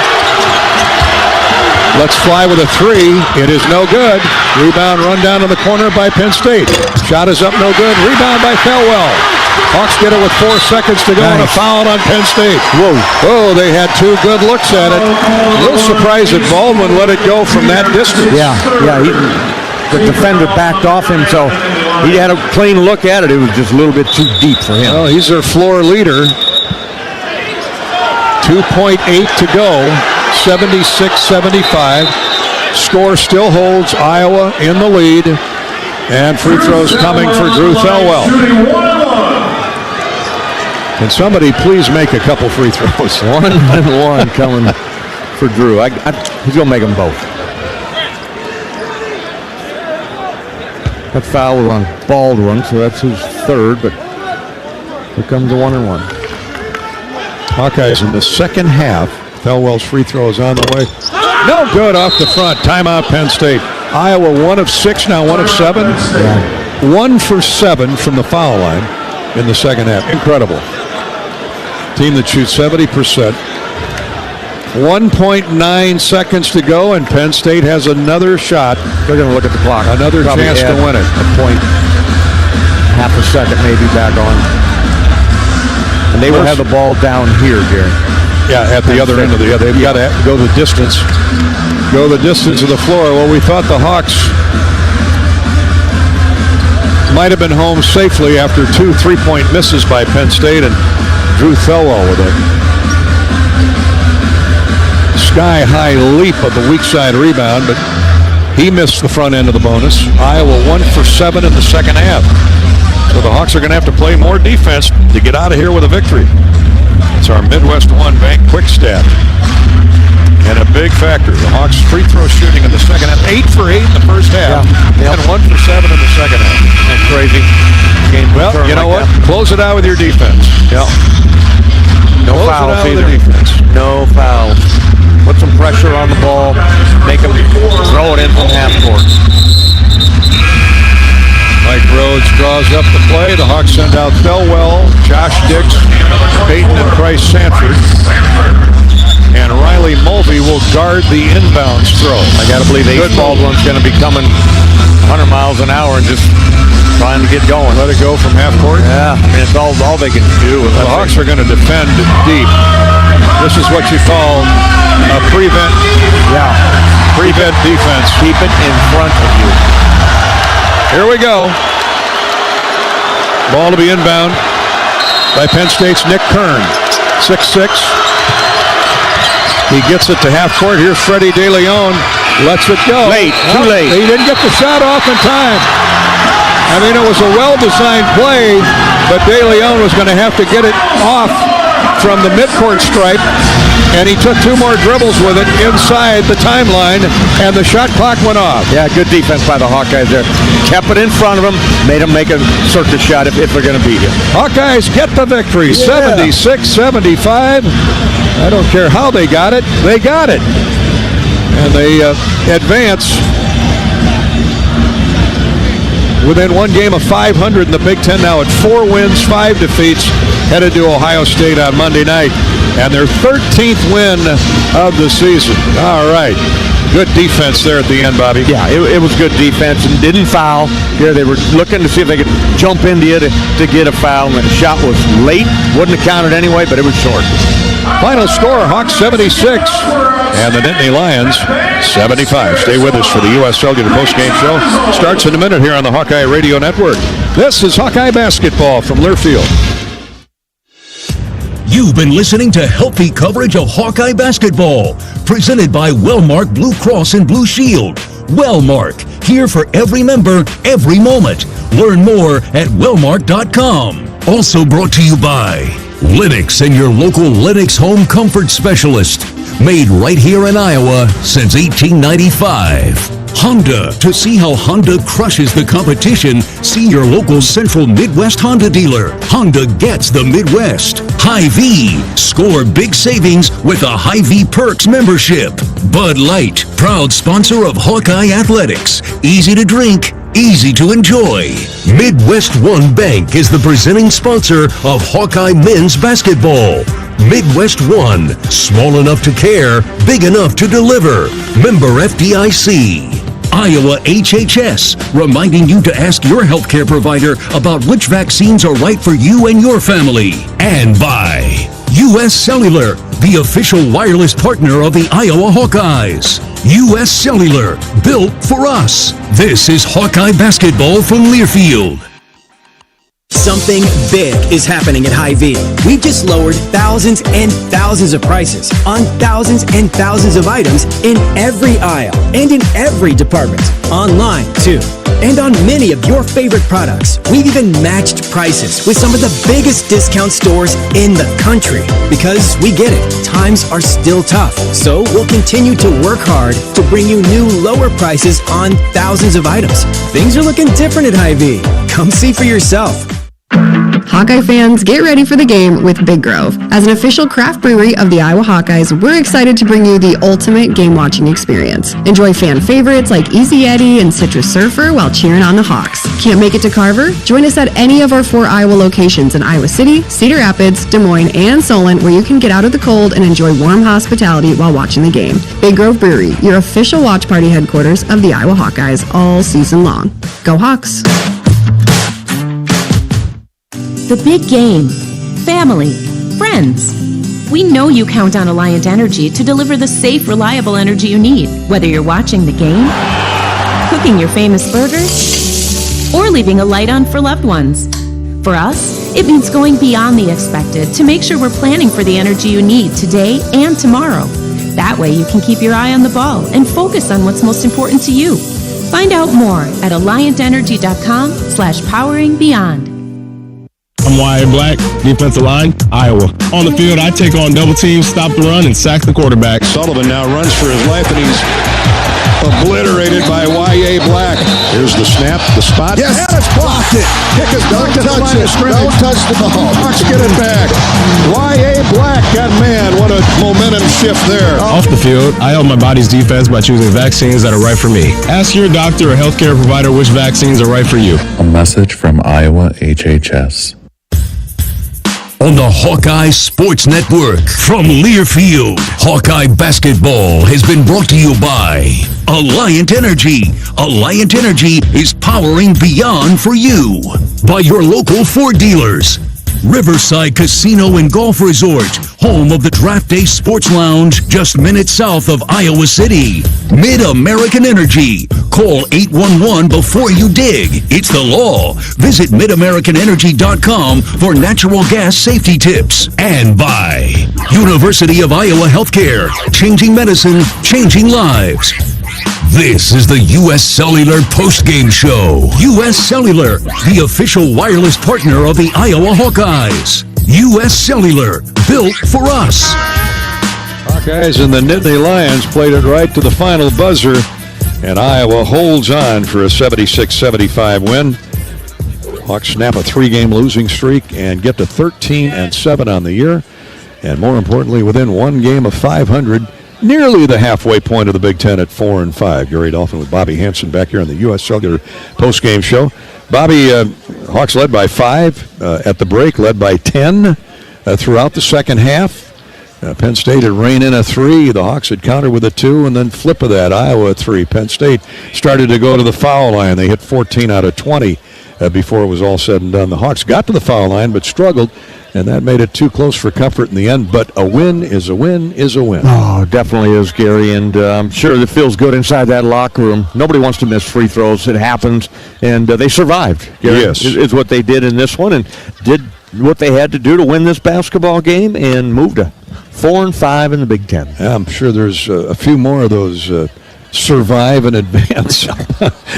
Let's fly with a three. It is no good. Rebound run down in the corner by Penn State. Shot is up, no good. Rebound by Thelwell. Hawks get it with 4 seconds to go and a foul on Penn State. Whoa. Oh, they had 2 good looks at it. A little surprised that Baldwin let it go from that distance. Yeah. The defender backed off him, so he had a clean look at it. It was just a little bit too deep for him. Well, he's their floor leader. 2.8 to go. 76-75. Score still holds Iowa in the lead. And free throws coming for Drew Thelwell. Can somebody please make a couple free throws? 1 and 1 coming for Drew. He's going to make them both. That foul was on Baldwin, so that's his third, but here comes the 1 and 1. Hawkeyes in the second half. Thelwell's free throw is on the way. No good off the front. Timeout Penn State. Iowa 1 of 6, now 1 of 7. Yeah. 1 for 7 from the foul line in the second half. Incredible. Team that shoots 70%. 1.9 seconds to go, and Penn State has another shot. They're going to look at the clock. Another chance to win it. A point. Half a second maybe back on. And they will have the ball down here, Gary. Yeah, at the other end of the other. They've got to go the distance. Go the distance of the floor. Well, we thought the Hawks might have been home safely after 2 3-point misses by Penn State, and Drew Thelwell with a sky-high leap of the weak side rebound, but he missed the front end of the bonus. Iowa 1 for 7 in the second half. So the Hawks are going to have to play more defense to get out of here with a victory. It's our Midwest One Bank quick stat. And a big factor, the Hawks free throw shooting in the second half. 8 for 8 in the first half, and 1 for 7 in the second half. That's crazy. Game well, you know what? Close it out with your defense. Yeah. No fouls either. No fouls. Put some pressure on the ball. Make them throw it in from half court. Mike Rhodes draws up the play. The Hawks send out Thelwell, Josh Dix, Peyton and Price Sanford. And Riley Mulvey will guard the inbounds throw. I got to believe Ace Baldwin's going to be coming 100 miles an hour and just trying to get going. Let it go from half court? Yeah, I mean, it's all they can do. The Hawks are going to defend deep. This is what you call a prevent. Yeah. Prevent defense. Keep it in front of you. Here we go. Ball to be inbound by Penn State's Nick Kern. 6'6". He gets it to half court. Here's Freddie De Leon. Lets it go. Too late. He didn't get the shot off in time. I mean, it was a well-designed play, but De Leon was going to have to get it off from the midcourt stripe, and he took 2 more dribbles with it inside the timeline, and the shot clock went off. Yeah, good defense by the Hawkeyes there. Kept it in front of them, made them make a circus shot if they're going to beat you. Hawkeyes get the victory, 76-75. I don't care how they got it. They got it. And they advance within 1 game of 500 in the Big Ten now at 4 wins, 5 defeats, headed to Ohio State on Monday night. And their 13th win of the season. All right. Good defense there at the end, Bobby. Yeah, it was good defense and didn't foul. Yeah, they were looking to see if they could jump into you to get a foul. And the shot was late. Wouldn't have counted anyway, but it was short. Final score, Hawks 76 and the Nittany Lions 75. Stay with us for the U.S. Cellular postgame show. Starts in a minute here on the Hawkeye Radio Network. This is Hawkeye Basketball from Learfield. You've been listening to healthy coverage of Hawkeye Basketball, presented by Wellmark Blue Cross and Blue Shield. Wellmark, here for every member, every moment. Learn more at wellmark.com. Also brought to you by Linux and your local Linux home comfort specialist. Made right here in Iowa since 1895. Honda. To see how Honda crushes the competition, see your local Central Midwest Honda dealer. Honda gets the Midwest. Hy-Vee. Score big savings with a Hy-Vee Perks membership. Bud Light, proud sponsor of Hawkeye Athletics. Easy to drink, easy to enjoy. Midwest One Bank is the presenting sponsor of Hawkeye men's basketball. Midwest One, small enough to care, big enough to deliver. Member FDIC. Iowa HHS, reminding you to ask your healthcare provider about which vaccines are right for you and your family. And by U.S. Cellular, the official wireless partner of the Iowa Hawkeyes. U.S. Cellular, built for us. This is Hawkeye basketball from Learfield. Something big is happening at Hy-Vee. We've just lowered thousands and thousands of prices on thousands and thousands of items in every aisle and in every department. Online, too. And on many of your favorite products, we've even matched prices with some of the biggest discount stores in the country. Because we get it, times are still tough. So we'll continue to work hard to bring you new lower prices on thousands of items. Things are looking different at Hy-Vee. Come see for yourself. Hawkeye fans, get ready for the game with Big Grove. As an official craft brewery of the Iowa Hawkeyes, we're excited to bring you the ultimate game-watching experience. Enjoy fan favorites like Easy Eddie and Citrus Surfer while cheering on the Hawks. Can't make it to Carver? Join us at any of our 4 Iowa locations in Iowa City, Cedar Rapids, Des Moines, and Solon, where you can get out of the cold and enjoy warm hospitality while watching the game. Big Grove Brewery, your official watch party headquarters of the Iowa Hawkeyes all season long. Go Hawks! The big game. Family. Friends. We know you count on Alliant Energy to deliver the safe, reliable energy you need, whether you're watching the game, cooking your famous burgers, or leaving a light on for loved ones. For us, it means going beyond the expected to make sure we're planning for the energy you need today and tomorrow. That way you can keep your eye on the ball and focus on what's most important to you. Find out more at alliantenergy.com/poweringbeyond. I'm Wyatt Black, defensive line, Iowa. On the field, I take on double teams, stop the run, and sack the quarterback. Sullivan now runs for his life, and he's obliterated by Y.A. Black. Here's the snap, the spot. Yes, and it's blocked it. Kick is don't back to the touch line it. of scrimmage. Don't touch the ball. Hawks get it back. Y.A. Black, that man, what a momentum shift there. Off the field, I help my body's defense by choosing vaccines that are right for me. Ask your doctor or healthcare provider which vaccines are right for you. A message from Iowa HHS. On the Hawkeye Sports Network from Learfield, Hawkeye basketball has been brought to you by Alliant Energy. Alliant Energy is powering beyond for you. By your local Ford dealers. Riverside Casino and Golf Resort, home of the Draft Day Sports Lounge, just minutes south of Iowa City. Mid-American Energy. Call 811 before you dig. It's the law. Visit midamericanenergy.com for natural gas safety tips. And by University of Iowa Healthcare. Changing medicine, changing lives. This is the U.S. Cellular postgame show. U.S. Cellular, the official wireless partner of the Iowa Hawkeyes. U.S. Cellular, built for us. Hawkeyes and the Nittany Lions played it right to the final buzzer, and Iowa holds on for a 76-75 win. Hawks snap a 3-game losing streak and get to 13-7 on the year, and more importantly, within 1 game of 500. Nearly the halfway point of the Big Ten at 4-5. Gary Dolphin with Bobby Hansen back here on the U.S. Cellular postgame show. Bobby, Hawks led by 5 at the break, led by 10 throughout the second half. Penn State had rained in a 3. The Hawks had countered with a 2, and then flip of that, Iowa 3. Penn State started to go to the foul line. They hit 14 out of 20 before it was all said and done. The Hawks got to the foul line but struggled, and that made it too close for comfort in the end. But a win is a win is a win. Oh, definitely is, Gary, and I'm sure it feels good inside that locker room. Nobody wants to miss free throws. It happens, and they survived. Gary, yes. Is what they did in this one, and did what they had to do to win this basketball game and move to 4-5 in the Big Ten. Yeah, I'm sure there's a few more of those survive and advance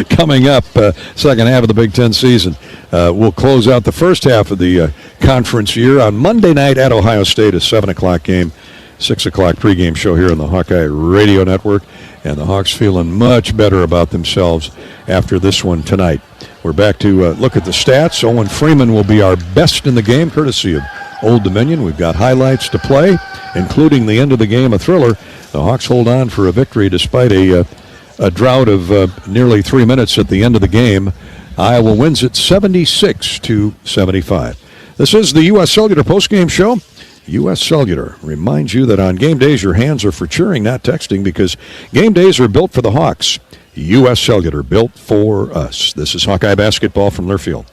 coming up second half of the Big Ten season. We'll close out the first half of the conference year on Monday night at Ohio State, a 7 o'clock game. 6 o'clock pregame show here on the Hawkeye Radio Network. And the Hawks feeling much better about themselves after this one tonight. We're back to look at the stats. Owen Freeman will be our best in the game, courtesy of Old Dominion. We've got highlights to play, including the end of the game, a thriller. The Hawks hold on for a victory despite a drought of nearly 3 minutes at the end of the game. Iowa wins it 76-75. This is the U.S. Cellular postgame show. U.S. Cellular reminds you that on game days, your hands are for cheering, not texting, because game days are built for the Hawks. U.S. Cellular, built for us. This is Hawkeye basketball from Learfield.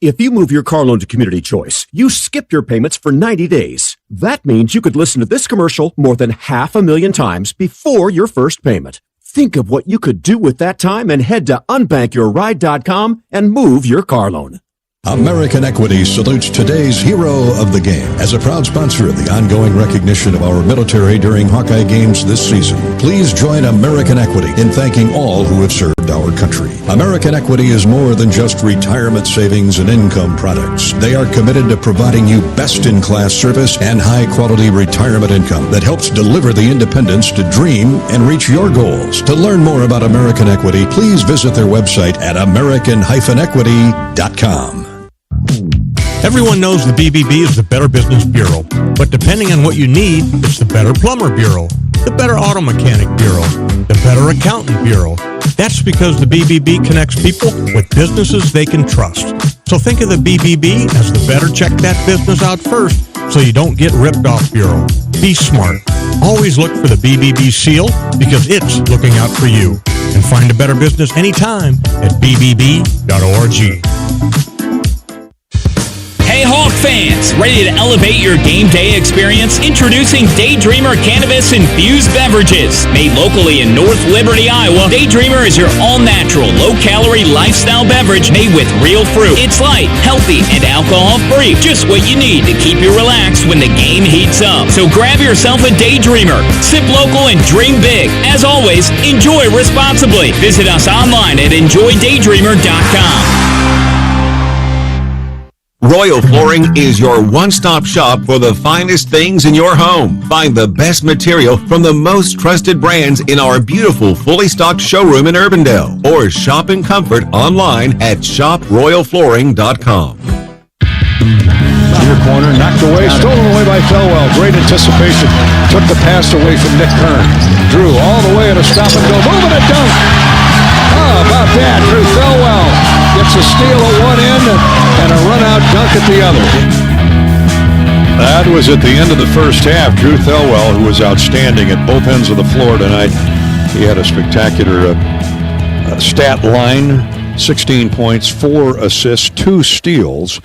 If you move your car loan to Community Choice, you skip your payments for 90 days. That means you could listen to this commercial more than 500,000 times before your first payment. Think of what you could do with that time and head to unbankyourride.com and move your car loan. American Equity salutes today's hero of the game. As a proud sponsor of the ongoing recognition of our military during Hawkeye games this season, please join American Equity in thanking all who have served our country. American Equity is more than just retirement savings and income products. They are committed to providing you best-in-class service and high-quality retirement income that helps deliver the independence to dream and reach your goals. To learn more about American Equity, please visit their website at american-equity.com. Everyone knows the BBB is the Better Business Bureau, but depending on what you need, it's the Better Plumber Bureau, the Better Auto Mechanic Bureau, the Better Accountant Bureau. That's because the BBB connects people with businesses they can trust. So think of the BBB as the better check that business out first so you don't get ripped off bureau. Be smart. Always look for the BBB seal because it's looking out for you. And find a better business anytime at bbb.org. Hey Hawk fans, ready to elevate your game day experience? Introducing Daydreamer Cannabis Infused Beverages. Made locally in North Liberty, Iowa, Daydreamer is your all-natural, low-calorie lifestyle beverage made with real fruit. It's light, healthy, and alcohol-free. Just what you need to keep you relaxed when the game heats up. So grab yourself a Daydreamer. Sip local and dream big. As always, enjoy responsibly. Visit us online at enjoydaydreamer.com. Royal Flooring is your one-stop shop for the finest things in your home. Find the best material from the most trusted brands in our beautiful, fully stocked showroom in Urbandale. Or shop in comfort online at shoproyalflooring.com. Near corner, knocked away, stolen away by Thelwell. Great anticipation. Took the pass away from Nick Kern. Drew all the way at a stop and go. Moving a dunk. How about that? Drew Thelwell gets a steal at one end and a run-out dunk at the other. That was at the end of the first half. Drew Thelwell, who was outstanding at both ends of the floor tonight. He had a spectacular stat line. 16 points, 4 assists, 2 steals.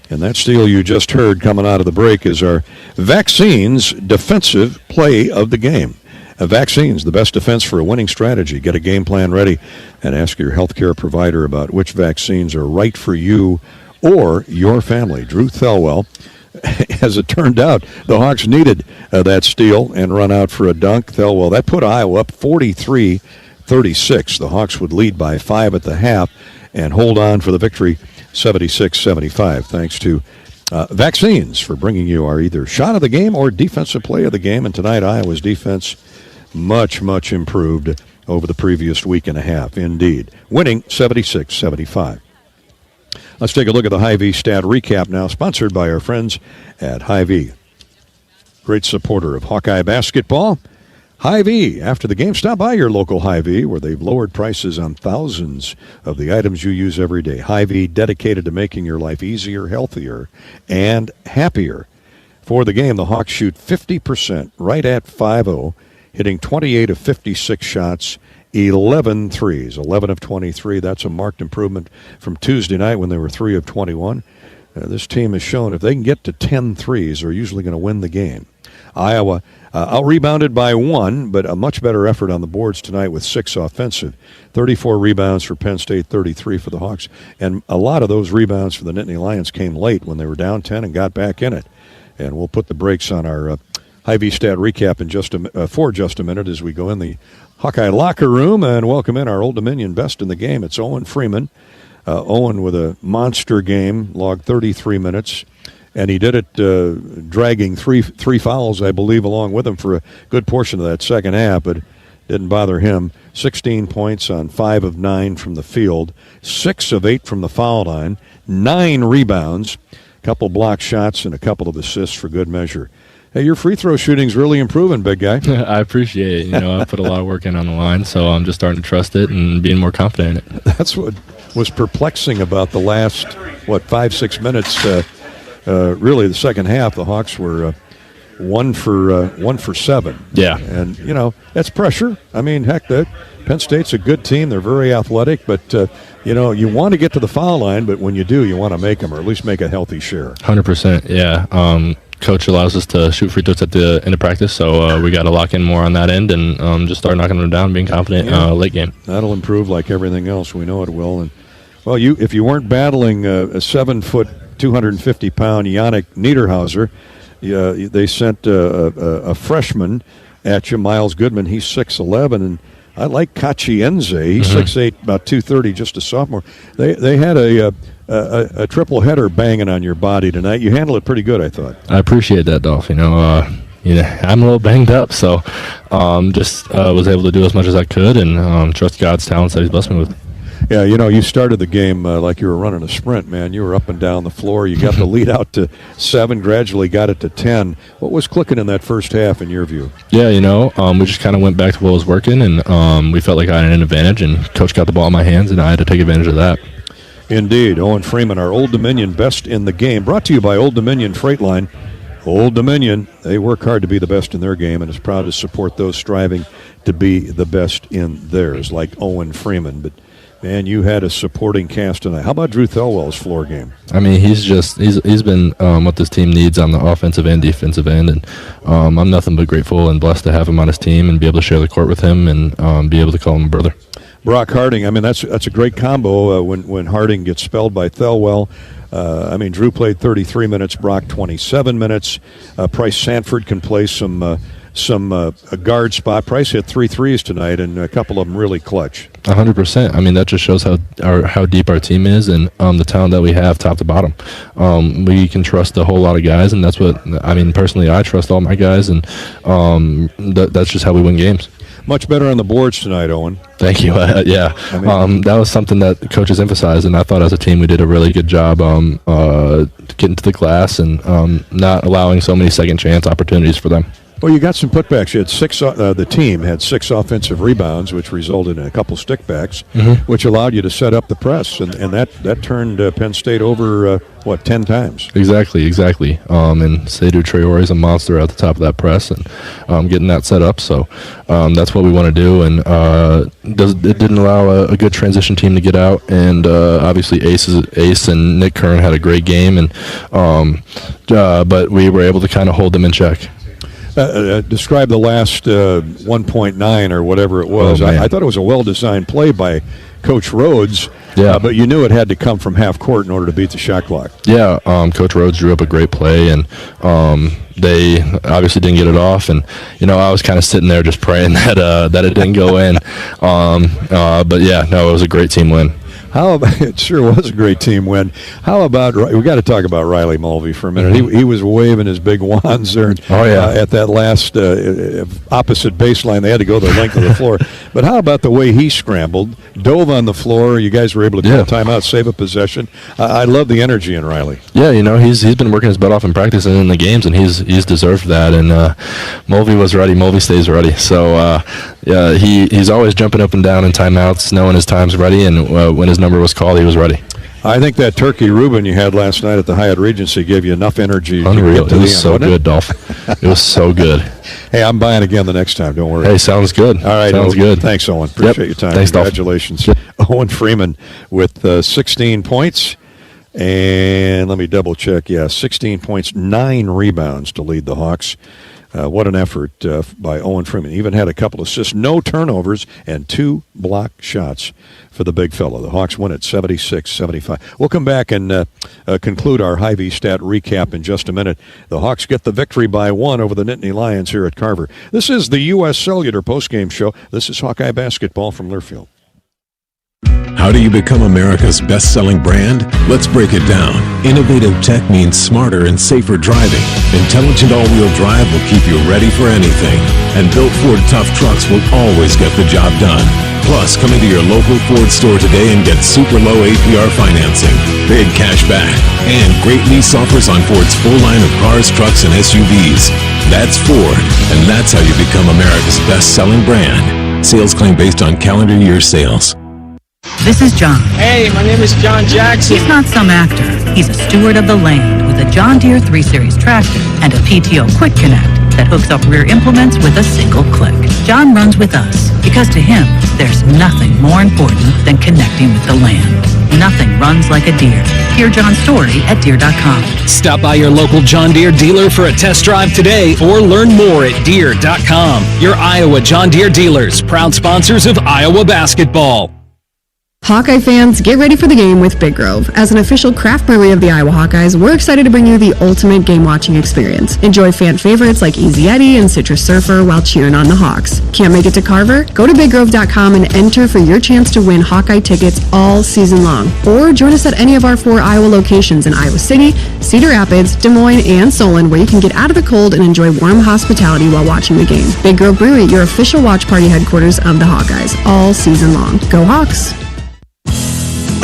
And that steal you just heard coming out of the break is our Vaccines defensive play of the game. Vaccines, the best defense for a winning strategy. Get a game plan ready and ask your healthcare provider about which vaccines are right for you or your family. Drew Thelwell, as it turned out, the Hawks needed that steal and run out for a dunk. Thelwell, that put Iowa up 43-36. The Hawks would lead by 5 at the half and hold on for the victory 76-75. Thanks to Vaccines for bringing you our either shot of the game or defensive play of the game. And tonight, Iowa's defense much improved over the previous week and a half, indeed. Winning 76-75. Let's take a look at the Hy-Vee stat recap now, sponsored by our friends at Hy-Vee. Great supporter of Hawkeye basketball. Hy-Vee. After the game, stop by your local Hy-Vee, where they've lowered prices on thousands of the items you use every day. Hy-Vee, dedicated to making your life easier, healthier, and happier. For the game, the Hawks shoot 50%, right at 5-0, hitting 28 of 56 shots, 11 threes, 11 of 23. That's a marked improvement from Tuesday night when they were 3 of 21. This team has shown if they can get to 10 threes, they're usually going to win the game. Iowa out-rebounded by 1, but a much better effort on the boards tonight with 6 offensive. 34 rebounds for Penn State, 33 for the Hawks. And a lot of those rebounds for the Nittany Lions came late when they were down 10 and got back in it. And we'll put the brakes on our Hy-Vee stat recap in for just a minute as we go in the Hawkeye locker room and welcome in our Old Dominion best in the game. It's Owen Freeman. Owen with a monster game, logged 33 minutes And he did it dragging three fouls, I believe, along with him for a good portion of that second half, but didn't bother him. 16 points on 5 of 9 from the field, 6 of 8 from the foul line, 9 rebounds, a couple block shots, and a couple of assists for good measure. Hey, your free throw shooting's really improving, big guy. I appreciate it. I put a lot of work in on the line, so I'm just starting to trust it and being more confident in it. That's what was perplexing about the last, 5-6 minutes. Really, the second half, the Hawks were 1 for 7. Yeah. And, that's pressure. I mean, heck, Penn State's a good team. They're very athletic, but, you want to get to the foul line, but when you do, you want to make them, or at least make a healthy share. 100%, yeah. Coach allows us to shoot free throws at the end of practice, so we got to lock in more on that end and just start knocking them down and being confident late game. That'll improve like everything else. We know it will. And well, if you weren't battling a 7-foot, 250-pound Yannick Niederhauser, they sent a freshman at you, Miles Goodman. He's 6'11", and I like Kachienze. He's 6'8", about 230, just a sophomore. They had a triple header banging on your body tonight. You handled it pretty good, I thought. I appreciate that, Dolph. I'm a little banged up, so just was able to do as much as I could and trust God's talents that He's blessed me with. Yeah, you started the game like you were running a sprint, man. You were up and down the floor. You got the lead out to 7, gradually got it to 10. What was clicking in that first half, in your view? Yeah, we just kind of went back to what was working, and we felt like I had an advantage, and Coach got the ball in my hands, and I had to take advantage of that. Indeed. Owen Freeman, our Old Dominion best in the game, brought to you by Old Dominion Freight Line. Old Dominion, they work hard to be the best in their game and is proud to support those striving to be the best in theirs, like Owen Freeman. But man, you had a supporting cast tonight. How about Drew Thelwell's floor game? I mean, he's been what this team needs on the offensive and defensive end, and I'm nothing but grateful and blessed to have him on his team and be able to share the court with him and be able to call him a brother. Brock Harding, I mean, that's a great combo when Harding gets spelled by Thelwell. Drew played 33 minutes, Brock 27 minutes. Price Sanford can play some guard spot. Price hit 3 threes tonight, and a couple of them really clutch. 100%. I mean, that just shows how deep our team is and the talent that we have top to bottom. We can trust a whole lot of guys, and that's what, personally, I trust all my guys, and that's just how we win games. Much better on the boards tonight, Owen. Thank you. That was something that coaches emphasized, and I thought as a team we did a really good job getting to the glass and not allowing so many second chance opportunities for them. Well, you got some putbacks. You had 6. The team had 6 offensive rebounds, which resulted in a couple stickbacks, which allowed you to set up the press, and that turned Penn State over 10 times. Exactly. And Seydou Traore is a monster at the top of that press, and getting that set up. So that's what we want to do, and it didn't allow a good transition team to get out. And obviously, Ace and Nick Kern had a great game, and but we were able to kind of hold them in check. Describe the last 1.9 or whatever it was. I thought it was a well-designed play by Coach Rhodes, but you knew it had to come from half court in order to beat the shot clock. Yeah, Coach Rhodes drew up a great play, and they obviously didn't get it off. And I was kind of sitting there just praying that it didn't go in. But yeah, no, it was a great team win. It sure was a great team win. How about, we got to talk about Riley Mulvey for a minute. He was waving his big wands there at that last opposite baseline. They had to go the length of the floor. But how about the way he scrambled, dove on the floor. You guys were able to call a timeout, save a possession. I love the energy in Riley. Yeah, he's been working his butt off in practice and in the games, and he's deserved that. And Mulvey was ready. Mulvey stays ready. So he's always jumping up and down in timeouts, knowing his time's ready, and when his number was called, he was ready. I think that turkey Reuben you had last night at the Hyatt Regency gave you enough energy. Unreal. To get to it was so good, Dolph. It was so good. Hey, I'm buying again the next time. Don't worry. Hey, sounds good. All right. Sounds good. Thanks, Owen. Appreciate your time. Thanks, Congratulations. Owen Freeman with 16 points. And let me double check. 16 points, 9 rebounds to lead the Hawks. What an effort by Owen Freeman. He even had a couple assists, no turnovers, and 2 block shots for the big fella. The Hawks win at 76-75. We'll come back and conclude our Hy-Vee stat recap in just a minute. The Hawks get the victory by 1 over the Nittany Lions here at Carver. This is the U.S. Cellular postgame show. This is Hawkeye basketball from Learfield. How do you become America's best-selling brand? Let's break it down. Innovative tech means smarter and safer driving. Intelligent all-wheel drive will keep you ready for anything. And built Ford tough trucks will always get the job done. Plus, come into your local Ford store today and get super low APR financing, big cash back, and great lease offers on Ford's full line of cars, trucks, and SUVs. That's Ford, and that's how you become America's best-selling brand. Sales claim based on calendar year sales. This is John. Hey, my name is John Jackson. He's not some actor. He's a steward of the land with a John Deere 3 Series tractor and a PTO Quick Connect that hooks up rear implements with a single click. John runs with us because to him, there's nothing more important than connecting with the land. Nothing runs like a Deere. Hear John's story at Deere.com. Stop by your local John Deere dealer for a test drive today or learn more at Deere.com. Your Iowa John Deere dealers, proud sponsors of Iowa basketball. Hawkeye fans, get ready for the game with Big Grove. As an official craft brewery of the Iowa Hawkeyes, we're excited to bring you the ultimate game-watching experience. Enjoy fan favorites like Easy Eddie and Citrus Surfer while cheering on the Hawks. Can't make it to Carver? Go to BigGrove.com and enter for your chance to win Hawkeye tickets all season long. Or join us at any of our 4 Iowa locations in Iowa City, Cedar Rapids, Des Moines, and Solon, where you can get out of the cold and enjoy warm hospitality while watching the game. Big Grove Brewery, your official watch party headquarters of the Hawkeyes, all season long. Go Hawks!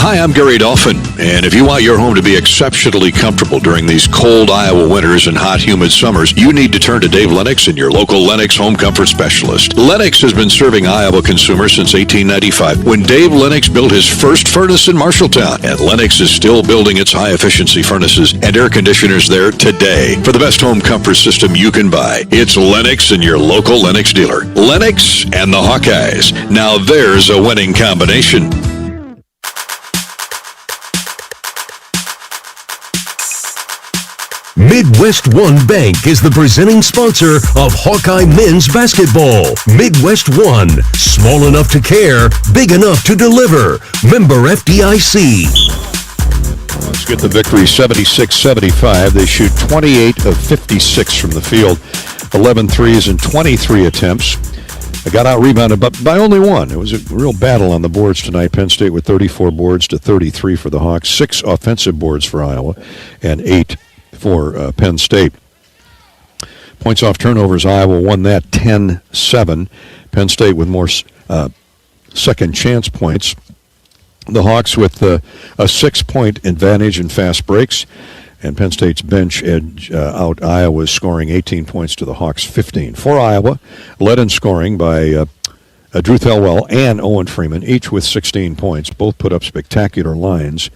Hi, I'm Gary Dolphin, and if you want your home to be exceptionally comfortable during these cold Iowa winters and hot, humid summers, you need to turn to Dave Lennox and your local Lennox home comfort specialist. Lennox has been serving Iowa consumers since 1895, when Dave Lennox built his first furnace in Marshalltown, and Lennox is still building its high-efficiency furnaces and air conditioners there today. For the best home comfort system you can buy, it's Lennox and your local Lennox dealer. Lennox and the Hawkeyes. Now there's a winning combination. Midwest One Bank is the presenting sponsor of Hawkeye men's basketball. Midwest One, small enough to care, big enough to deliver. Member FDIC. Let's get the victory, 76-75. They shoot 28 of 56 from the field, 11 threes and 23 attempts. They got out-rebounded, but by only one. It was a real battle on the boards tonight. Penn State with 34 boards to 33 for the Hawks, 6 offensive boards for Iowa, and 8 for Penn State. Points off turnovers, Iowa won that 10-7. Penn State with more second chance points. The Hawks with a 6-point advantage in fast breaks, and Penn State's bench edge out Iowa's scoring 18 points to the Hawks 15. For Iowa, led in scoring by Drew Thelwell and Owen Freeman, each with 16 points. Both put up spectacular lines.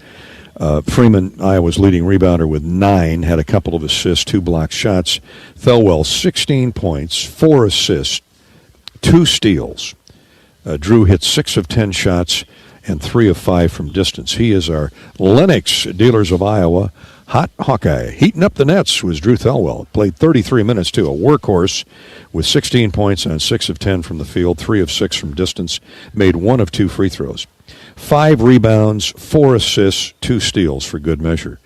Freeman, Iowa's leading rebounder with 9, had a couple of assists, 2 blocked shots. Thelwell, 16 points, 4 assists, 2 steals. Drew hit 6 of 10 shots and 3 of 5 from distance. He is our Lennox Dealers of Iowa hot Hawkeye. Heating up the nets was Drew Thelwell. Played 33 minutes, too. A workhorse with 16 points on 6 of 10 from the field, 3 of 6 from distance. Made 1 of 2 free throws. 5 rebounds, 4 assists, 2 steals for good measure.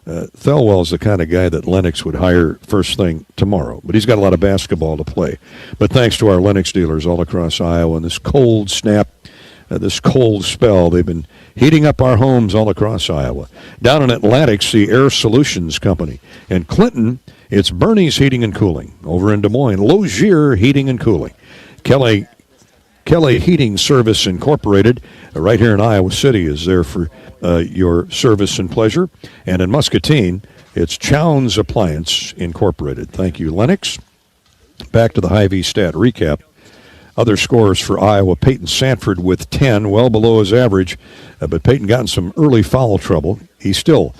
Thelwell's the kind of guy that Lennox would hire first thing tomorrow, but he's got a lot of basketball to play. But thanks to our Lennox dealers all across Iowa and this cold snap, this cold spell, they've been heating up our homes all across Iowa. Down in Atlantic, the Air Solutions Company. In Clinton, it's Bernie's Heating and Cooling. Over in Des Moines, Lozier Heating and Cooling. Kelly Heating Service Incorporated, right here in Iowa City, is there for your service and pleasure. And in Muscatine, it's Chown's Appliance Incorporated. Thank you, Lennox. Back to the Hy-Vee stat recap. Other scores for Iowa, Peyton Sanford with 10, well below his average, but Peyton got in some early foul trouble. He still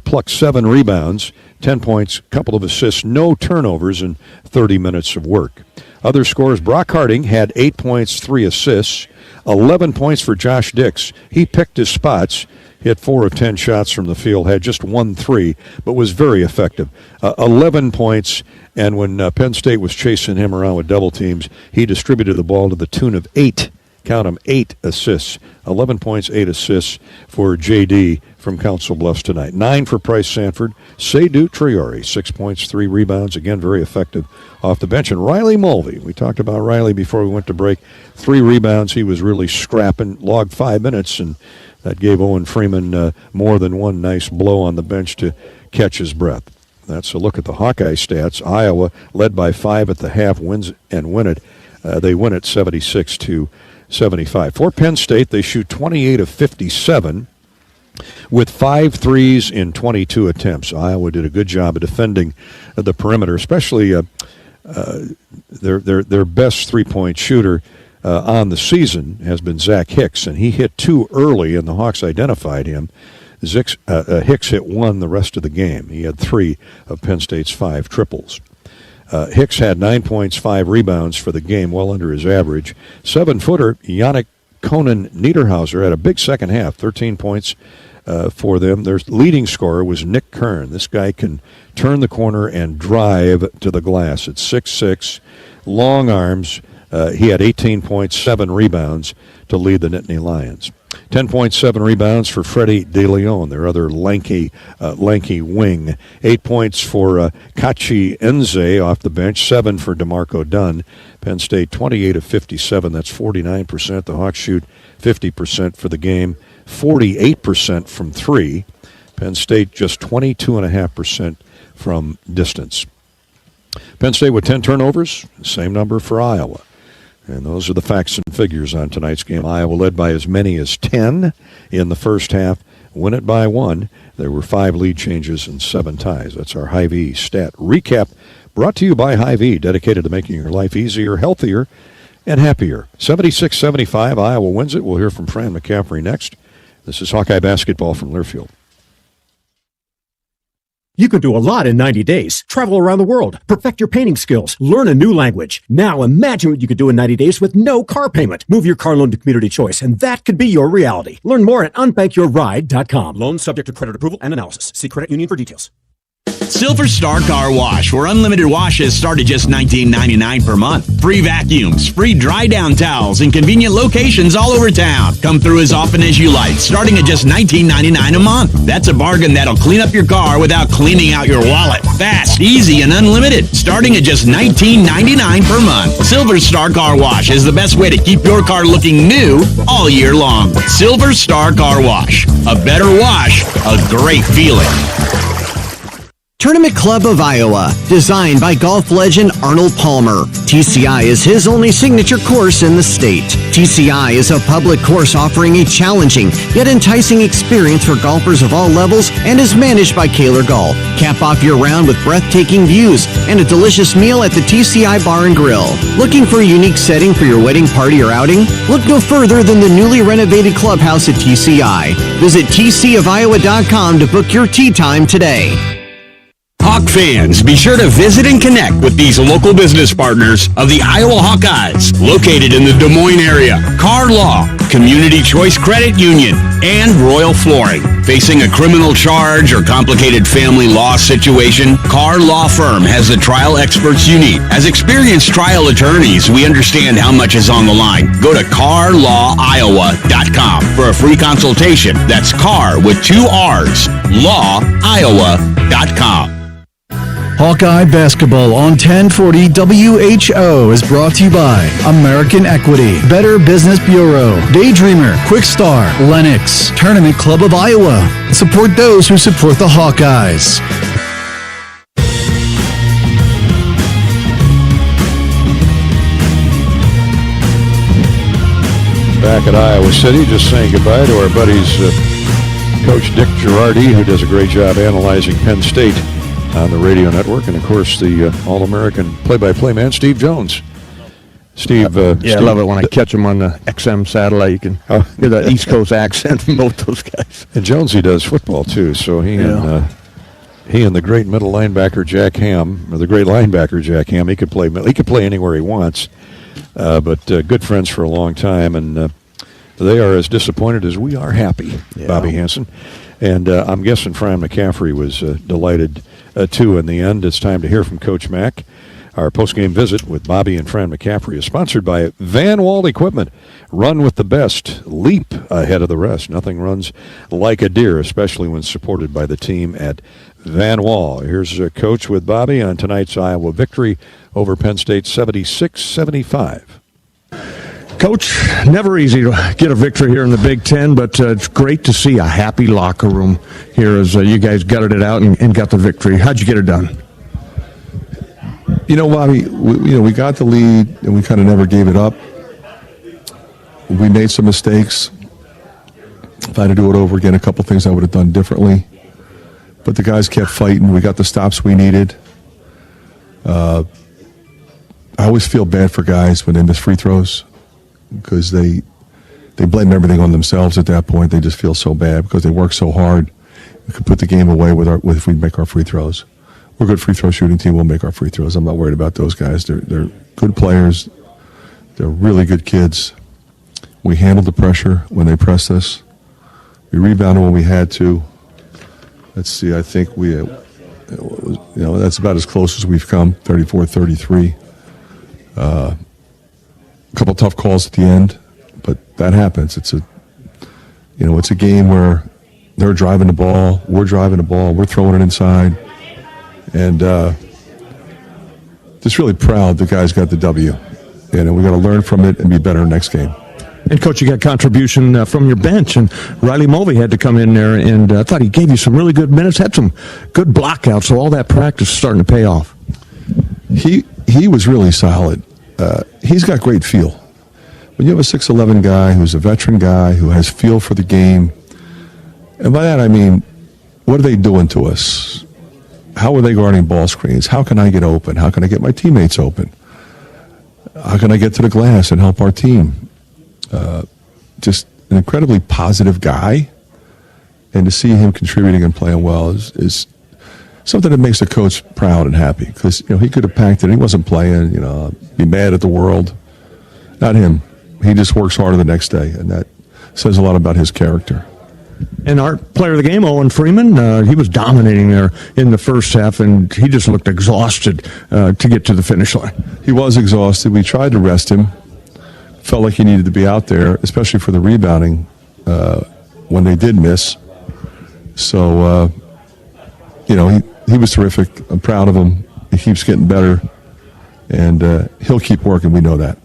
plucked 7 rebounds, 10 points, couple of assists, no turnovers in 30 minutes of work. Other scores, Brock Harding had 8 points, 3 assists, 11 points for Josh Dix. He picked his spots, hit 4 of 10 shots from the field, had just 1 3, but was very effective. 11 points, and when Penn State was chasing him around with double teams, he distributed the ball to the tune of 8. Count them, 8 assists. 11 points, 8 assists for J.D. from Council Bluffs tonight. 9 for Price Sanford. Seydou Traore, 6 points, 3 rebounds. Again, very effective off the bench. And Riley Mulvey, we talked about Riley before we went to break. 3 rebounds. He was really scrapping, logged 5 minutes, and that gave Owen Freeman more than one nice blow on the bench to catch his breath. That's a look at the Hawkeye stats. Iowa, led by 5 at the half, wins and win it. They win it 76-75. For Penn State, they shoot 28 of 57 with 5 threes in 22 attempts. Iowa did a good job of defending the perimeter, especially their best three-point shooter on the season has been Zach Hicks, and he hit 2 early, and the Hawks identified him. Hicks hit 1 the rest of the game. He had 3 of Penn State's 5 triples. Hicks had 9 points, 5 rebounds for the game, well under his average. 7-footer Yannick Conan Niederhauser had a big second half, 13 points for them. Their leading scorer was Nick Kern. This guy can turn the corner and drive to the glass. It's 6'6", long arms. He had 18 points, 7 rebounds to lead the Nittany Lions. 10.7 rebounds for Freddie De Leon, their other lanky wing. 8 points for Kachi Enze off the bench. 7 for DeMarco Dunn. Penn State 28 of 57. That's 49%. The Hawks shoot 50% for the game. 48% from 3. Penn State just 22.5% from distance. Penn State with 10 turnovers. Same number for Iowa. And those are the facts and figures on tonight's game. Iowa led by as many as 10 in the first half, win it by 1. There were 5 lead changes and 7 ties. That's our Hy-Vee stat recap, brought to you by Hy-Vee, dedicated to making your life easier, healthier, and happier. 76-75, Iowa wins it. We'll hear from Fran McCaffrey next. This is Hawkeye basketball from Learfield. You can do a lot in 90 days. Travel around the world, perfect your painting skills, learn a new language. Now imagine what you could do in 90 days with no car payment. Move your car loan to Community Choice, and that could be your reality. Learn more at unbankyourride.com. Loan subject to credit approval and analysis. See credit union for details. Silver Star Car Wash, where unlimited washes start at just $19.99 per month. Free vacuums, free dry down towels, and convenient locations all over town. Come through as often as you like, starting at just $19.99 a month. That's a bargain that'll clean up your car without cleaning out your wallet. Fast, easy, and unlimited, starting at just $19.99 per month. Silver Star Car Wash is the best way to keep your car looking new all year long. Silver Star Car Wash. A better wash, a great feeling. Tournament Club of Iowa, designed by golf legend Arnold Palmer. TCI is his only signature course in the state. TCI is a public course offering a challenging yet enticing experience for golfers of all levels and is managed by Kaler Golf. Cap off your round with breathtaking views and a delicious meal at the TCI Bar and Grill. Looking for a unique setting for your wedding party or outing? Look no further than the newly renovated clubhouse at TCI. Visit tcofiowa.com to book your tee time today. Hawk fans, be sure to visit and connect with these local business partners of the Iowa Hawkeyes, located in the Des Moines area. Car Law, Community Choice Credit Union, and Royal Flooring. Facing a criminal charge or complicated family law situation, Car Law Firm has the trial experts you need. As experienced trial attorneys, we understand how much is on the line. Go to carlawiowa.com for a free consultation. That's car with 2 R's, lawiowa.com. Hawkeye Basketball on 1040 WHO is brought to you by American Equity, Better Business Bureau, Daydreamer, Quickstar, Lennox, Tournament Club of Iowa. Support those who support the Hawkeyes. Back at Iowa City, just saying goodbye to our buddies, Coach Dick Girardi, who does a great job analyzing Penn State on the radio network, and of course the All-American play-by-play man, Steve Jones. Steve, I Steve, love it when I catch him on the XM satellite. You can hear the East Coast accent from both those guys. And Jonesy does football too, so he and the great middle linebacker Jack Ham, or the great linebacker Jack Ham, he could play anywhere he wants. But good friends for a long time, and they are as disappointed as we are happy. Bobby Hansen, and I'm guessing Fran McCaffrey was delighted too. In the end, it's time to hear from Coach Mack. Our post-game visit with Bobby and Fran McCaffrey is sponsored by Van Wall Equipment. Run with the best. Leap ahead of the rest. Nothing runs like a deer, especially when supported by the team at Van Wall. Here's Coach with Bobby on tonight's Iowa victory over Penn State 76-75. Coach, never easy to get a victory here in the Big Ten, but it's great to see a happy locker room here as you guys gutted it out and got the victory. How'd you get it done? You know, Bobby, we got the lead and we kind of never gave it up. We made some mistakes. If I had to do it over again, a couple things I would have done differently. But the guys kept fighting. We got the stops we needed. I always feel bad for guys when they miss free throws, because they blame everything on themselves at that point. They just feel so bad because they work so hard. We could put the game away if we make our free throws. We're a good free throw shooting team. We'll make our free throws. I'm not worried about those guys. They're good players. They're really good kids. We handled the pressure when they pressed us. We rebounded when we had to. Let's see, I think that's about as close as we've come, 34-33. A couple tough calls at the end, but that happens. It's a game where they're driving the ball, we're driving the ball, we're throwing it inside, and just really proud the guys got the W. And we got to learn from it and be better next game. And, Coach, you got contribution from your bench, and Riley Mulvey had to come in there, and I thought he gave you some really good minutes, had some good blockouts, so all that practice is starting to pay off. He was really solid. He's got great feel. When you have a 6'11 guy who's a veteran guy who has feel for the game, and by that I mean, what are they doing to us? How are they guarding ball screens? How can I get open? How can I get my teammates open? How can I get to the glass and help our team? Just an incredibly positive guy, and to see him contributing and playing well is something that makes the coach proud and happy, because he could have packed it. He wasn't playing, be mad at the world. Not him. He just works harder the next day, and that says a lot about his character. And our player of the game, Owen Freeman, he was dominating there in the first half, and he just looked exhausted to get to the finish line. He was exhausted. We tried to rest him. Felt like he needed to be out there, especially for the rebounding when they did miss. So, he was terrific. I'm proud of him. He keeps getting better, and he'll keep working. We know that.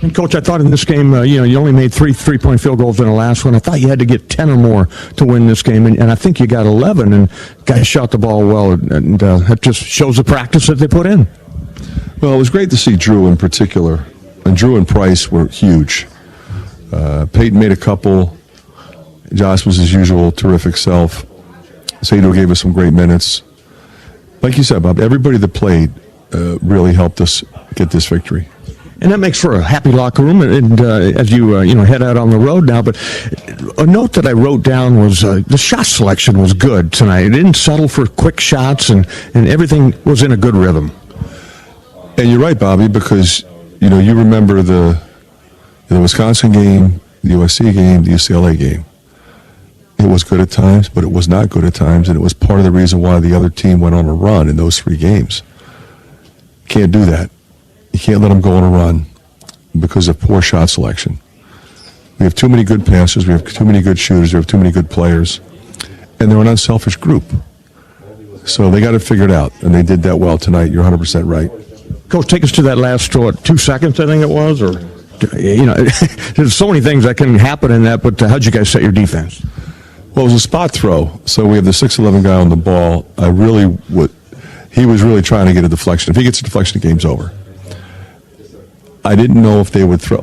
And, Coach, I thought in this game, you only made 3 3-point field goals in the last one. I thought you had to get 10 or more to win this game, and I think you got 11, and guys shot the ball well, and that just shows the practice that they put in. Well, it was great to see Drew in particular, and Drew and Price were huge. Peyton made a couple. Josh was his usual terrific self. Sador gave us some great minutes. Like you said, Bob, everybody that played really helped us get this victory. And that makes for a happy locker room, and as you head out on the road now. But a note that I wrote down was the shot selection was good tonight. It didn't settle for quick shots, and everything was in a good rhythm. And you're right, Bobby, because you remember the Wisconsin game, the USC game, the UCLA game. It was good at times, but it was not good at times, and it was part of the reason why the other team went on a run in those 3 games. Can't do that. You can't let them go on a run because of poor shot selection. We have too many good passers, we have too many good shooters, we have too many good players, and they're an unselfish group. So they got it figured out, and they did that well tonight. You're 100% right. Coach, take us to that last 2 seconds, I think it was, or there's so many things that can happen in that, but how'd you guys set your defense? Well, it was a spot throw, so we have the 6'11 guy on the ball. He was really trying to get a deflection. If he gets a deflection, the game's over. I didn't know if they would throw,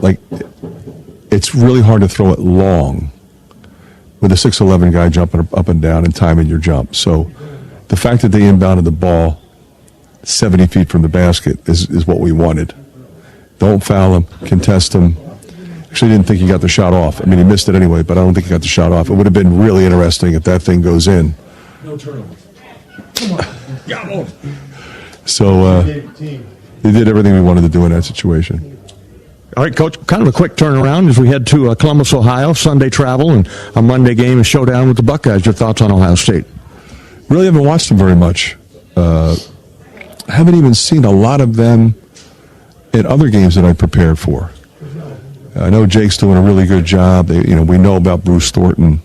it's really hard to throw it long with a 6'11 guy jumping up and down and timing your jump. So the fact that they inbounded the ball 70 feet from the basket is what we wanted. Don't foul him, contest him. Actually, didn't think he got the shot off. I mean, he missed it anyway, but I don't think he got the shot off. It would have been really interesting if that thing goes in. No turnover. Come on. Got on. So they did everything we wanted to do in that situation. All right, Coach, kind of a quick turnaround as we head to Columbus, Ohio, Sunday travel, and a Monday game, a showdown with the Buckeyes. Your thoughts on Ohio State? Really haven't watched them very much. haven't even seen a lot of them in other games that I prepared for. I know Jake's doing a really good job. We know about Bruce Thornton.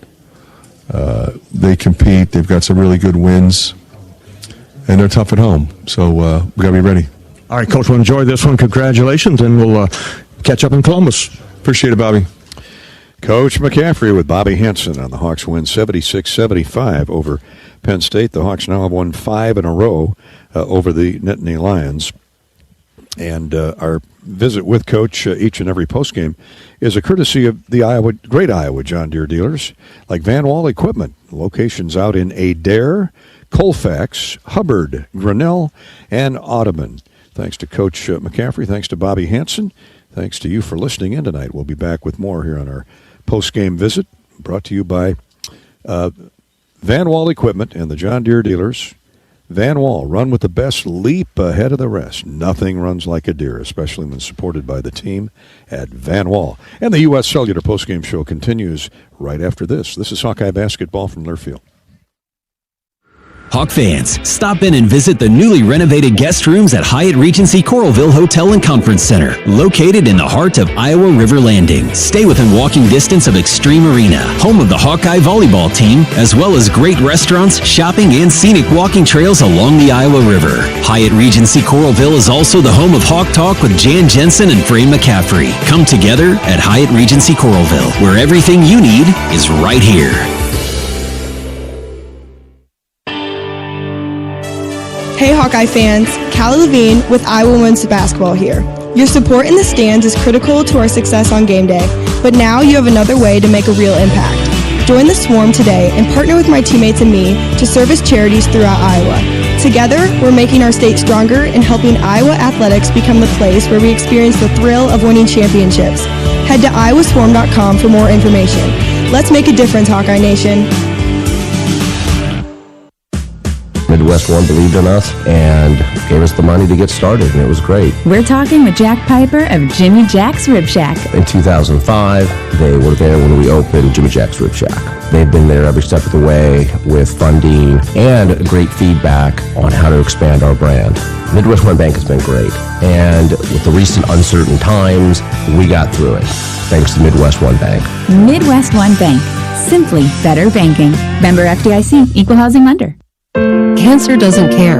They compete. They've got some really good wins, and they're tough at home. So we got to be ready. All right, Coach, we'll enjoy this one. Congratulations, and we'll catch up in Columbus. Appreciate it, Bobby. Coach McCaffrey with Bobby Hansen on the Hawks win 76-75 over Penn State. The Hawks now have won 5 in a row over the Nittany Lions. And our visit with Coach each and every postgame is a courtesy of the great Iowa John Deere dealers like Van Wall Equipment. Locations out in Adair, Colfax, Hubbard, Grinnell, and Ottoman. Thanks to Coach McCaffrey. Thanks to Bobby Hansen. Thanks to you for listening in tonight. We'll be back with more here on our post-game visit, brought to you by Van Wall Equipment and the John Deere dealers. Van Wall, run with the best, leap ahead of the rest. Nothing runs like a deer, especially when supported by the team at Van Wall. And the U.S. Cellular postgame show continues right after this. This is Hawkeye Basketball from Learfield. Hawk fans, stop in and visit the newly renovated guest rooms at Hyatt Regency Coralville Hotel and Conference Center, located in the heart of Iowa River Landing. Stay within walking distance of Extreme Arena, home of the Hawkeye volleyball team, as well as great restaurants, shopping, and scenic walking trails along the Iowa River. Hyatt Regency Coralville is also the home of Hawk Talk with Jan Jensen and Frame McCaffrey. Come together at Hyatt Regency Coralville, where everything you need is right here. Hey Hawkeye fans, Callie Levine with Iowa Women's Basketball here. Your support in the stands is critical to our success on game day, but now you have another way to make a real impact. Join the Swarm today and partner with my teammates and me to service charities throughout Iowa. Together, we're making our state stronger and helping Iowa athletics become the place where we experience the thrill of winning championships. Head to iowaswarm.com for more information. Let's make a difference, Hawkeye Nation. Midwest One believed in us and gave us the money to get started, and it was great. We're talking with Jack Piper of Jimmy Jack's Rib Shack. In 2005, they were there when we opened Jimmy Jack's Rib Shack. They've been there every step of the way with funding and great feedback on how to expand our brand. Midwest One Bank has been great, and with the recent uncertain times, we got through it, thanks to Midwest One Bank. Midwest One Bank. Simply better banking. Member FDIC, Equal Housing Lender. Cancer doesn't care.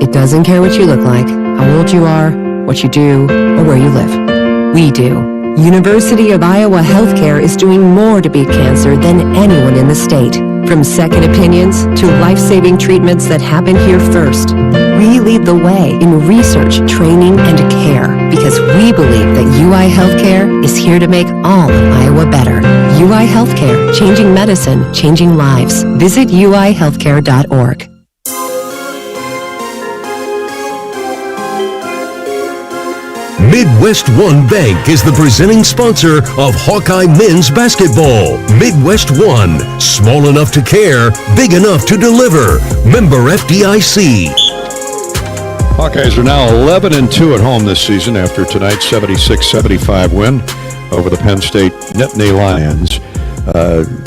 It doesn't care what you look like, how old you are, what you do, or where you live. We do. University of Iowa Healthcare is doing more to beat cancer than anyone in the state. From second opinions to life-saving treatments that happen here first. We lead the way in research, training, and care because we believe that UI Healthcare is here to make all of Iowa better. UI Healthcare, changing medicine, changing lives. Visit uihealthcare.org. Midwest One Bank is the presenting sponsor of Hawkeye Men's Basketball. Midwest One, small enough to care, big enough to deliver. Member FDIC. Hawkeyes are now 11-2 at home this season after tonight's 76-75 win over the Penn State Nittany Lions.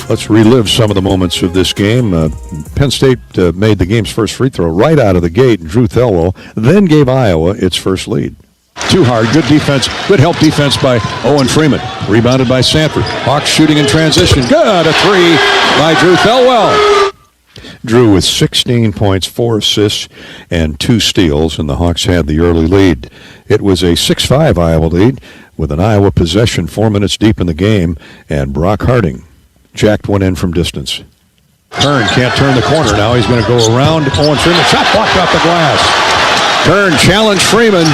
Let's relive some of the moments of this game. Penn State made the game's first free throw right out of the gate, and Drew Thelwell then gave Iowa its first lead. Too hard. Good defense. Good help defense by Owen Freeman. Rebounded by Sanford. Hawks shooting in transition. Good. A three by Drew Thelwell. Drew with 16 points, 4 assists, and 2 steals, and the Hawks had the early lead. It was a 6-5 Iowa lead with an Iowa possession 4 minutes deep in the game, and Brock Harding jacked one in from distance. Kern can't turn the corner now. He's going to go around Owen Freeman. Shot blocked off the glass. Kern challenged Freeman,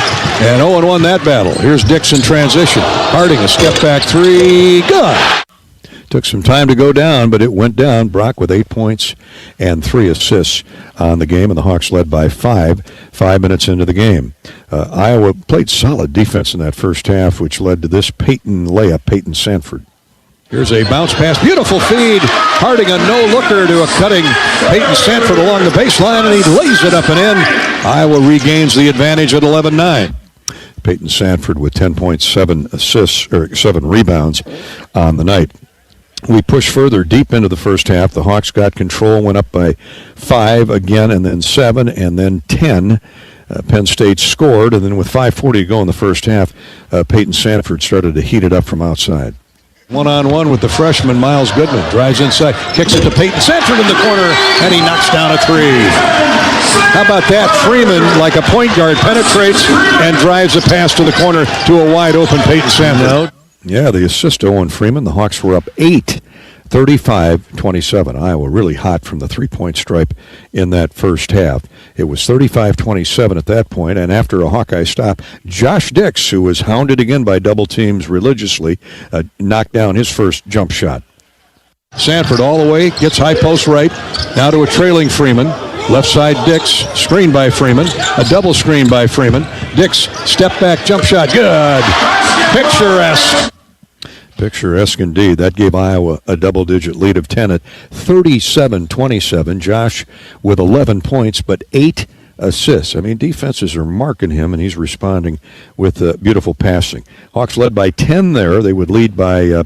and Owen won that battle. Here's Dixon transition. Harding, a step-back three. Good. Took some time to go down, but it went down. Brock with 8 points and 3 assists on the game, and the Hawks led by 5 minutes into the game. Iowa played solid defense in that first half, which led to this Peyton layup, Peyton Sanford. Here's a bounce pass. Beautiful feed. Harding a no-looker to a cutting Peyton Sanford along the baseline, and he lays it up and in. Iowa regains the advantage at 11-9. Peyton Sanford with 10.7 assists, or 7 rebounds on the night. We pushed further deep into the first half. The Hawks got control, went up by 5 again, and then 7, and then 10 Penn State scored, and then with 5:40 to go in the first half, Peyton Sanford started to heat it up from outside. One-on-one with the freshman, Miles Goodman. Drives inside, kicks it to Peyton Sanford in the corner, and he knocks down a three. How about that? Freeman, like a point guard, penetrates and drives a pass to the corner to a wide-open Peyton Sanford. Yeah, the assist to Owen Freeman. The Hawks were up 8, 35-27. Iowa really hot from the three-point stripe in that first half. It was 35-27 at that point, and after a Hawkeye stop, Josh Dix, who was hounded again by double teams religiously, knocked down his first jump shot. Sanford all the way, gets high post right, now to a trailing Freeman. Left side Dix, screen by Freeman, a double screen by Freeman. Dix, step back, jump shot, good. Picturesque. Picturesque indeed. That gave Iowa a double-digit lead of 10 at 37-27. Josh with 11 points, but 8 assists. I mean, defenses are marking him, and he's responding with beautiful passing. Hawks led by 10 there. They would lead by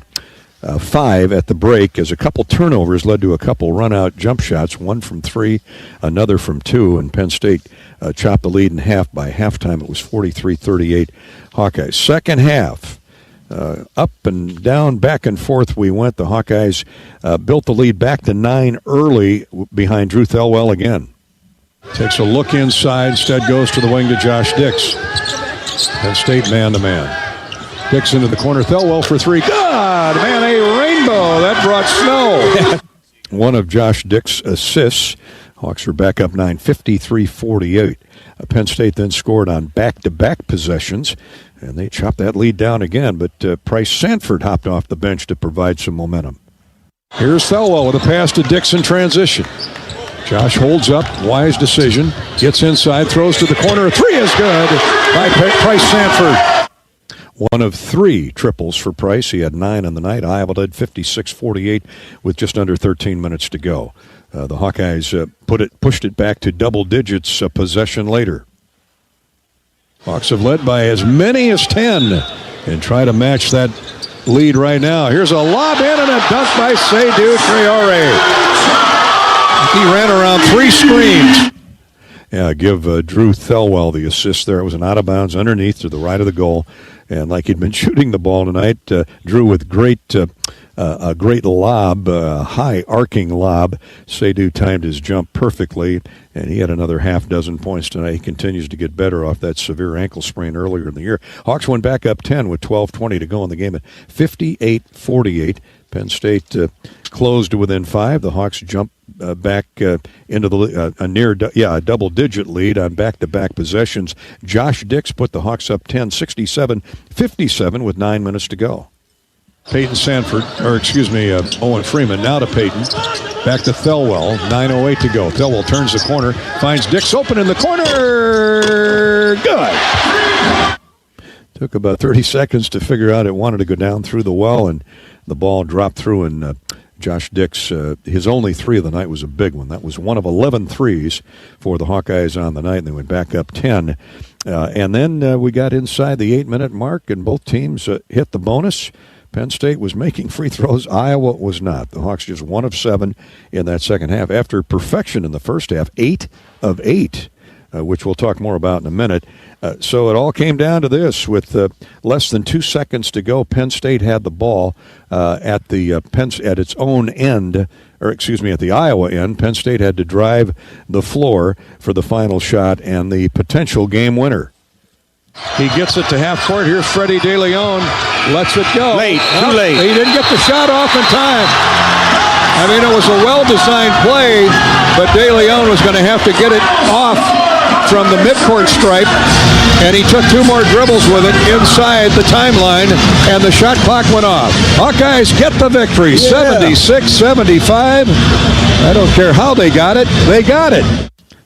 5 at the break as a couple turnovers led to a couple run-out jump shots, one from 3, another from 2, and Penn State chopped the lead in half. By halftime, it was 43-38 Hawkeyes. Second half, up and down, back and forth we went. The Hawkeyes built the lead back to 9 early behind Drew Thelwell again. Takes a look inside, instead goes to the wing to Josh Dix. Penn State man-to-man. Dix into the corner, Thelwell for 3. God, man, a rainbow. That brought snow. One of Josh Dix's assists. Hawks are back up 9, 53-48. Penn State then scored on back-to-back possessions, and they chopped that lead down again, but Price Sanford hopped off the bench to provide some momentum. Here's Thelwell with a pass to Dix in transition. Josh holds up, wise decision, gets inside, throws to the corner. A 3 is good by Price Sanford. One of 3 triples for Price. He had 9 on the night. Iowa led 56-48 with just under 13 minutes to go. The Hawkeyes pushed it back to double digits a possession later. Hawks have led by as many as 10 and try to match that lead right now. Here's a lob in and a dunk by Seydou Traoré. He ran around 3 screens. Yeah, give Drew Thelwell the assist there. It was an out-of-bounds underneath to the right of the goal. And like he'd been shooting the ball tonight, Drew with a great lob, high arcing lob. Seydou timed his jump perfectly, and he had another half dozen points tonight. He continues to get better off that severe ankle sprain earlier in the year. Hawks went back up 10 with 12:20 to go in the game at 58-48. Penn State closed to within 5. The Hawks jumped back into a double-digit lead on back-to-back possessions. Josh Dix put the Hawks up 10, 67-57 with 9 minutes to go. Peyton Sanford, Owen Freeman, now to Peyton. Back to Thelwell, 9:08 to go. Thelwell turns the corner, finds Dix open in the corner. Good. Took about 30 seconds to figure out it wanted to go down through the well, and the ball dropped through, and Josh Dix, his only 3 of the night was a big one. That was one of 11 threes for the Hawkeyes on the night, and they went back up 10. And then we got inside the 8-minute mark, and both teams hit the bonus. Penn State was making free throws. Iowa was not. The Hawks just 1 of 7 in that second half. After perfection in the first half, 8 of 8, which we'll talk more about in a minute. So it all came down to this. With less than 2 seconds to go, Penn State had the ball at its own end, at the Iowa end. Penn State had to drive the floor for the final shot and the potential game winner. He gets it to half court. Here's Freddie De Leon. Lets it go. Too late. He didn't get the shot off in time. I mean, it was a well-designed play, but De Leon was going to have to get it off from the midcourt stripe, and he took 2 more dribbles with it inside the timeline, and the shot clock went off. Hawkeyes get the victory, 76-75. I don't care how they got it. They got it.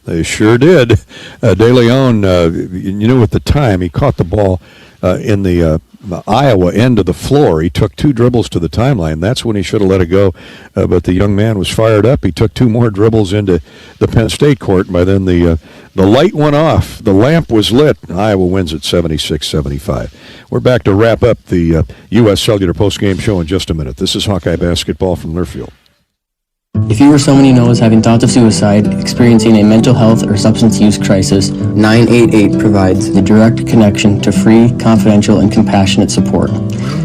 They sure did. De Leon, with the time, he caught the ball in the Iowa end of the floor. He took 2 dribbles to the timeline. That's when he should have let it go. But the young man was fired up. He took 2 more dribbles into the Penn State court. And by then the light went off. The lamp was lit. Iowa wins at 76-75. We're back to wrap up the U.S. Cellular postgame show in just a minute. This is Hawkeye basketball from Learfield. If you or someone you know is having thoughts of suicide, experiencing a mental health or substance use crisis, 988 provides the direct connection to free, confidential, and compassionate support.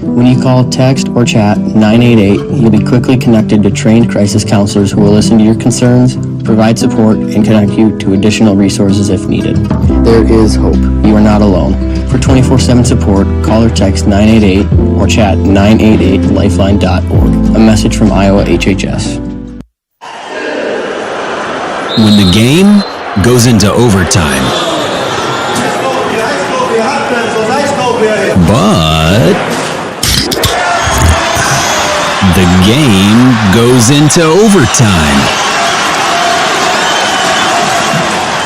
When you call, text, or chat 988, you'll be quickly connected to trained crisis counselors who will listen to your concerns, provide support, and connect you to additional resources if needed. There is hope. You are not alone. For 24/7 support, call or text 988 or chat 988lifeline.org. A message from Iowa HHS. When the game goes into overtime. But the game goes into overtime.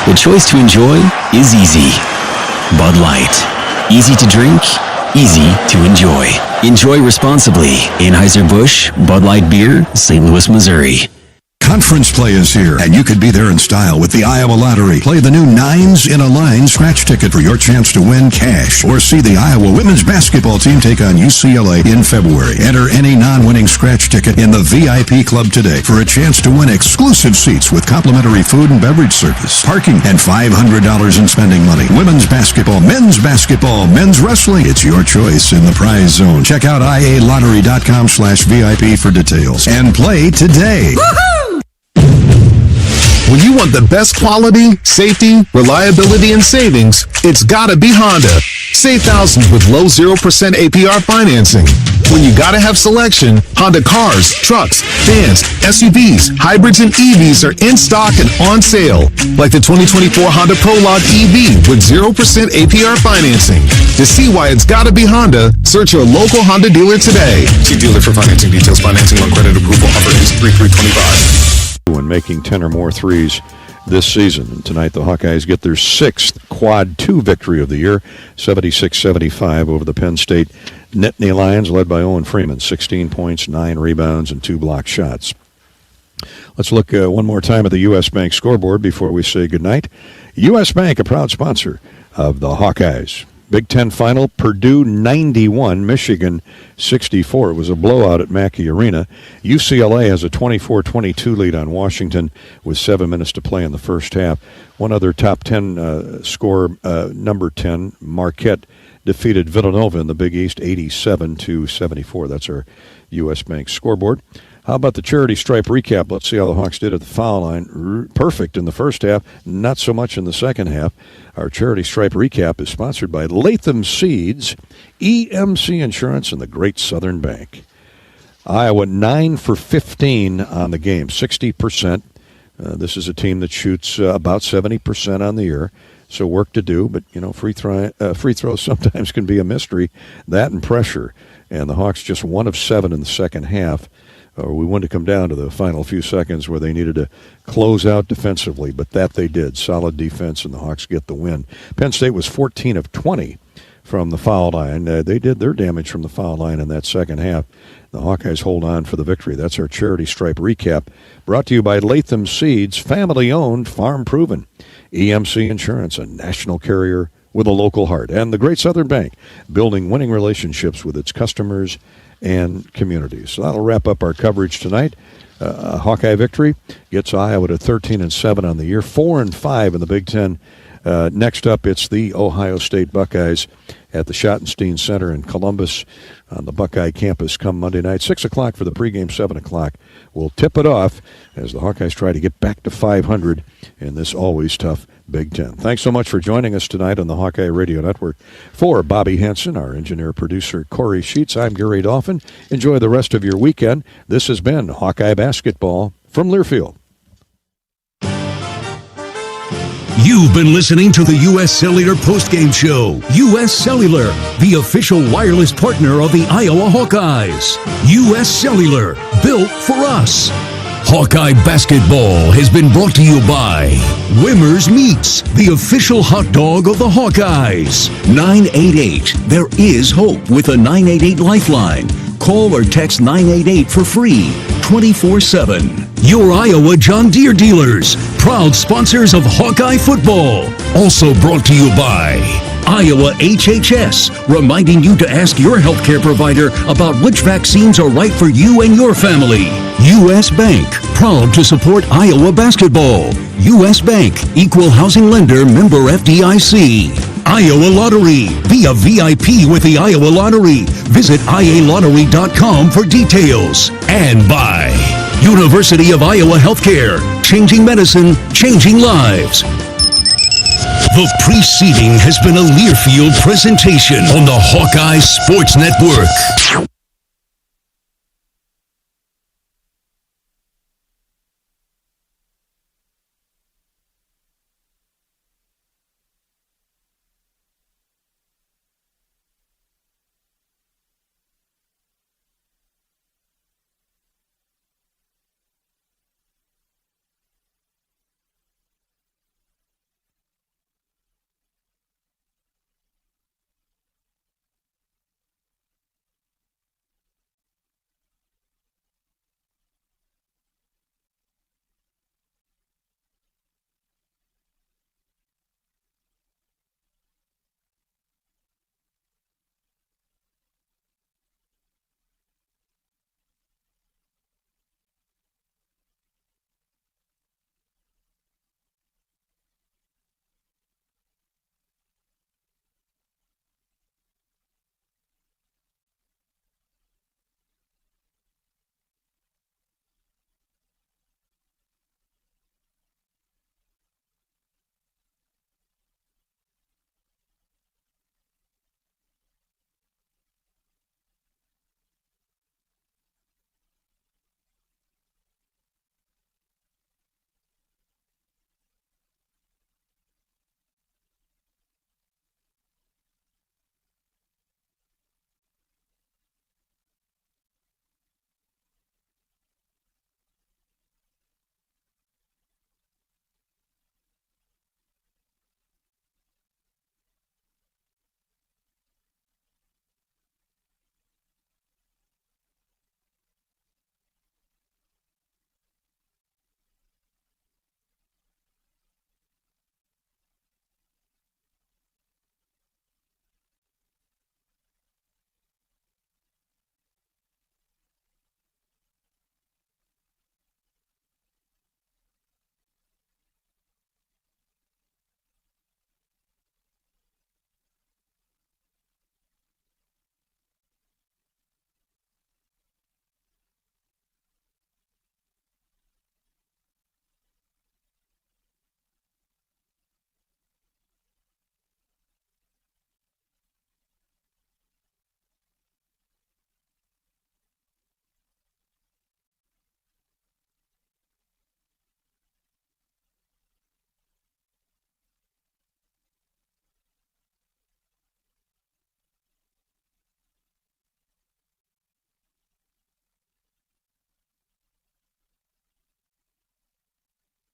The choice to enjoy is easy. Bud Light. Easy to drink, easy to enjoy. Enjoy responsibly. Anheuser-Busch, Bud Light Beer, St. Louis, Missouri. Conference play is here, and you could be there in style with the Iowa Lottery. Play the new 9s in a Line scratch ticket for your chance to win cash, or see the Iowa women's basketball team take on UCLA in February. Enter any non-winning scratch ticket in the VIP Club today for a chance to win exclusive seats with complimentary food and beverage service, parking, and $500 in spending money. Women's basketball, men's wrestling. It's your choice in the prize zone. Check out ialottery.com/VIP for details and play today. Woohoo! When you want the best quality, safety, reliability, and savings, it's gotta be Honda. Save thousands with low 0% APR financing. When you gotta have selection, Honda cars, trucks, vans, SUVs, hybrids, and EVs are in stock and on sale. Like the 2024 Honda Prologue EV with 0% APR financing. To see why it's gotta be Honda, search your local Honda dealer today. See dealer for financing details. Financing on credit approval. Offer is 3/3/25. When making 10 or more threes this season. And tonight the Hawkeyes get their 6th Quad 2 victory of the year, 76-75 over the Penn State Nittany Lions, led by Owen Freeman, 16 points, 9 rebounds, and 2 blocked shots. Let's look one more time at the U.S. Bank scoreboard before we say goodnight. U.S. Bank, a proud sponsor of the Hawkeyes. Big Ten final, Purdue 91, Michigan 64. It was a blowout at Mackey Arena. UCLA has a 24-22 lead on Washington with 7 minutes to play in the first half. One other top 10 score, number 10, Marquette defeated Villanova in the Big East 87-74. That's our U.S. Bank scoreboard. How about the charity stripe recap? Let's see how the Hawks did at the foul line. Perfect in the first half, not so much in the second half. Our charity stripe recap is sponsored by Latham Seeds, EMC Insurance, and the Great Southern Bank. Iowa 9 for 15 on the game, 60%. This is a team that shoots about 70% on the year. So work to do, but free throws sometimes can be a mystery. That and pressure, and the Hawks just 1 of 7 in the second half. Or we wanted to come down to the final few seconds where they needed to close out defensively, but that they did. Solid defense, and the Hawks get the win. Penn State was 14 of 20 from the foul line. They did their damage from the foul line in that second half. The Hawkeyes hold on for the victory. That's our charity stripe recap, brought to you by Latham Seeds, family-owned, farm-proven. EMC Insurance, a national carrier with a local heart. And the Great Southern Bank, building winning relationships with its customers and communities. So that'll wrap up our coverage tonight. A Hawkeye victory gets Iowa to 13-7 on the year, 4-5 in the Big Ten. Next up, it's the Ohio State Buckeyes at the Schottenstein Center in Columbus on the Buckeye campus come Monday night. 6 o'clock for the pregame, 7 o'clock. We'll tip it off as the Hawkeyes try to get back to 500 in this always tough Big Ten. Thanks so much for joining us tonight on the Hawkeye Radio Network. For Bobby Henson, our engineer-producer Corey Sheets, I'm Gary Dolphin. Enjoy the rest of your weekend. This has been Hawkeye Basketball from Learfield. You've been listening to the U.S. Cellular postgame show. U.S. Cellular, the official wireless partner of the Iowa Hawkeyes. U.S. Cellular, built for us. Hawkeye Basketball has been brought to you by Wimmer's Meats, the official hot dog of the Hawkeyes. 988, there is hope with a 988 lifeline. Call or text 988 for free, 24/7. Your Iowa John Deere dealers, proud sponsors of Hawkeye football. Also brought to you by Iowa HHS, reminding you to ask your healthcare provider about which vaccines are right for you and your family. U.S. Bank, proud to support Iowa basketball. U.S. Bank, equal housing lender, member FDIC. Iowa Lottery, be a VIP with the Iowa Lottery. Visit ialottery.com for details. And by University of Iowa Healthcare, changing medicine, changing lives. The preceding has been a Learfield presentation on the Hawkeye Sports Network.